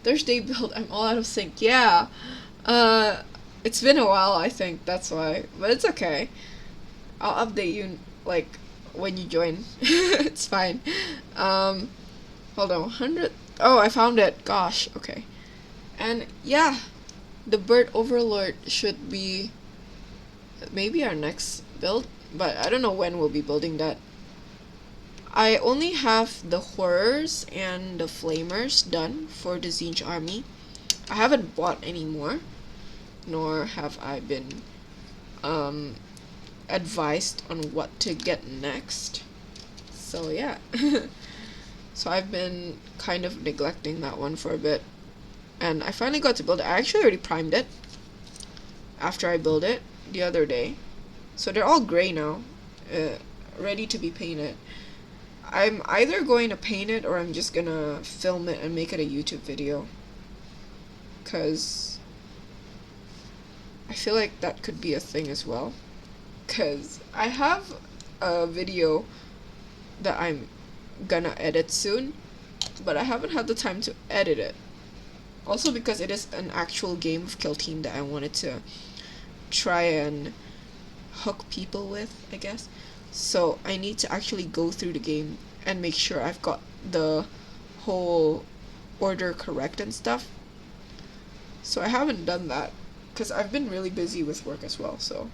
Thursday build, I'm all out of sync. Yeah. It's been a while, I think, that's why. But it's okay. I'll update you, like, when you join. It's fine. Hold on, 100... Oh, I found it. Gosh, okay. And, yeah. The Bird Overlord should be maybe our next build. But I don't know when we'll be building that. I only have the Horrors and the Flamers done for the Tzeentch army. I haven't bought any more, nor have I been advised on what to get next. So yeah. So I've been kind of neglecting that one for a bit. And I finally got to build it. I actually already primed it after I built it the other day. So they're all gray now, ready to be painted. I'm either going to paint it or I'm just gonna film it and make it a YouTube video. Cause I feel like that could be a thing as well. Cause I have a video that I'm gonna edit soon, but I haven't had the time to edit it. Also because it is an actual game of Kill Team that I wanted to try and hook people with, I guess. So I need to actually go through the game and make sure I've got the whole order correct and stuff. So I haven't done that because I've been really busy with work as well. So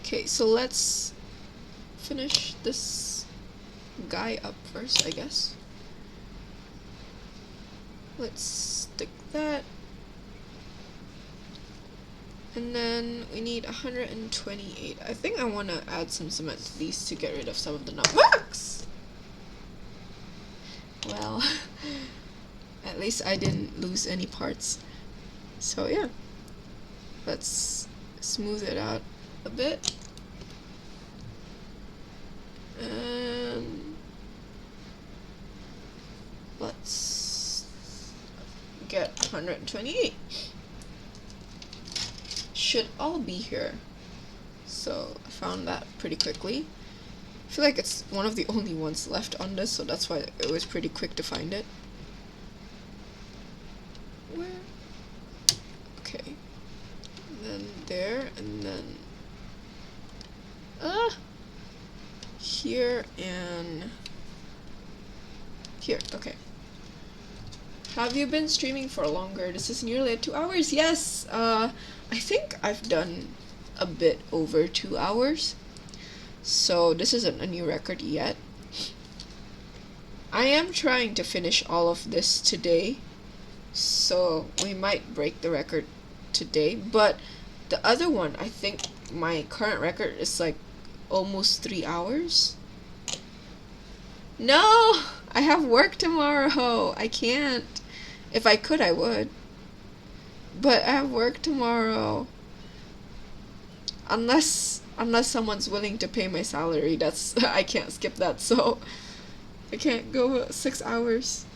okay, so let's finish this guy up first, I guess. Let's stick that. And then we need 128. I think I want to add some cement to these to get rid of some of the nutmeg. Well, at least I didn't lose any parts. So yeah, let's smooth it out a bit. And let's get 128. Should all be here. So I found that pretty quickly. I feel like it's one of the only ones left on this, so that's why it was pretty quick to find it. Where? Okay. And then there, and then here and here. Okay. Have you been streaming for longer? This is nearly at 2 hours. Yes. I think I've done a bit over 2 hours. So this isn't a new record yet. I am trying to finish all of this today. So we might break the record today. But the other one, I think my current record is like almost 3 hours. No! I have work tomorrow. I can't. If I could, I would. But I have work tomorrow. Unless someone's willing to pay my salary, that's I can't skip that. So I can't go 6 hours.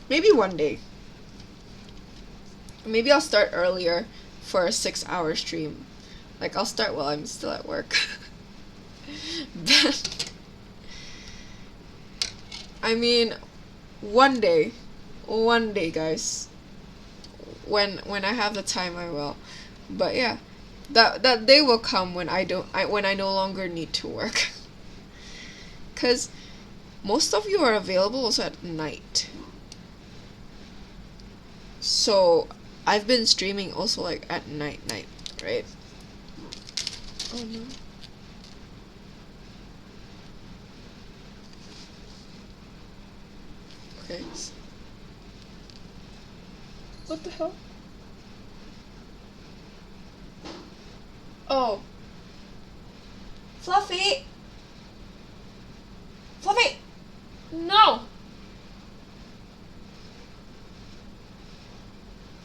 Maybe one day. Maybe I'll start earlier for a 6-hour stream. Like I'll start while I'm still at work. I mean, one day, guys. When I have the time, I will. But yeah, that day will come when when I no longer need to work. Cause most of you are available also at night. So I've been streaming also like at night, right? Oh no. Okay. What the hell? Oh. Fluffy! Fluffy! No!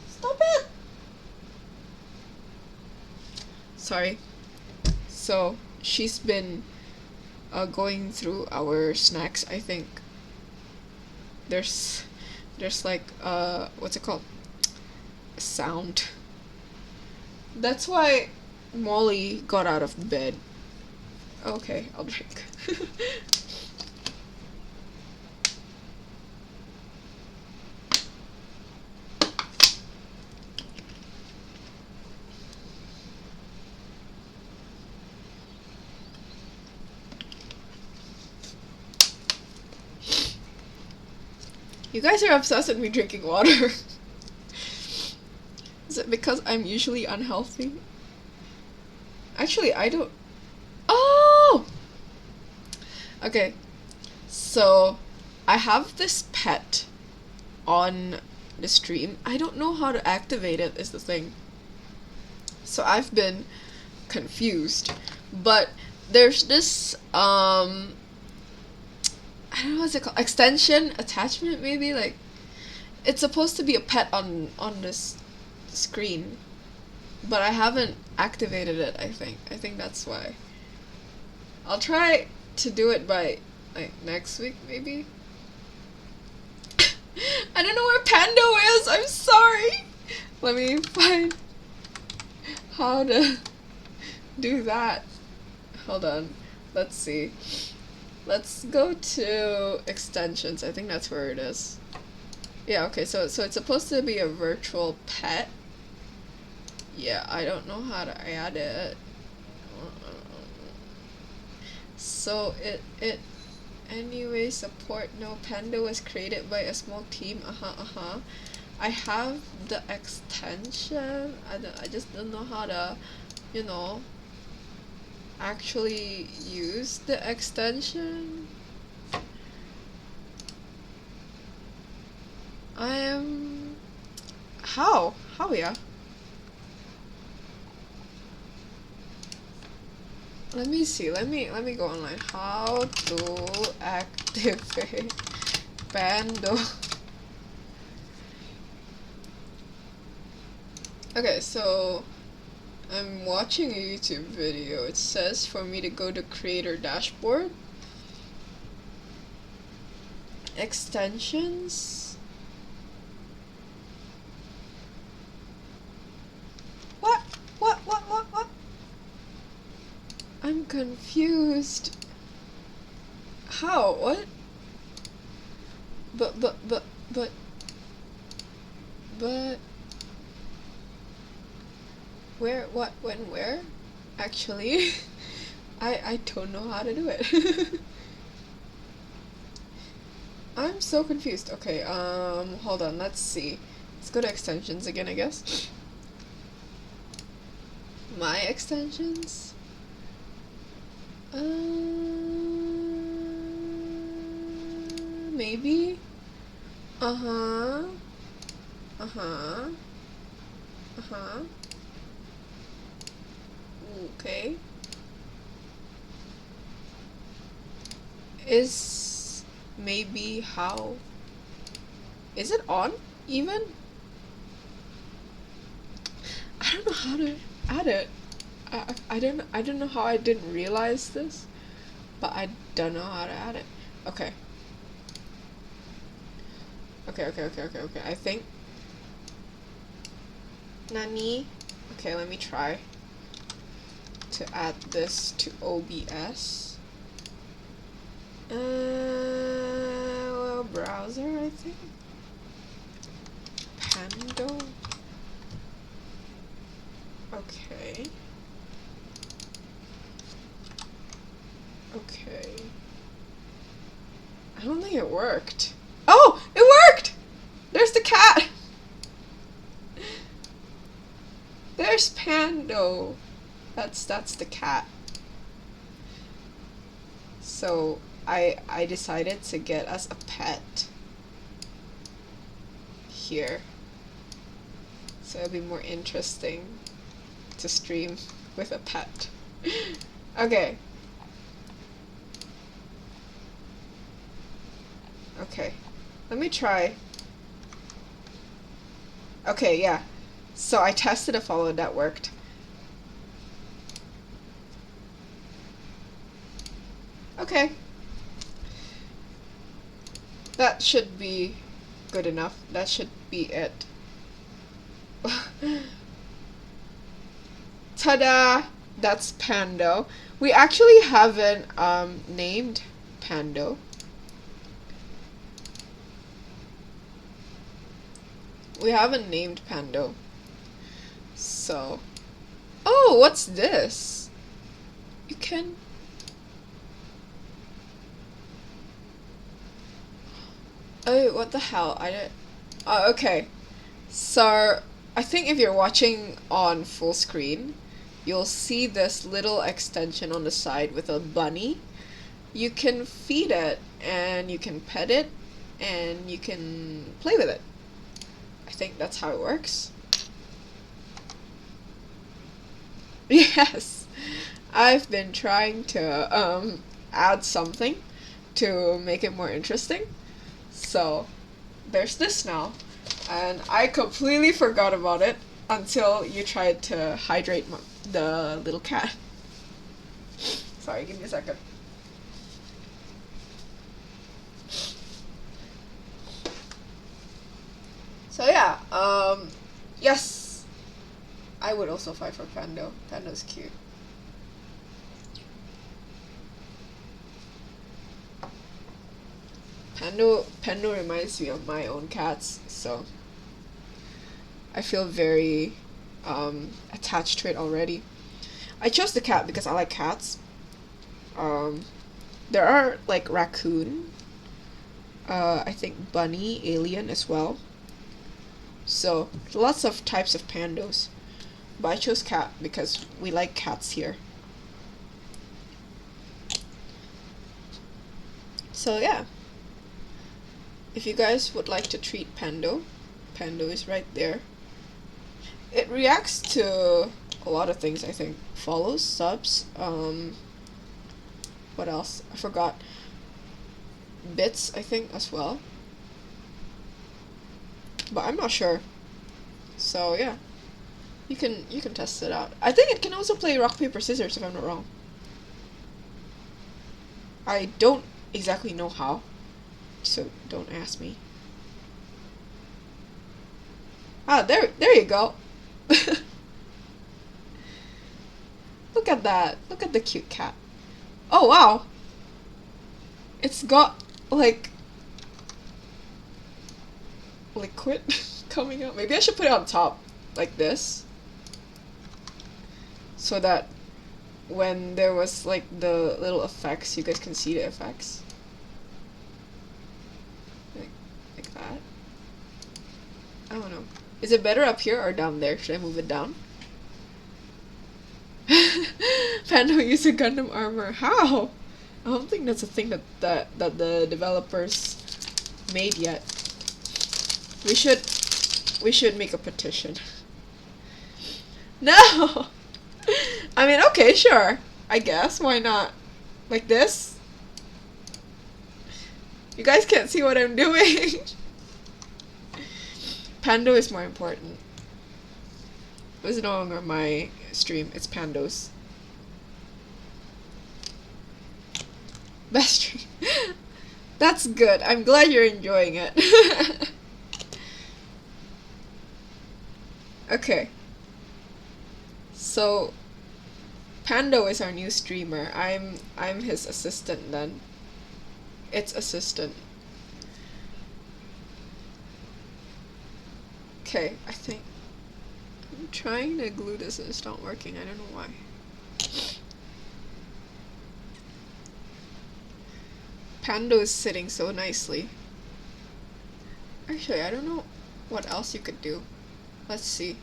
Stop it! Sorry. So, she's been going through our snacks, I think. There's like, what's it called? Sound. That's why Molly got out of bed. Okay, I'll drink. You guys are obsessed with me drinking water. Is it because I'm usually unhealthy? Actually, I don't... Oh! Okay. So, I have this pet on the stream. I don't know how to activate it is the thing. So I've been confused, but there's this I don't know what's it called, extension attachment maybe, like it's supposed to be a pet on this screen, but I haven't activated it. I think that's why. I'll try to do it by like next week maybe. I don't know where Pando is. I'm sorry. Let me find how to do that. Hold on. Let's see. Let's go to extensions. I think that's where it is. Yeah, okay, so it's supposed to be a virtual pet. Yeah, I don't know how to add it. So it anyway, support no Panda was created by a small team. I have the extension. I just don't know how to, you know, actually use the extension. I am how yeah. Let me see. Let me go online. How to activate Pando. Okay, so I'm watching a YouTube video. It says for me to go to creator dashboard, extensions. What? I'm confused. How? What? But where, what, when, where? Actually, I don't know how to do it. I'm so confused. Okay, hold on, let's see. Let's go to extensions again, I guess. My extensions? Maybe? Uh-huh. Okay. Is maybe how? Is it on even? I don't know how to add it. I don't know how I didn't realize this, but I don't know how to add it. Okay. Okay. I think Nani. Okay, let me try to add this to OBS. Browser, I think. Pando. Okay. I don't think it worked. Oh, it worked! There's the cat! There's Pando. That's the cat. So I decided to get us a pet here. So it'll be more interesting to stream with a pet. Okay. Okay. Let me try. Okay, yeah. So I tested a follow, that worked. Okay. That should be good enough. That should be it. Ta-da! That's Pando. We actually haven't named Pando. We haven't named Pando. So... Oh, what's this? You can... Oh, what the hell? I don't... Oh, okay. So, I think if you're watching on full screen, you'll see this little extension on the side with a bunny. You can feed it, and you can pet it, and you can play with it. I think that's how it works. Yes, I've been trying to add something to make it more interesting. So there's this now, and I completely forgot about it until you tried to hydrate the little cat. Sorry, give me a second. So yeah, yes, I would also fight for Pando. Pando's cute. Pando reminds me of my own cats, so I feel very attached to it already. I chose the cat because I like cats. Um, there are like raccoon, I think bunny, alien as well. So lots of types of pandos, but I chose cat because we like cats here. So yeah, if you guys would like to treat Pando, Pando is right there. It reacts to a lot of things, I think. Follows, subs, what else? I forgot. Bits, I think, as well. But I'm not sure. So yeah. You can test it out. I think it can also play rock, paper, scissors if I'm not wrong. I don't exactly know how, so don't ask me. Ah, there you go. Look at that. Look at the cute cat. Oh wow. It's got like liquid coming out. Maybe I should put it on top like this, so that when there was like the little effects, you guys can see the effects. Like that. I don't know. Is it better up here or down there? Should I move it down? Pando use a Gundam armor. How? I don't think that's a thing that the developers made yet. We should make a petition. No. I mean, okay, sure. I guess why not? Like this? You guys can't see what I'm doing. Pando is more important. This is no longer my stream. It's Pando's. Best stream. That's good. I'm glad you're enjoying it. Okay. So Pando is our new streamer. I'm his assistant then. It's assistant. Okay, I think I'm trying to glue this and it's not working. I don't know why. Pando is sitting so nicely. Actually, I don't know what else you could do. Let's see.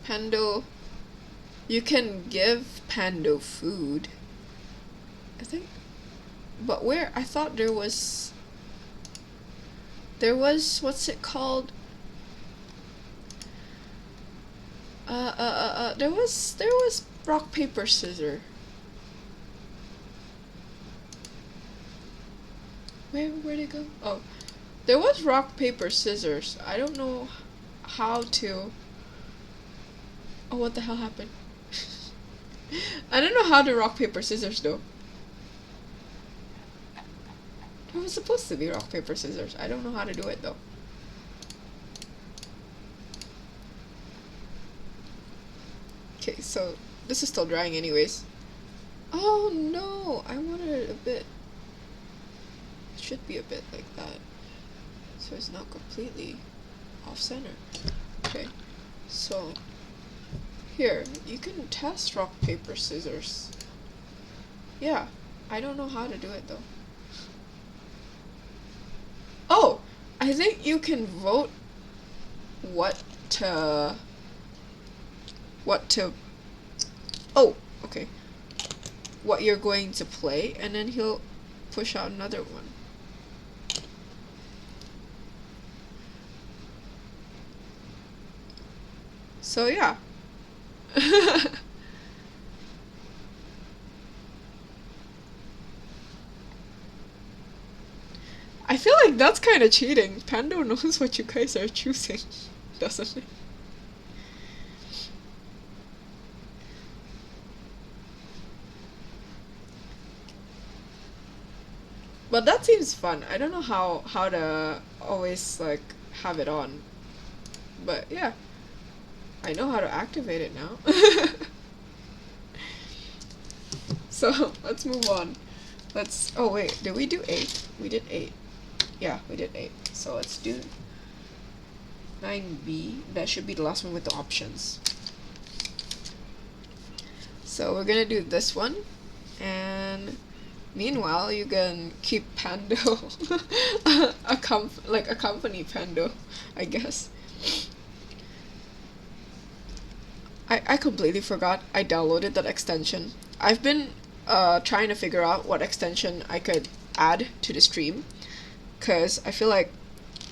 Pando. You can give Pando food, I think. But where? I thought there was, what's it called? There was rock, paper, scissors. Where'd it go? Oh, there was rock, paper, scissors. I don't know how to. Oh, what the hell happened? I don't know how to rock, paper, scissors though. It was supposed to be rock, paper, scissors. I don't know how to do it though. Okay, so this is still drying anyways. Oh no, I wanted it a bit. It should be a bit like that. So it's not completely off center. Okay, so here, you can test rock, paper, scissors. Yeah, I don't know how to do it though. Oh, I think you can vote what to, oh, okay. What you're going to play, and then he'll push out another one. So yeah. like that's kind of cheating. Pando knows what you guys are choosing, doesn't it? But that seems fun. I don't know how to always like have it on. But yeah, I know how to activate it now. So let's move on. Let's, oh wait, did we do 8? We did 8. Yeah, we did 8. So let's do 9B. That should be the last one with the options. So we're gonna do this one, and meanwhile you can keep Pando accompany Pando, I guess. I completely forgot I downloaded that extension. I've been trying to figure out what extension I could add to the stream, because I feel like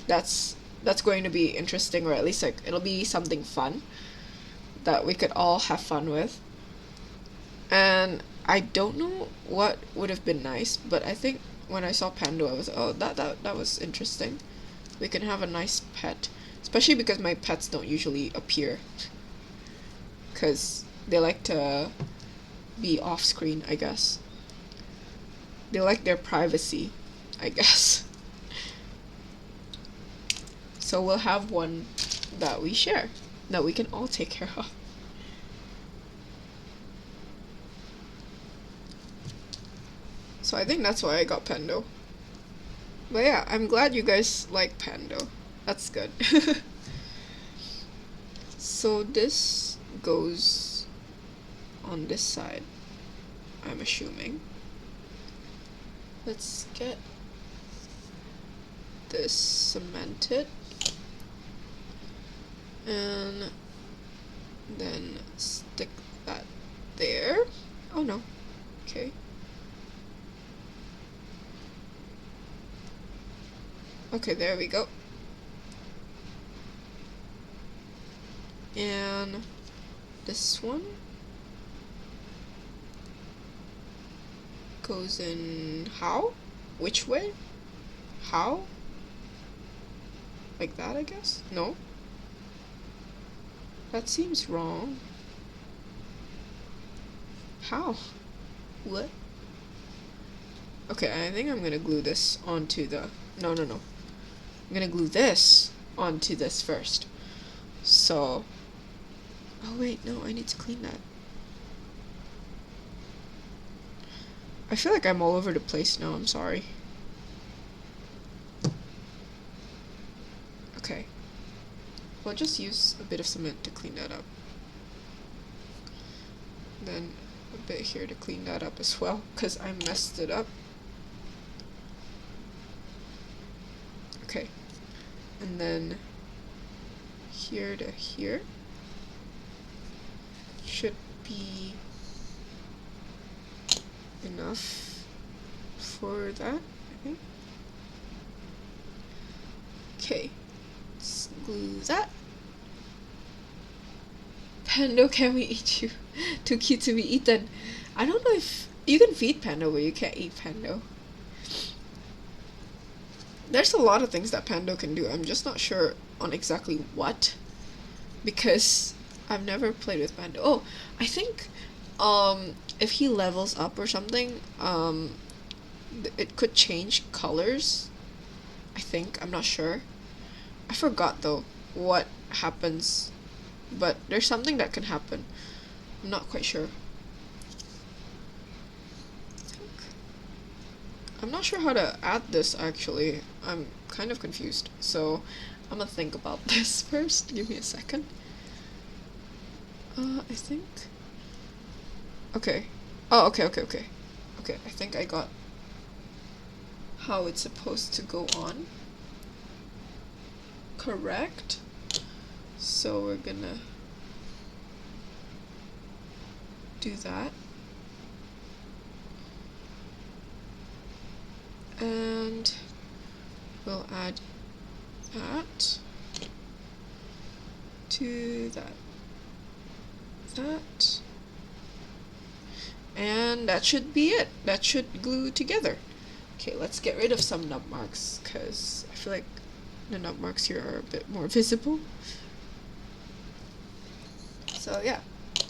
that's going to be interesting, or at least like it'll be something fun that we could all have fun with. And I don't know what would have been nice, but I think when I saw Pando, I was, oh, that was interesting. We can have a nice pet, especially because my pets don't usually appear, because they like to be off screen, I guess. They like their privacy, I guess. So we'll have one that we share, that we can all take care of. So I think that's why I got Pando. But yeah, I'm glad you guys like Pando. That's good. So this goes on this side, I'm assuming. Let's get this cemented, and then stick that there. Oh no. Okay. Okay, there we go. And this one goes in how? Which way? How? Like that, I guess? No? That seems wrong. How? What? Okay, I think I'm gonna glue this onto the... No. I'm gonna glue this onto this first. So... Oh wait, no, I need to clean that. I feel like I'm all over the place now, I'm sorry. Okay. We'll just use a bit of cement to clean that up. Then a bit here to clean that up as well, because I messed it up. Okay. And then here to here should be enough for that, I think. Okay, let's glue that. Pando, can we eat you? Too cute to be eaten. I don't know if you can feed Pando, but you can't eat Pando. There's a lot of things that Pando can do. I'm just not sure on exactly what, because I've never played with Pando. Oh, I think if he levels up or something, it could change colors. I think, I'm not sure. I forgot though what happens, but there's something that can happen. I'm not quite sure. I'm not sure how to add this actually. I'm kind of confused. So I'm gonna think about this first. Give me a second. I think... Okay. Oh, okay. Okay, I think I got how it's supposed to go on. Correct. So we're gonna do that. And we'll add that to that. And that should be it. That should glue together. Okay, let's get rid of some nub marks, because I feel like the nub marks here are a bit more visible. So yeah,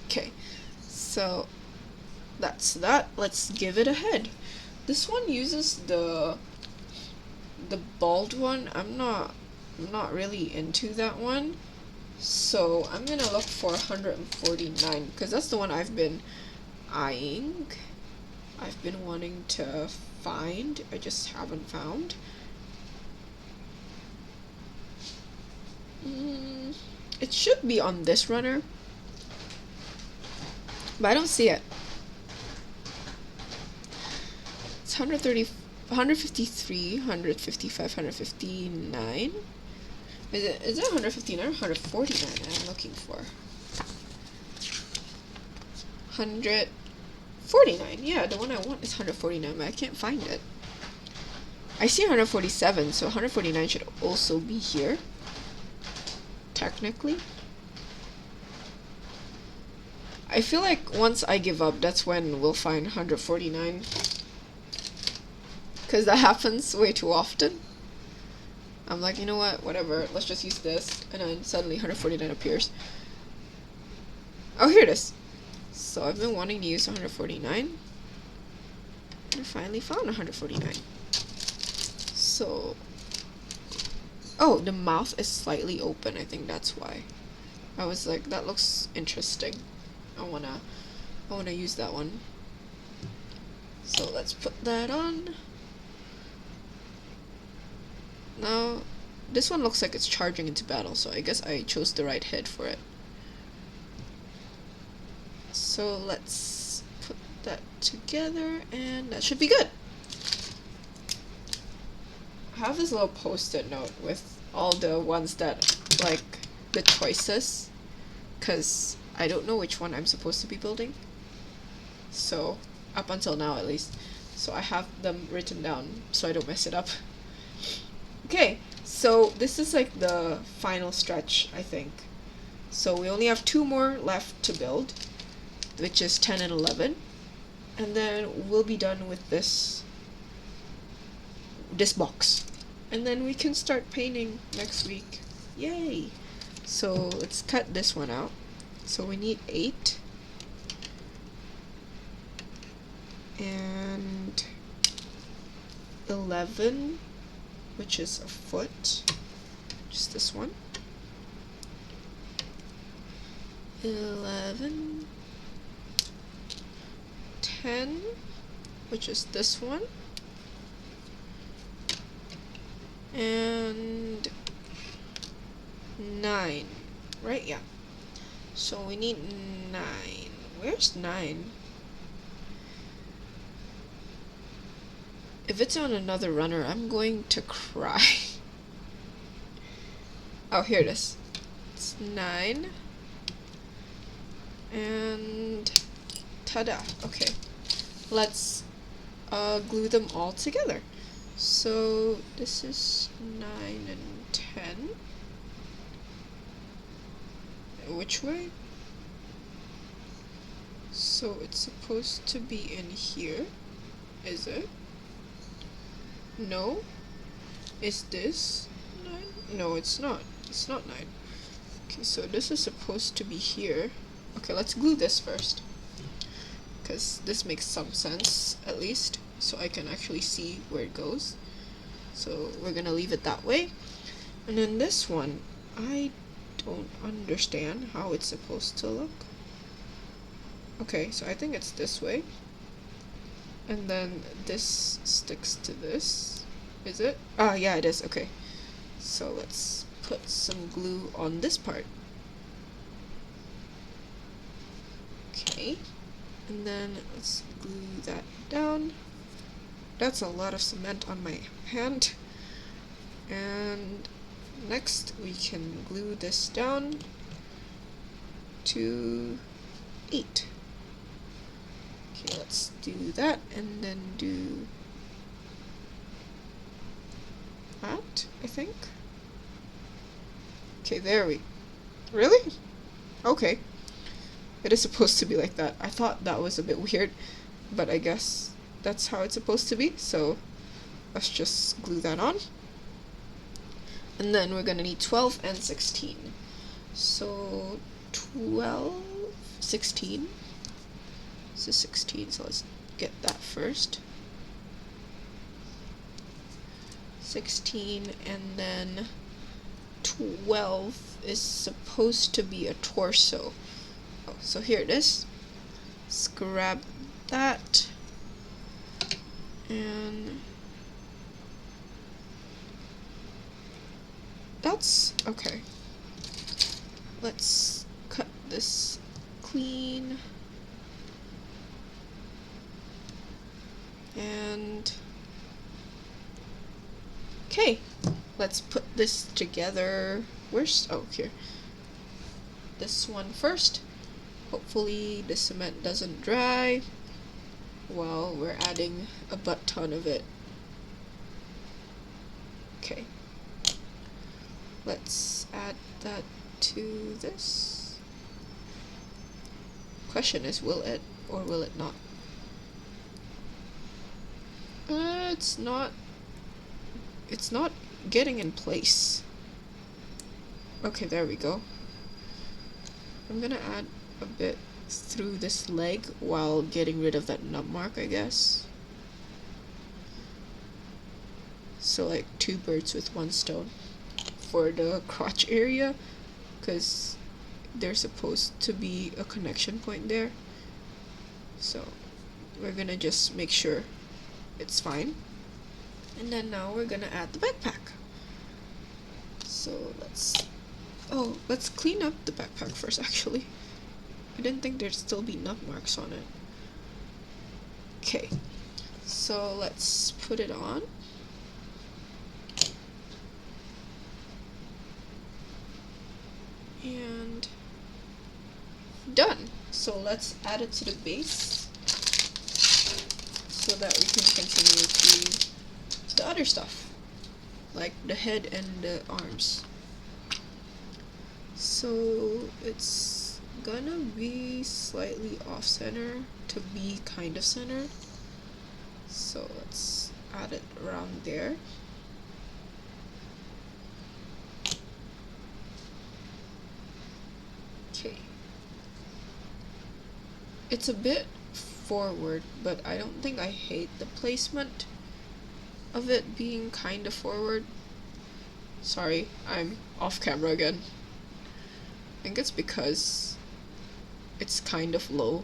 okay, so that's that. Let's give it a head. This one uses the bald one. I'm not really into that one, so I'm gonna look for 149 because that's the one I've been eyeing. I've been wanting to find. I just haven't found. It should be on this runner, but I don't see it. It's 130, 153, 155, 159. Is it 159 or 149 I'm looking for? 149. Yeah, the one I want is 149, but I can't find it. I see 147, so 149 should also be here. Technically. I feel like once I give up, that's when we'll find 149. Because that happens way too often. I'm like, you know what, whatever, let's just use this, and then suddenly 149 appears. Oh, here it is. So I've been wanting to use 149, and I finally found 149. So, oh, the mouth is slightly open, I think that's why. I was like, that looks interesting. I wanna use that one. So let's put that on. Now, this one looks like it's charging into battle, so I guess I chose the right head for it. So let's put that together, and that should be good. I have this little post-it note with all the ones that, like, the choices, because I don't know which one I'm supposed to be building. So, up until now at least. So I have them written down so I don't mess it up. Okay, so this is like the final stretch, I think. So we only have 2 more left to build, which is 10 and 11. And then we'll be done with this box. And then we can start painting next week. Yay! So let's cut this one out. So we need 8. And 11, which is a foot. Just this one. 11. 10, which is this one. And 9, right? Yeah. So we need 9. Where's 9? If it's on another runner, I'm going to cry. Oh, here it is. It's 9. And ta-da. Okay. Let's glue them all together. So this is 9 and 10. Which way? So it's supposed to be in here. Is it? No? Is this 9? No, it's not. It's not 9. Okay, so this is supposed to be here. Okay, let's glue this first, because this makes some sense, at least, so I can actually see where it goes. So we're gonna leave it that way. And then this one, I don't understand how it's supposed to look. Okay, so I think it's this way. And then this sticks to this. Is it? Ah, yeah, it is. Okay. So let's put some glue on this part. Okay. And then let's glue that down. That's a lot of cement on my hand. And next we can glue this down to 8. Okay, let's do that, and then do that, I think. Okay, there we... Really? Okay. It is supposed to be like that. I thought that was a bit weird, but I guess that's how it's supposed to be, so let's just glue that on. And then we're gonna need 12 and 16. So 12, 16. This is 16, so let's get that first. 16, and then 12 is supposed to be a torso. Oh, so here it is. Let's grab that. And that's okay. Let's cut this clean. And okay, let's put this together. Where's, oh, here. This one first. Hopefully the cement doesn't dry while we're adding a butt ton of it. Okay. Let's add that to this. Question is, will it or will it not? It's not getting in place. Okay, there we go. I'm gonna add a bit through this leg while getting rid of that nub mark, I guess. So like 2 birds with 1 stone for the crotch area, because there's supposed to be a connection point there. So we're gonna just make sure it's fine. And then now we're gonna add the backpack. So let's clean up the backpack first, actually. I didn't think there'd still be nub marks on it. Okay, so let's put it on. And done. So let's add it to the base so that we can continue to the other stuff, like the head and the arms. So it's gonna be slightly off center to be kind of center. So let's add it around there. Okay. It's a bit forward, but I don't think I hate the placement of it being kind of forward. Sorry, I'm off camera again. I think it's because it's kind of low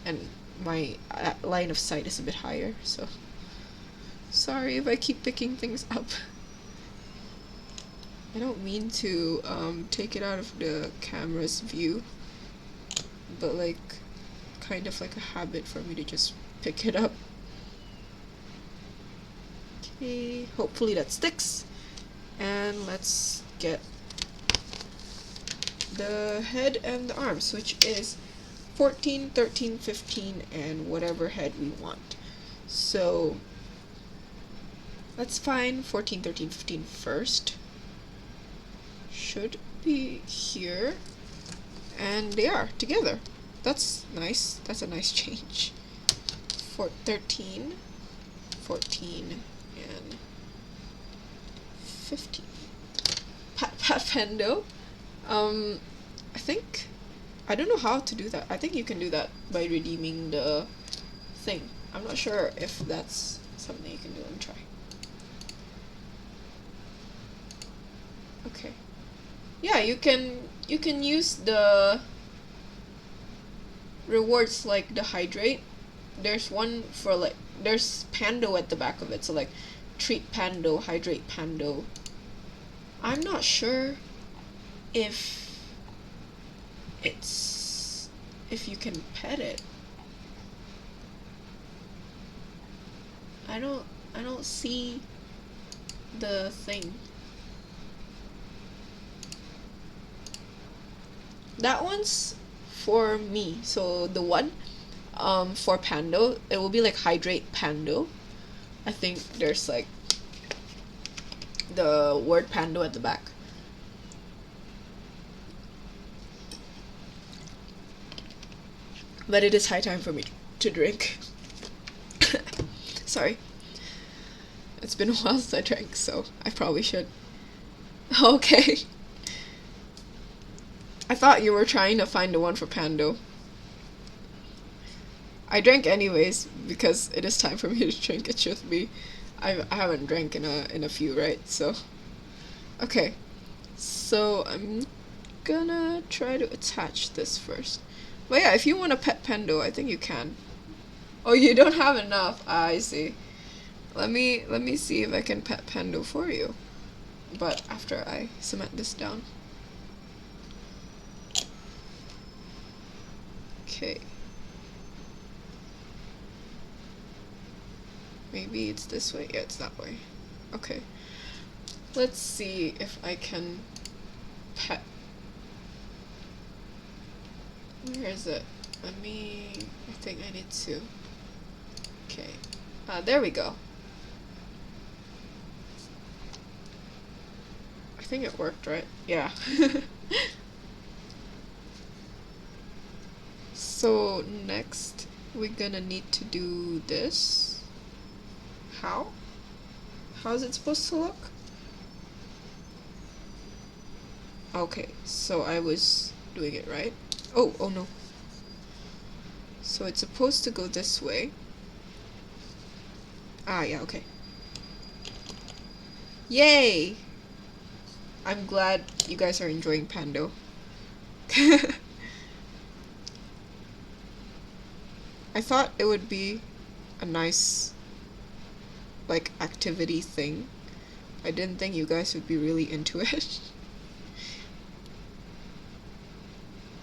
and my line of sight is a bit higher, so sorry if I keep picking things up. I don't mean to take it out of the camera's view, but like kind of like a habit for me to just pick it up. Okay, hopefully that sticks. And let's get the head and the arms, which is 14, 13, 15, and whatever head we want. So let's find 14, 13, 15 first. Should be here. And they are together. That's nice. That's a nice change. For 13, 14, and 15. Pando. I think, I don't know how to do that. I think you can do that by redeeming the thing. I'm not sure if that's something you can do. Let me try. Okay. Yeah, you can use the rewards like the hydrate. There's one for like, there's Pando at the back of it, so like treat Pando, hydrate Pando. I'm not sure if you can pet it. I don't see the thing. That one's for me. So the one for Pando, it will be like hydrate Pando. I think there's like the word Pando at the back. But it is high time for me to drink. Sorry. it's been a while since I drank, so I probably should. Okay. I thought you were trying to find the one for Pando. I drank anyways because it is time for me to drink. It should be. I haven't drank in a few, right? So, okay. So I'm gonna try to attach this first. But yeah, if you want a pet Pando, I think you can. Oh, you don't have enough. Ah, I see. Let me see if I can pet Pando for you. But after I cement this down. Okay. Maybe it's this way? Yeah, it's that way. Okay. Let's see if I can pet. Where is it? I think I need to. Okay. There we go. I think it worked, right? Yeah. So next we're gonna need to do this. How? How is it supposed to look? Okay, so I was doing it right. Oh no. So it's supposed to go this way. Ah, yeah, okay. Yay! I'm glad you guys are enjoying Pando. I thought it would be a nice, like, activity thing. I didn't think you guys would be really into it.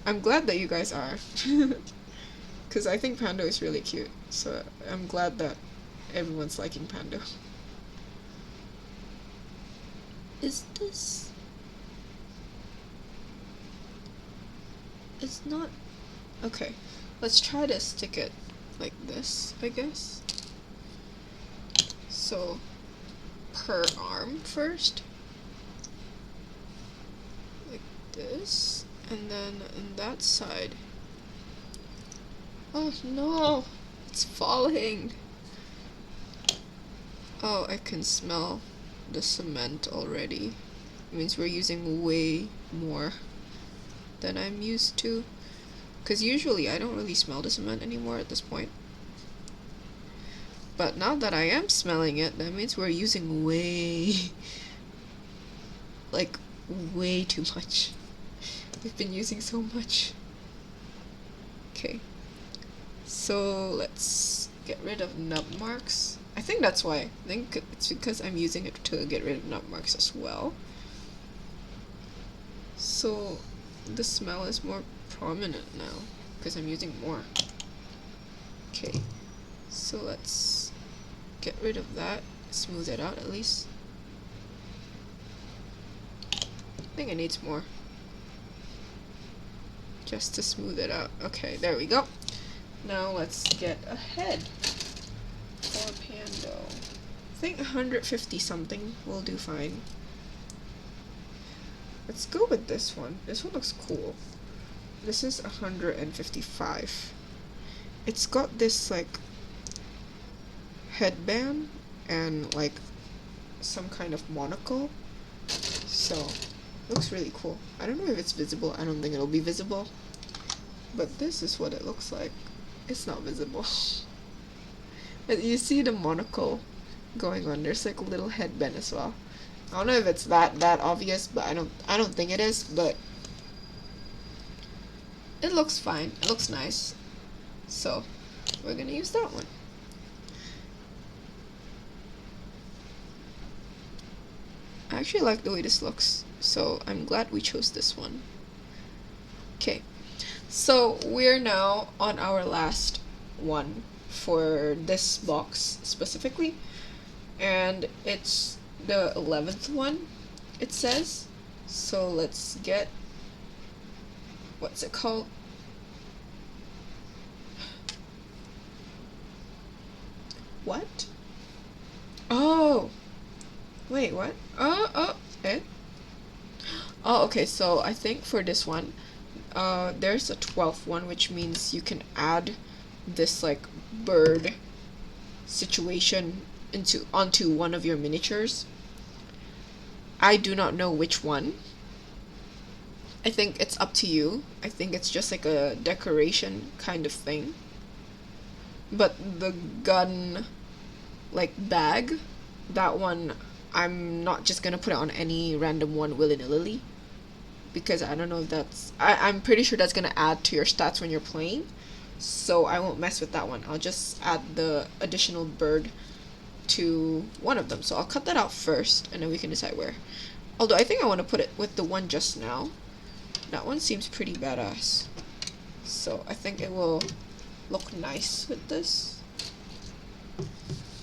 I'm glad that you guys are. Because I think Pando is really cute. So I'm glad that everyone's liking Pando. Is this... It's not... Okay. Let's try to stick it like this, I guess. So, per arm first. Like this. And then on that side. Oh no! It's falling! Oh, I can smell the cement already. It means we're using way more than I'm used to. Because usually I don't really smell the cement anymore at this point. But now that I am smelling it, that means we're using way, like, way too much. We've been using so much. Okay. So let's get rid of nub marks. I think that's why. I think it's because I'm using it to get rid of nub marks as well. So the smell is more prominent now because I'm using more. Okay, so let's get rid of that, smooth it out at least. I think it needs more just to smooth it out. Okay, there we go. Now let's get a head for Pando. I think 150 something will do fine. Let's go with this one. This one looks cool. This is 155. It's got this like headband and like some kind of monocle. So looks really cool. I don't know if it's visible. I don't think it'll be visible. But this is what it looks like. It's not visible. But you see the monocle going on. There's like a little headband as well. I don't know if it's that obvious, but I don't think it is, but it looks fine. It looks nice. So we're gonna use that one. I actually like the way this looks, so I'm glad we chose this one. Okay, so we're now on our last one for this box specifically, and it's the 11th one, it says. So let's get, what's it called? What? Oh, wait, what? Eh? Oh, okay, so I think for this one, there's a 12th one, which means you can add this like bird situation onto one of your miniatures. I do not know which one. I think it's up to you. I think it's just like a decoration kind of thing. But the gun, like, bag, that one, I'm not just gonna put it on any random one willy-nilly. Because I don't know if that's... I'm pretty sure that's gonna add to your stats when you're playing. So I won't mess with that one. I'll just add the additional bird to one of them. So I'll cut that out first, and then we can decide where. Although I think I want to put it with the one just now. That one seems pretty badass. So I think it will look nice with this.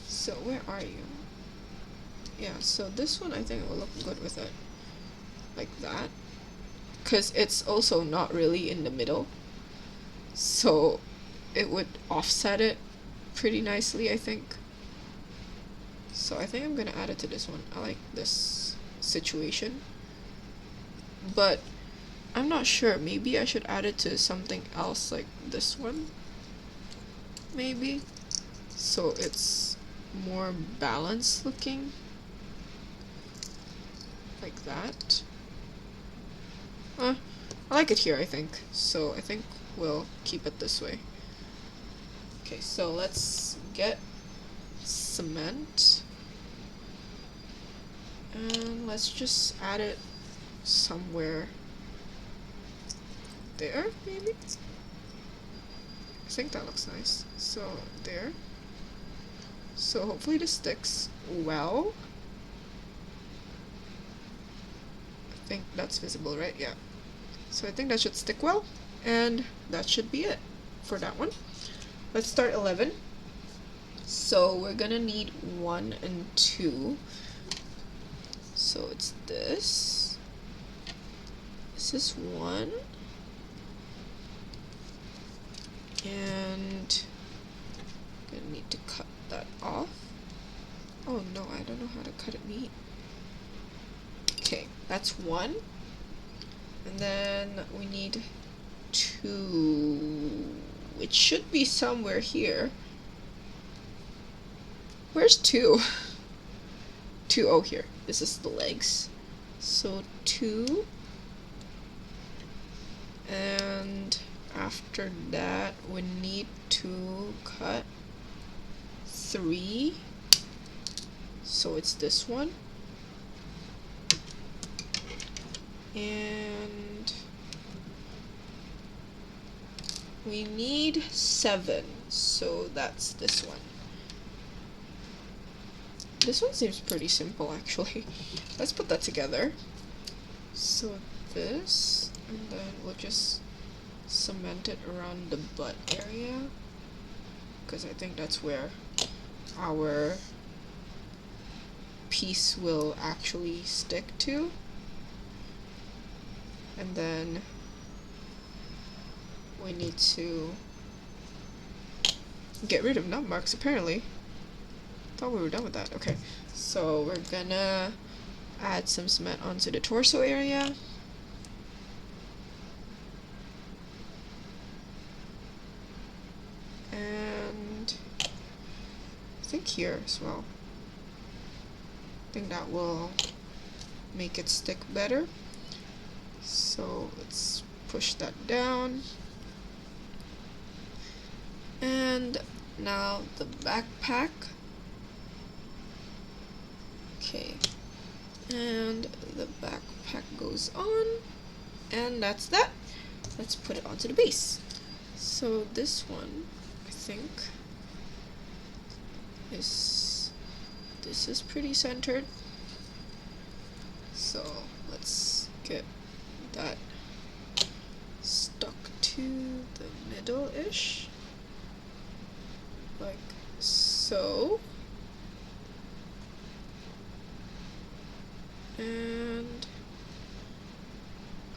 So where are you? Yeah, so this one I think will look good with it. Like that. Because it's also not really in the middle. So it would offset it pretty nicely, I think. So I think I'm gonna add it to this one. I like this situation. But I'm not sure. Maybe I should add it to something else like this one. Maybe. So it's more balanced looking. Like that. I like it here, I think. So I think we'll keep it this way. Okay, so let's get cement. And let's just add it somewhere there, maybe? I think that looks nice. So, there. So, hopefully this sticks well. I think that's visible, right? Yeah. So, I think that should stick well. And that should be it for that one. Let's start 11. So, we're gonna need 1 and 2. So, it's this. This is 1. And I'm gonna need to cut that off. Oh no, I don't know how to cut it neat. Okay, that's 1. And then we need 2. It should be somewhere here. Where's 2? 2, oh here. This is the legs. So 2. And after that, we need to cut 3. So it's this one. And we need 7. So that's this one. This one seems pretty simple, actually. Let's put that together. So this, and then we'll just cement it around the butt area, because I think that's where our piece will actually stick to. And then we need to get rid of nut marks, apparently. Thought we were done with that. Okay, so we're gonna add some cement onto the torso area. And I think here as well. I think that will make it stick better. So let's push that down. And now the backpack. Okay. And the backpack goes on. And that's that. Let's put it onto the base. So this one, I think, this is pretty centered. So let's get that stuck to the middle-ish, like so. And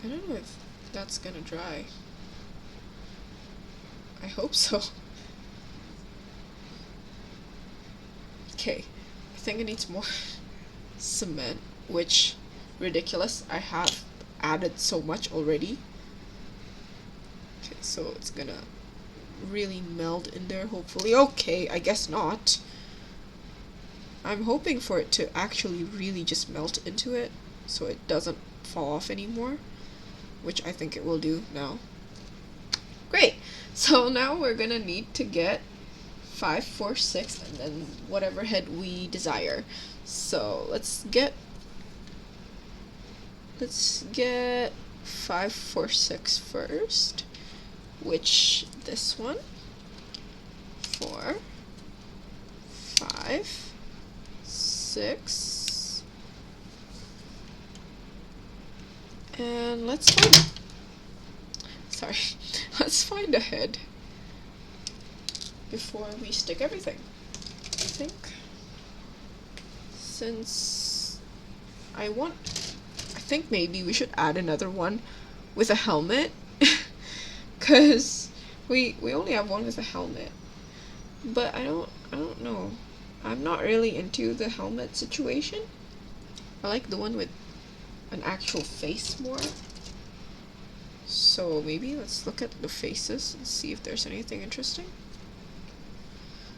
I don't know if that's gonna dry. I hope so. Okay, I think it needs more cement, which, ridiculous, I have added so much already. Okay, so it's gonna really meld in there, hopefully. Okay, I guess not. I'm hoping for it to actually really just melt into it so it doesn't fall off anymore, which I think it will do now. Great! So now we're gonna need to get 5, 4, 6, and then whatever head we desire. So let's get 5, 4, 6 first, which this one, 4, 5, 6, and let's find a head before we stick everything. I think maybe we should add another one with a helmet, because we only have one with a helmet. But I don't know. I'm not really into the helmet situation. I like the one with an actual face more. So maybe let's look at the faces and see if there's anything interesting.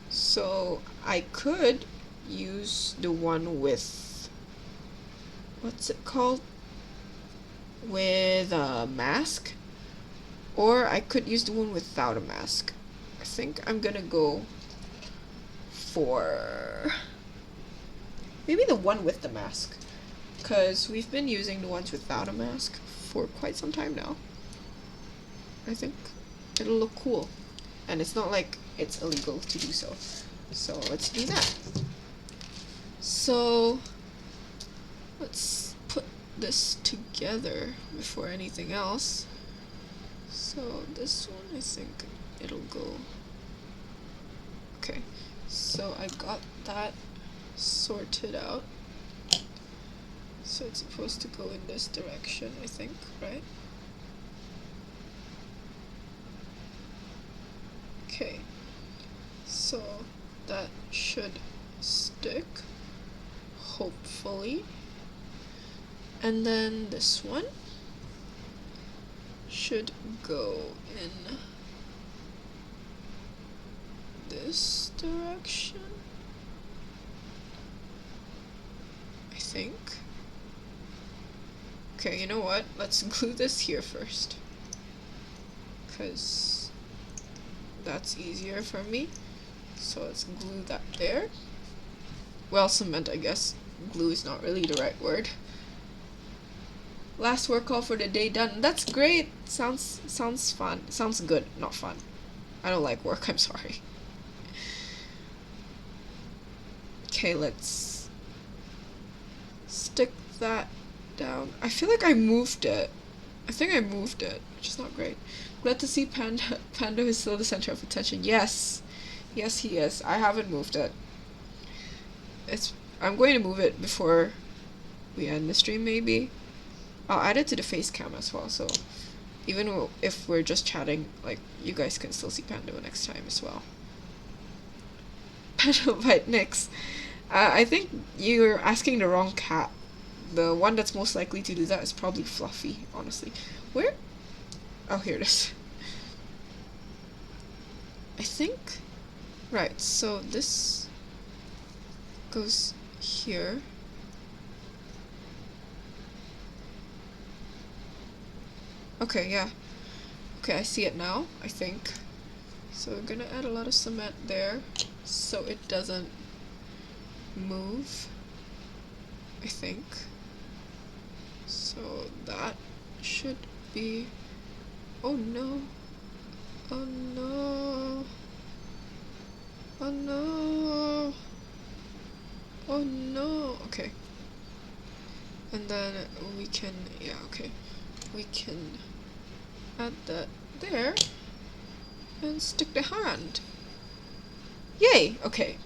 So I could use the one with, what's it called? With a mask. Or I could use the one without a mask. I think I'm gonna go for maybe the one with the mask, because we've been using the ones without a mask for quite some time now. I think it'll look cool, and it's not like it's illegal to do so. So let's do that. So let's put this together before anything else. So this one, I think it'll go. Okay, so I got that sorted out. So it's supposed to go in this direction, I think, right? Okay, so that should stick, hopefully. And then this one should go in this direction, I think. Okay, you know what? Let's glue this here first, because that's easier for me. So let's glue that there. Well, cement, I guess. Glue is not really the right word. Last work call for the day done. That's great. Sounds fun. Sounds good, not fun. I don't like work, I'm sorry. Okay, let's stick that down. I feel like I moved it. I think I moved it, which is not great. Glad to see Panda is still the center of attention. Yes. Yes, he is. I haven't moved it. I'm going to move it before we end the stream, maybe. I'll add it to the face cam as well, so even if we're just chatting, like, you guys can still see Panda next time as well. Panda bite Nix. I think you're asking the wrong cat. The one that's most likely to do that is probably Fluffy, honestly. Where? Oh, here it is. I think. Right, so this goes here. Okay, yeah. Okay, I see it now, I think. So we're gonna add a lot of cement there so it doesn't move, I think. So that should be... Oh no. Oh no. Oh no. Oh no. Okay. And then we can, yeah, okay. We can add that there and stick the hand. Yay! Okay.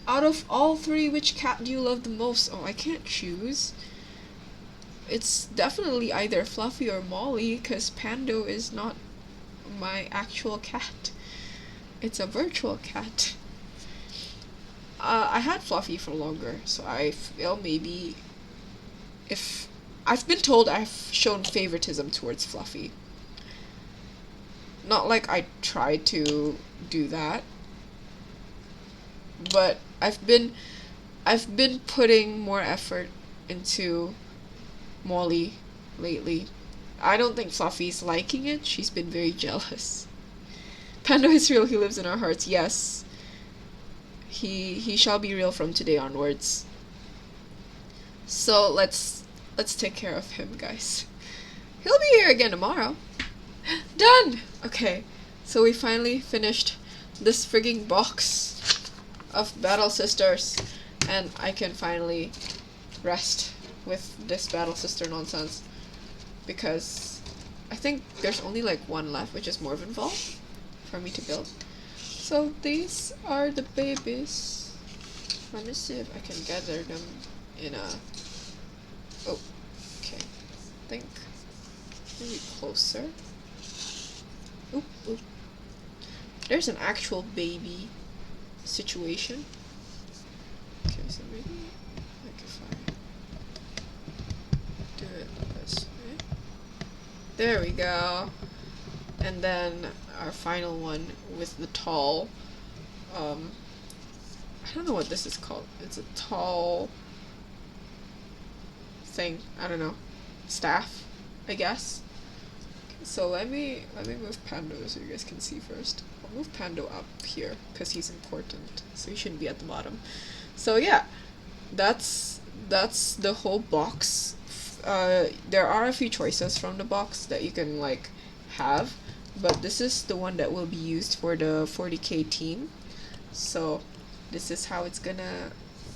Out of all three, which cat do you love the most? Oh, I can't choose. It's definitely either Fluffy or Molly, because Pando is not my actual cat. It's a virtual cat. I had Fluffy for longer, so I feel maybe if... I've been told I've shown favoritism towards Fluffy. Not like I tried to do that, but I've been I've been putting more effort into Molly lately. I don't think Fluffy's liking it. She's been very jealous. Pando is real. He lives in our hearts. Yes. He shall be real from today onwards. So let's take care of him, guys. He'll be here again tomorrow. Done! Okay. So we finally finished this frigging box of Battle Sisters, and I can finally rest with this Battle Sister nonsense, because I think there's only like one left, which is Morvenval, for me to build. So these are the babies. Let me see if I can gather them in a... Oh, okay. I think maybe closer. Oop, oop. There's an actual baby situation. Okay, so maybe like if I do it this way. There we go. And then our final one with the tall, I don't know what this is called. It's a tall thing. I don't know. Staff, I guess. Okay, so let me move Pando so you guys can see first. I'll move Pando up here because he's important, so he shouldn't be at the bottom. So yeah, that's the whole box. There are a few choices from the box that you can like have, but this is the one that will be used for the 40k team. So this is how it's gonna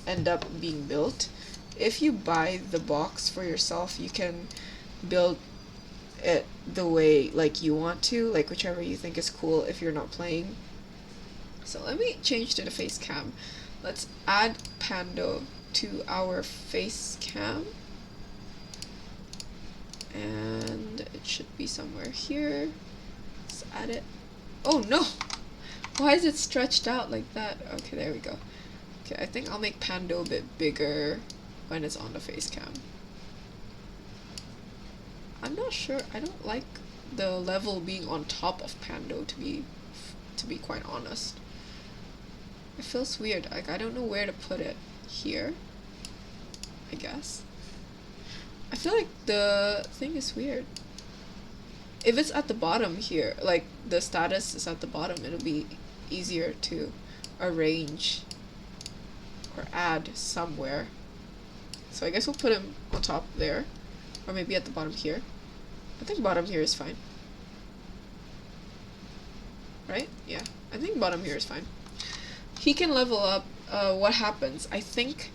end up being built. If you buy the box for yourself, you can build it the way like you want to, like whichever you think is cool if you're not playing. So let me change to the face cam. Let's add Pando to our face cam, and it should be somewhere here. Let's add it. Oh no! Why is it stretched out like that? Okay, there we go. Okay, I think I'll make Pando a bit bigger when it's on the face cam. I'm not sure. I don't like the level being on top of Pando, to be quite honest. It feels weird. Like I don't know where to put it. Here, I guess. I feel like the thing is weird. If it's at the bottom here, like the status is at the bottom, it'll be easier to arrange or add somewhere. So I guess we'll put him on top there, or maybe at the bottom here. I think bottom here is fine. Right? Yeah, I think bottom here is fine. He can level up. What happens? I think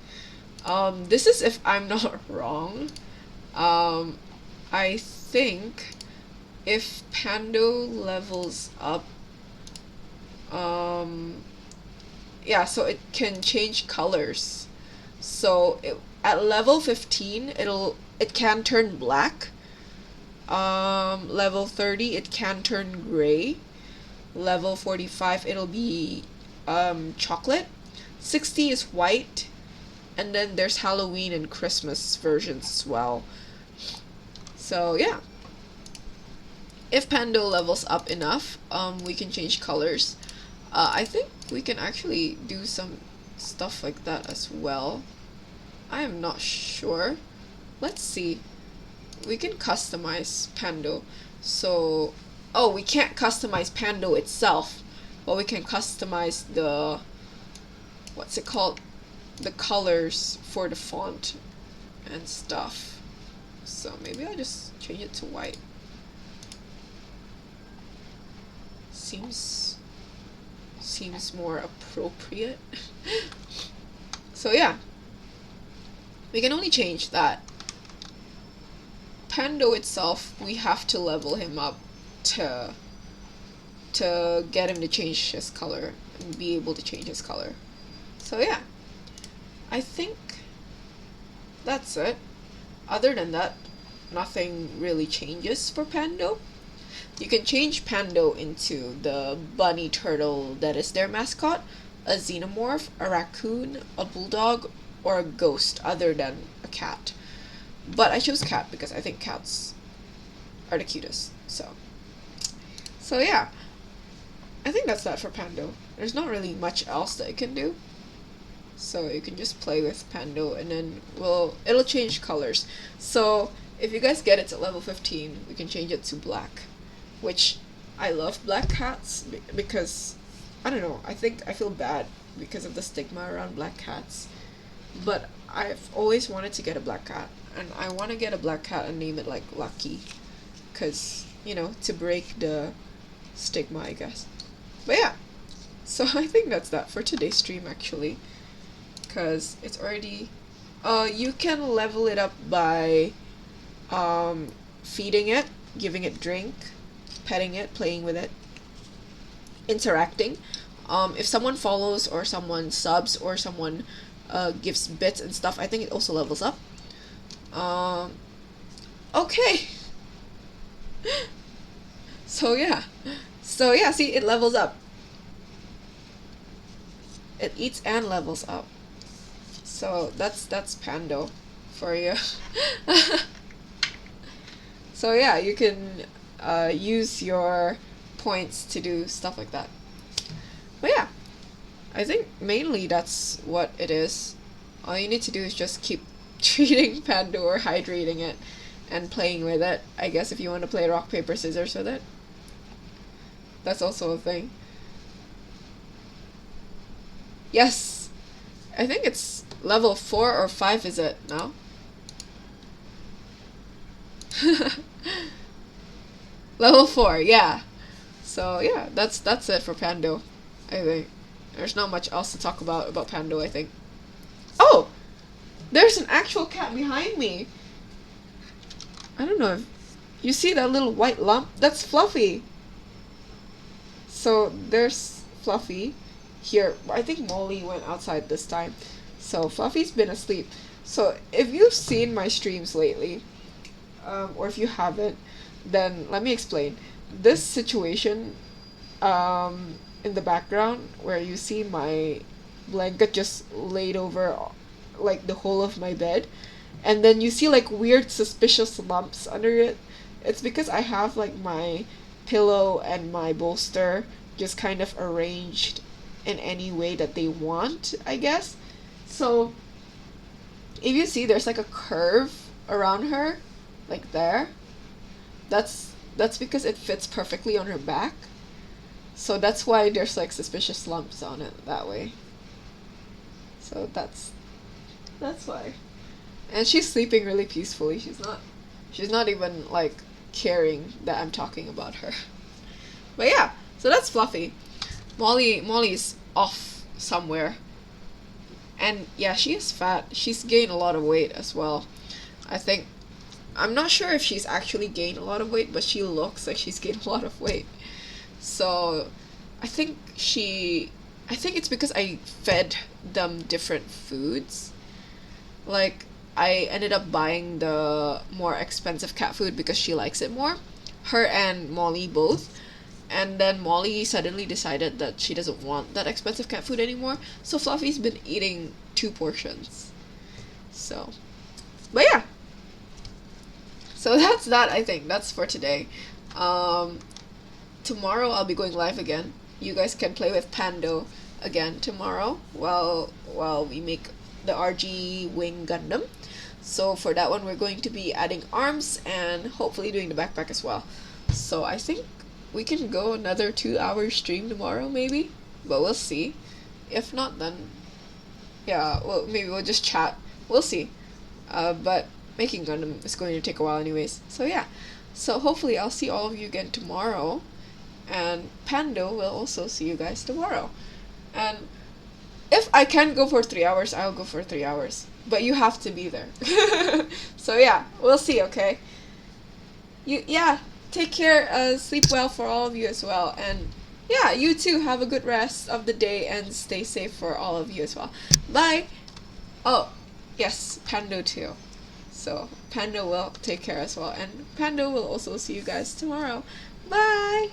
this is if I'm not wrong. I think if Pando levels up, yeah, so it can change colors. So at level 15, it can turn black. Level 30, it can turn gray. Level 45, it'll be chocolate. 60 is white, and then there's Halloween and Christmas versions as well. So yeah, if Pando levels up enough, we can change colors. I think we can actually do some stuff like that as well. I am not sure. Let's see. We can customize Pando. So, oh, we can't customize Pando itself, but we can customize the, what's it called? The colors for the font and stuff. So maybe I'll just change it to white. Seems more appropriate. So yeah, we can only change that. Pando itself, we have to level him up to get him to change his color and be able to change his color. So yeah, I think that's it. Other than that, nothing really changes for Pando. You can change Pando into the bunny turtle that is their mascot, a xenomorph, a raccoon, a bulldog, or a ghost other than a cat. But I chose cat because I think cats are the cutest. So yeah, I think that's that for Pando. There's not really much else that I can do. So you can just play with Pando, and then it'll change colors. So if you guys get it to level 15, we can change it to black, which I love black cats because I don't know, I think I feel bad because of the stigma around black cats. But I've always wanted to get a black cat, and I want to get a black cat and name it like Lucky, because, you know, to break the stigma, I guess. But yeah, so I think that's that for today's stream, actually, because it's already you can level it up by feeding it, giving it drink, petting it, playing with it, interacting. If someone follows or someone subs or someone gives bits and stuff, I think it also levels up. Okay. So yeah, see, it levels up. It eats and levels up. So that's Pando for you. So yeah, you can use your points to do stuff like that. But yeah, I think mainly that's what it is. All you need to do is just keep treating Pando or hydrating it and playing with it. I guess if you want to play rock, paper, scissors with it, that's also a thing. Yes, I think it's level 4 or 5, is it now? Level 4, yeah. So yeah, that's it for Pando, I think. There's not much else to talk about Pando, I think. Oh! There's an actual cat behind me! I don't know if you see that little white lump? That's Fluffy! So there's Fluffy here. I think Molly went outside this time. So Fluffy's been asleep. So if you've seen my streams lately, or if you haven't, then let me explain. This situation in the background where you see my blanket just laid over like the whole of my bed, and then you see like weird suspicious lumps under it, it's because I have like my pillow and my bolster just kind of arranged in any way that they want, I guess. So if you see there's like a curve around her, like there, that's because it fits perfectly on her back. So that's why there's like suspicious lumps on it that way. So that's why. And she's sleeping really peacefully. She's not even like caring that I'm talking about her. But yeah, so that's Fluffy. Molly's off somewhere. And yeah, she is fat. She's gained a lot of weight as well. I'm not sure if she's actually gained a lot of weight, but she looks like she's gained a lot of weight. So I think it's because I fed them different foods. Like, I ended up buying the more expensive cat food because she likes it more. Her and Molly both. And then Molly suddenly decided that she doesn't want that expensive cat food anymore. So Fluffy's been eating 2 portions. So, but yeah. So that's that, I think. That's for today. Tomorrow I'll be going live again. You guys can play with Pando again tomorrow while we make the RG Wing Gundam. So for that one, we're going to be adding arms and hopefully doing the backpack as well. So I think we can go another 2-hour stream tomorrow, maybe, but we'll see. If not, then yeah, well, maybe we'll just chat. We'll see. But making Gundam is going to take a while anyways. So yeah, so hopefully I'll see all of you again tomorrow, and Pando will also see you guys tomorrow. And if I can go for 3 hours, I'll go for 3 hours. But you have to be there. So yeah, we'll see, okay? Take care, sleep well for all of you as well. And yeah, you too, have a good rest of the day and stay safe for all of you as well. Bye! Oh, yes, Pando too. So Pando will take care as well. And Pando will also see you guys tomorrow. Bye!